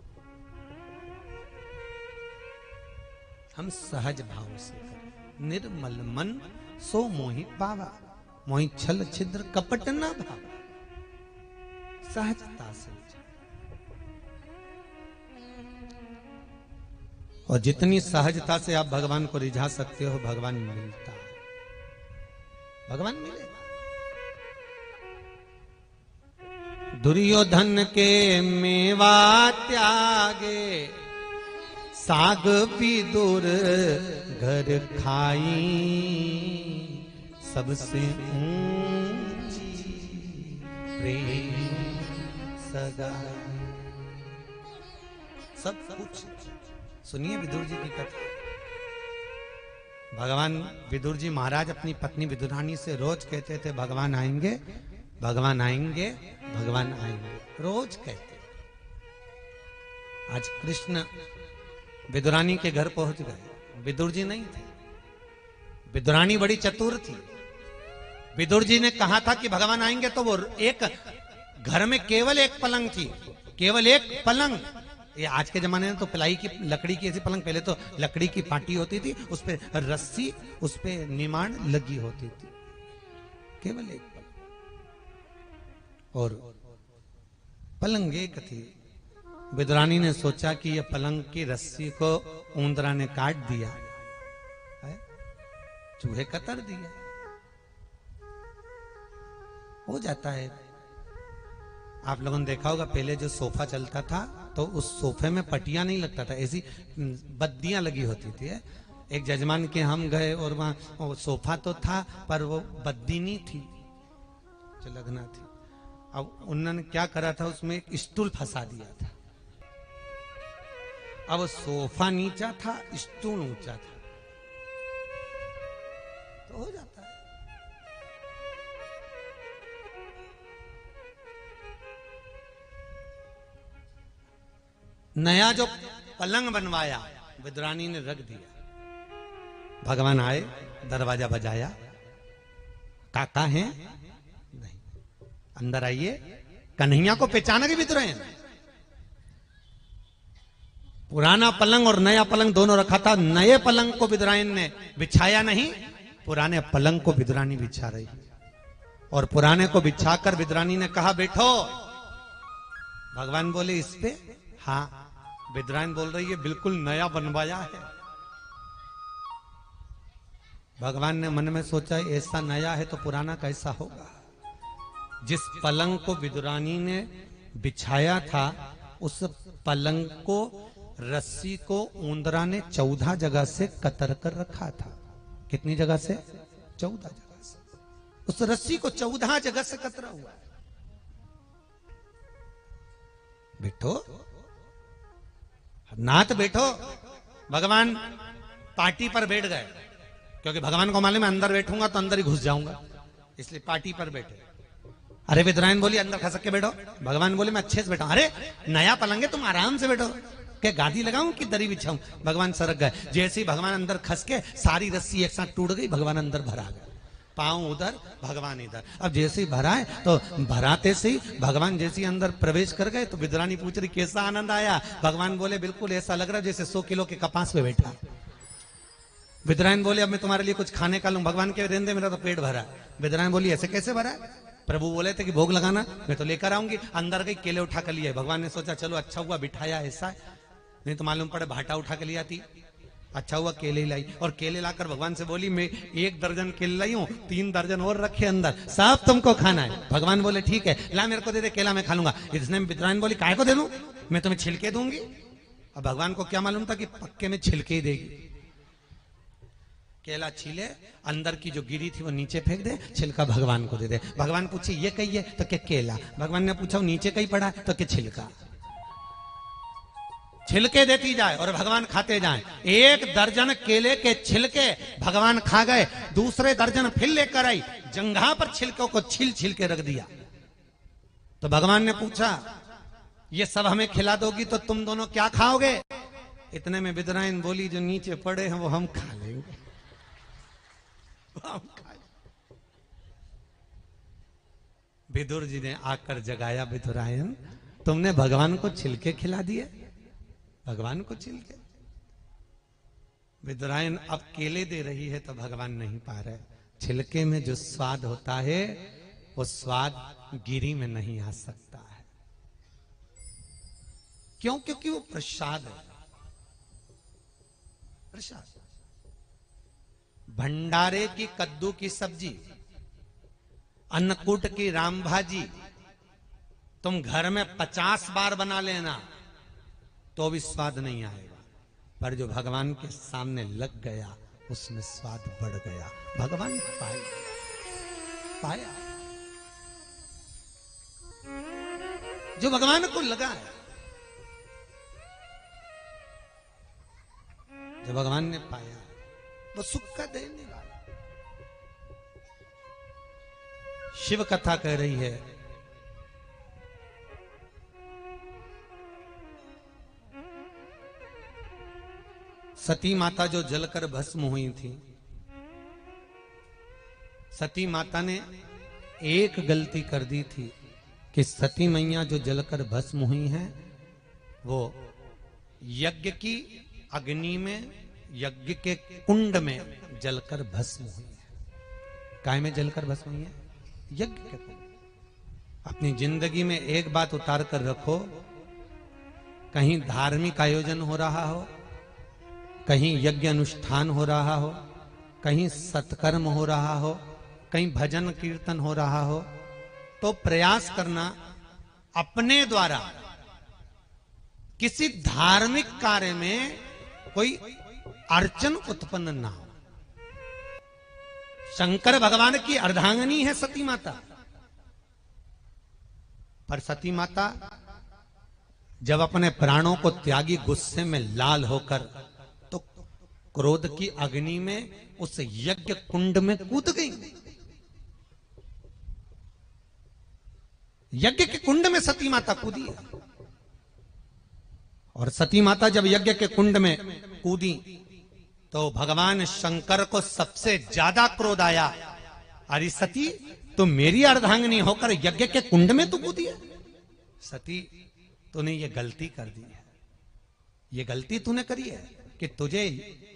हम सहज भाव से करें। निर्मल मन सो मोहि पावा, मोहि छल छिद्र कपट ना भावा। सहजता से, और जितनी सहजता से आप भगवान को रिझा सकते हो, भगवान मिलता है, भगवान मिलेगा। दुर्योधन के मेवा त्यागे, साग विदुर घर खाई, सबसे ऊंची प्रेम सगाई। सब कुछ सुनिए विदुर जी की कथा। भगवान विदुर जी महाराज अपनी पत्नी विदुरानी से रोज कहते थे, भगवान आएंगे, भगवान आएंगे, भगवान आएंगे, रोज कहते। आज कृष्ण विदुरानी के घर पहुंच गए, विदुर जी नहीं थे। विदुरानी बड़ी चतुर थी। विदुर जी ने कहा था कि भगवान आएंगे, तो वो एक घर में केवल एक पलंग थी, केवल एक पलंग। ये आज के जमाने में तो प्लाई की लकड़ी की ऐसी पलंग, पहले तो लकड़ी की पाटी होती थी, उस पे रस्सी, उस पे निमाण लगी होती थी, केवल एक पलंग। और पलंग एक थी। विद्रानी ने सोचा कि यह पलंग की रस्सी को ऊंदरा ने काट दिया है, चूहे कतर दिया, हो जाता है। आप लोगों ने देखा होगा पहले जो सोफा चलता था तो उस सोफे में पटियां नहीं लगता था, ऐसी बद्दियां लगी होती थी। एक जजमान के हम गए और वहां सोफा तो था पर वो बद्दी नहीं थी जो लगना थी। अब उन्होंने क्या करा था, उसमें एक स्टूल फंसा दिया था। अब सोफा नीचा था, स्टूल ऊंचा था, तो हो जाता है। नया जो पलंग बनवाया विद्रानी ने रख दिया। भगवान आए, दरवाजा बजाया, काका हैं? नहीं, अंदर आइए। कन्हैया को पहचाना कि विद्रोह? पुराना पलंग और नया पलंग दोनों रखा था। नए पलंग को विद्रायन ने बिछाया नहीं, पुराने पलंग को विद्रानी बिछा रही। और पुराने को बिछाकर विद्रानी ने कहा बैठो। भगवान बोले इस पे? हाँ। विद्रायन बोल रही है बिल्कुल नया बनवाया है। भगवान ने मन में सोचा ऐसा नया है तो पुराना कैसा होगा। जिस पलंग को विद्रानी ने बिछाया था उस पलंग को, रस्सी को ऊंदरा ने 14 जगह से कतर कर रखा था। कितनी जगह से? 14 जगह से। उस रस्सी को 14 जगह से कतरा हुआ है। बैठो नाथ, बैठो। भगवान पार्टी पर बैठ गए, क्योंकि भगवान को मालूम है अंदर बैठूंगा तो अंदर ही घुस जाऊंगा, इसलिए पार्टी पर बैठे। अरे विद्रायन बोली अंदर खसक के बैठो। भगवान बोले मैं अच्छे से बैठा। अरे नया पलंग है, तुम आराम से बैठो। क्या गादी लगाऊं कि दरी बिछाऊं? भगवान सरक गए। जैसे ही भगवान अंदर खस के सारी रस्सी एक साथ टूट गई, भगवान अंदर भरा गए। पांव उधर, भगवान इधर। अब जैसे ही भरा है तो भराते से ही भगवान जैसे ही अंदर प्रवेश कर गए तो विद्रानी पूछ रही कैसा आनंद आया? भगवान बोले बिल्कुल ऐसा लग रहा है जैसे 100 किलो के कपास पे बैठा। विद्रायन बोले अब मैं तुम्हारे लिए कुछ खाने का लूं। भगवान के रेंदे मेरा तो पेट भरा। विद्रायन बोली ऐसे कैसे भरा है? प्रभु बोले थे कि भोग लगाना, मैं तो लेकर आऊंगी। अंदर गई, केले उठा कर लिया। भगवान ने सोचा चलो अच्छा हुआ बिठाया ऐसा है, नहीं तो मालूम पड़े भाटा उठा के ले आती। अच्छा हुआ केले लाई। और केले लाकर भगवान से बोली मैं 1 दर्जन केले लाई हूं, 3 दर्जन और रखे अंदर, सब तुमको खाना है। भगवान बोले ठीक है, ला मेरे को दे दे, केला मैं खा लूंगा। इसने विद्रायन बोली काय को दे दूं, मैं तुम्हें छिलके दूंगी। अब भगवान को क्या मालूम था कि पक्के में छिलके ही देगी। केला छीले, अंदर की जो गिरी थी वो नीचे फेंक दे, छिलका भगवान को दे दे। भगवान पूछे ये कही है तो क्या केला? भगवान ने पूछा नीचे कहीं पड़ा तो क्या छिलका? छिलके देती जाए और भगवान खाते जाएं। 1 दर्जन केले के छिलके भगवान खा गए। दूसरे दर्जन फिर लेकर आई, जंघा पर छिलकों को छील छील के रख दिया। तो भगवान ने पूछा ये सब हमें खिला दोगी तो तुम दोनों क्या खाओगे? इतने में विद्रायन बोली जो नीचे पड़े हैं वो हम खा लेंगे। विदुर जी ने आकर जगाया, विदुरायन तुमने भगवान को छिलके खिला दिए, भगवान को छिलके। विदुरायन अब केले दे रही है तो भगवान नहीं पा रहे। छिलके में जो स्वाद होता है वो स्वाद गिरी में नहीं आ सकता है। क्यों? क्योंकि वो प्रसाद है, प्रसाद। भंडारे की कद्दू की सब्जी, अन्नकूट की राम भाजी तुम घर में 50 बार बना लेना तो भी स्वाद नहीं आएगा, पर जो भगवान के सामने लग गया उसमें स्वाद बढ़ गया। भगवान पाया जो भगवान को लगा है, जो भगवान ने पाया वो सुख का देने वाला। शिव कथा कह रही है सती माता जो जलकर भस्म हुई थी, सती माता ने एक गलती कर दी थी कि सती मैया जो जलकर भस्म हुई हैं वो यज्ञ की अग्नि में, यज्ञ के कुंड में जलकर भस्म हुई है। काय में जलकर भस्म हुई है? यज्ञ के कुंड। अपनी जिंदगी में एक बात उतार कर रखो, कहीं धार्मिक आयोजन हो रहा हो, कहीं यज्ञ अनुष्ठान हो रहा हो, कहीं सत्कर्म हो रहा हो, कहीं भजन कीर्तन हो रहा हो, तो प्रयास करना अपने द्वारा किसी धार्मिक कार्य में कोई अड़चन उत्पन्न ना हो। शंकर भगवान की अर्धांगिनी है सती माता, पर सती माता जब अपने प्राणों को त्यागी गुस्से में लाल होकर तो क्रोध की अग्नि में उस यज्ञ कुंड में कूद गई। यज्ञ के कुंड में सती माता कूदी है। और सती माता जब यज्ञ के कुंड में कूदी तो भगवान शंकर को सबसे ज्यादा क्रोध आया। अरे सती, तो मेरी अर्धांगिनी होकर यज्ञ के कुंड में तू कूदी है? सती, तूने ये गलती कर दी है। ये गलती तूने करी है कि तुझे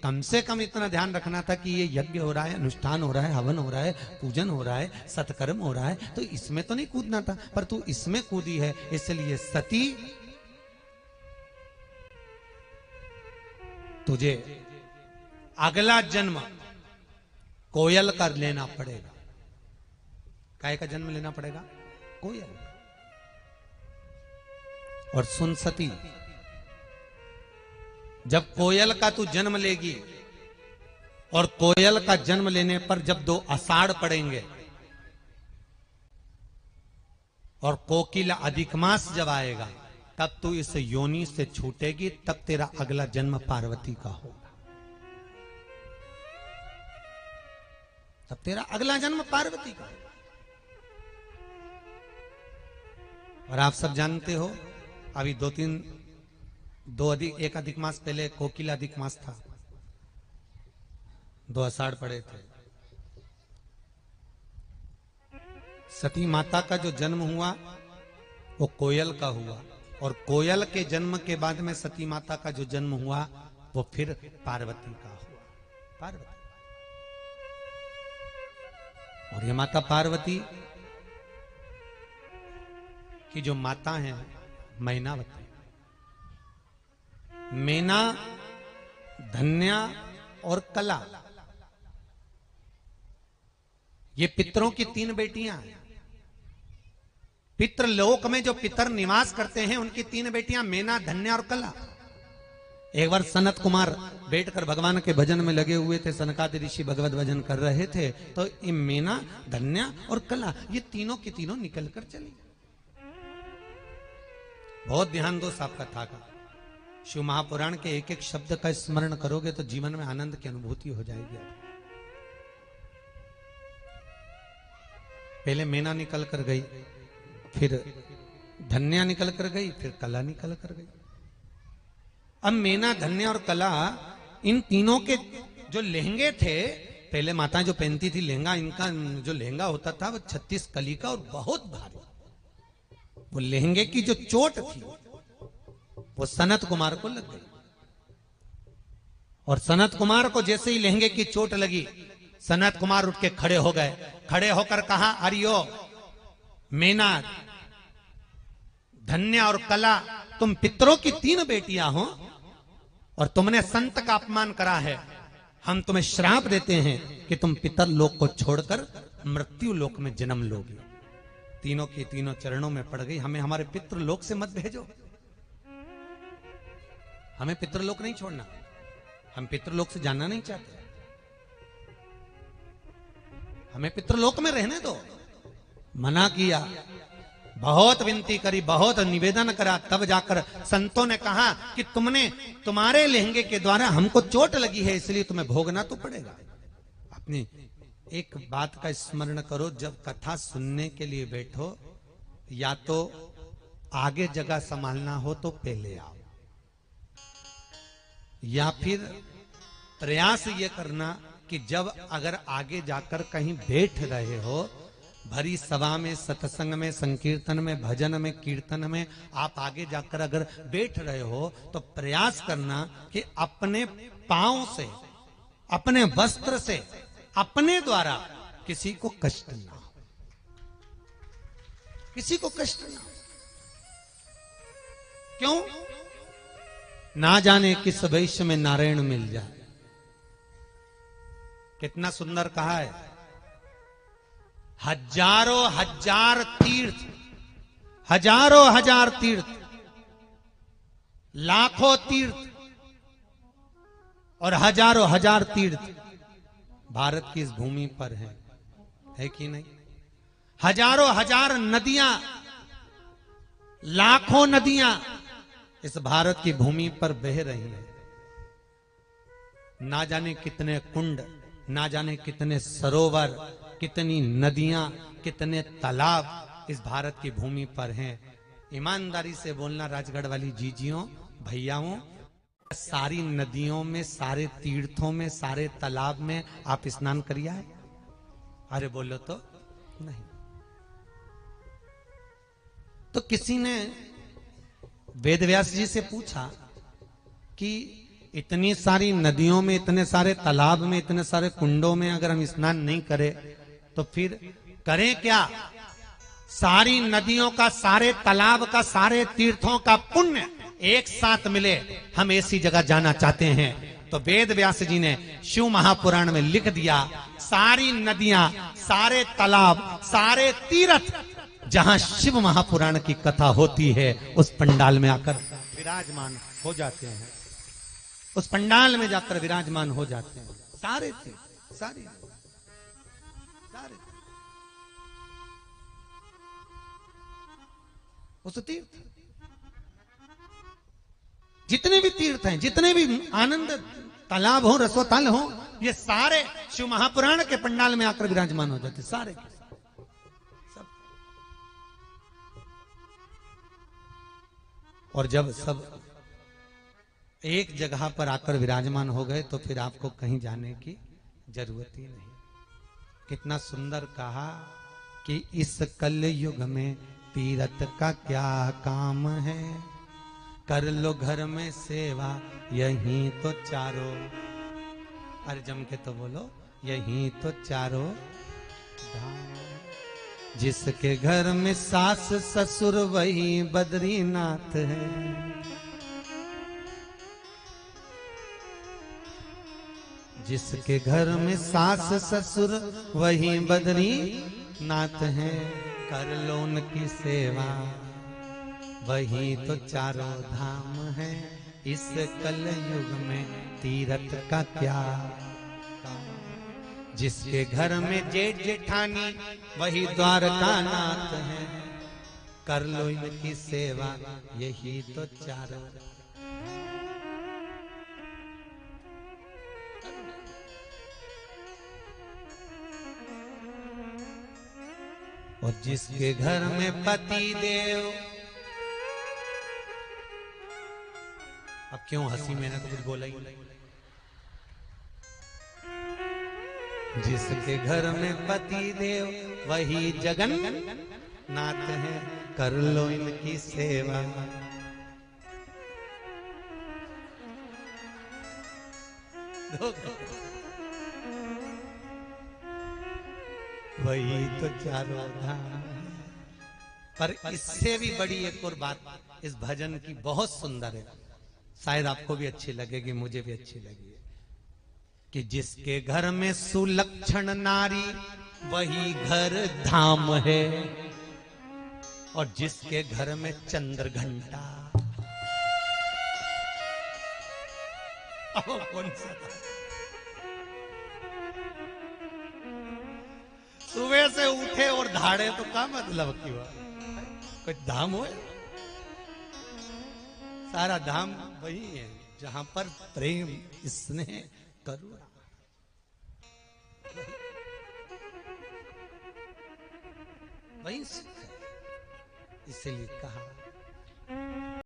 कम से कम इतना ध्यान रखना था कि ये यज्ञ हो रहा है, अनुष्ठान हो रहा है, हवन हो रहा है, पूजन हो रहा है, सत्कर्म हो रहा है, तो इसमें तो नहीं कूदना था, पर तू इसमें कूदी है। इसलिए सती, तुझे अगला जन्म कोयल का लेना पड़ेगा। काय का जन्म लेना पड़ेगा? कोयल। और सुन सती, जब कोयल का तू जन्म लेगी और कोयल का जन्म लेने पर जब 2 आषाढ़ पड़ेंगे और कोकिला अधिक मास जब आएगा, तब तू इस योनि से छूटेगी, तब तेरा अगला जन्म पार्वती का होगा। तब तेरा अगला जन्म पार्वती का। और आप सब जानते हो, अभी 1 अधिक मास पहले कोकिला अधिक मास था, 2 आषाढ़ पड़े थे। सती माता का जो जन्म हुआ वो कोयल का हुआ, और कोयल के जन्म के बाद में सती माता का जो जन्म हुआ वो फिर पार्वती का हुआ। पार्वती। और ये माता पार्वती की जो माता है मैनावती, मैना, धन्या और कला, ये पितरों की 3 बेटियां हैं। पितृलोक में जो पितर निवास करते हैं उनकी 3 बेटियां मैना, धन्या और कला। एक बार सनत कुमार बैठकर भगवान के भजन में लगे हुए थे, सनकादि ऋषि भगवत भजन कर रहे थे, तो ये मैना, धन्या और कला, ये तीनों की तीनों निकल कर चली। बहुत ध्यान दो साहब कथा का। शिव महापुराण के एक एक शब्द का स्मरण करोगे तो जीवन में आनंद की अनुभूति हो जाएगी। पहले मैना निकल कर गई, फिर धन्या निकल कर गई, फिर कला निकल कर गई। अब मैना, धन्या और कला, इन तीनों के जो लहंगे थे, पहले माता जो पहनती थी लहंगा, इनका जो लहंगा होता था वो 36 कली का और बहुत भारी। वो लहंगे की जो चोट थी वो सनत कुमार को लग गई। और सनत कुमार को जैसे ही लहंगे की चोट लगी, सनत कुमार उठ के खड़े हो गए। खड़े होकर कहा, अरियो मैना, धन्या और कला, तुम पितरों की 3 बेटियां हो और तुमने संत का अपमान करा है। हम तुम्हें श्राप देते हैं कि तुम पितर लोक को छोड़कर मृत्यु लोक में जन्म लोगे। तीनों की तीनों चरणों में पड़ गई, हमें हमारे पितृलोक से मत भेजो, हमें पितृलोक नहीं छोड़ना, हम पितृलोक से जाना नहीं चाहते, हमें पितृलोक में रहने दो। मना किया, बहुत विनती करी, बहुत निवेदन करा, तब जाकर संतों ने कहा कि तुम्हारे लहंगे के द्वारा हमको चोट लगी है, इसलिए तुम्हें भोगना तो पड़ेगा। अपनी एक बात का स्मरण करो, जब कथा सुनने के लिए बैठो, या तो आगे जगह संभालना हो तो पहले आओ, या फिर प्रयास ये करना कि जब अगर आगे जाकर कहीं बैठ रहे हो, भरी सभा में, सत्संग में, संकीर्तन में, भजन में, कीर्तन में आप आगे जाकर अगर बैठ रहे हो तो प्रयास करना कि अपने पांव से, अपने वस्त्र से, अपने द्वारा किसी को कष्ट ना हो, किसी को कष्ट ना हो। क्यों? ना जाने किस भविष्य में नारायण मिल जाए। कितना सुंदर कहा है, हजारों हजार तीर्थ, हजारों हजार तीर्थ, लाखों तीर्थ और हजारों हजार तीर्थ भारत की इस भूमि पर है कि नहीं? हजारों हजार नदियां, लाखों नदियां इस भारत की भूमि पर बह रही हैं। ना जाने कितने कुंड, ना जाने कितने सरोवर, कितनी नदियां, कितने तालाब इस भारत की भूमि पर हैं। ईमानदारी से बोलना राजगढ़ वाली जीजियों, भैयाओं, सारी नदियों में, सारे तीर्थों में, सारे तालाब में आप स्नान करिए है? अरे बोलो तो नहीं। तो किसी ने वेदव्यास जी से पूछा कि इतनी सारी नदियों में, इतने सारे तालाब में, इतने सारे कुंडों में अगर हम स्नान नहीं करें तो फिर करें क्या? सारी नदियों का, सारे तालाब का, सारे तीर्थों का पुण्य एक साथ मिले, हम ऐसी जगह जाना चाहते हैं। तो वेद व्यास जी ने शिव महापुराण में लिख दिया, सारी नदियां, सारे तालाब, सारे तीर्थ जहां शिव महापुराण की कथा होती है उस पंडाल में आकर विराजमान हो जाते हैं, उस पंडाल में जाकर विराजमान हो जाते हैं सारे तीर्थ, सारे उस तीर्थ, जितने भी तीर्थ हैं, जितने भी आनंद तालाब हो, रसोताल हो, ये सारे शिव महापुराण के पंडाल में आकर विराजमान हो जाते सारे सब। और जब सब एक जगह पर आकर विराजमान हो गए तो फिर आपको कहीं जाने की जरूरत ही नहीं। कितना सुंदर कहा कि इस कल युग में तीर्थ का क्या काम है, कर लो घर में सेवा यहीं तो चारों, अरे जम के तो बोलो, यहीं तो चारों धाम। जिसके घर में सास ससुर वही बद्रीनाथ है, जिसके घर में सास ससुर वही बद्रीनाथ है, कर लो उनकी सेवा वही तो चारों धाम है। इस कल युग में तीर्थ का क्या काम, जिसके घर में जेठ जेठानी वही द्वारका नाथ है, कर लो इनकी सेवा यही तो चारों। और जिसके घर में पति देव, अब क्यों हंसी, मैंने तो कुछ बोला ही नहीं। जिसके घर में पति देव वही जगन नाथ है, कर लो इनकी सेवा वही तो चारों धाम। पर इससे भी बड़ी एक और बात इस भजन की बहुत सुंदर है, शायद आपको भी अच्छी लगेगी, मुझे भी अच्छी लगी, कि जिसके घर में सुलक्षण नारी वही घर धाम है, और जिसके घर में चंद्र घंटा, कौन सा था? सुबह से उठे और धाड़े तो क्या मतलब की हुआ, कोई धाम हो? सारा धाम वही है जहां पर प्रेम, स्नेह, करुणा, वही सुख है। इसलिए कहा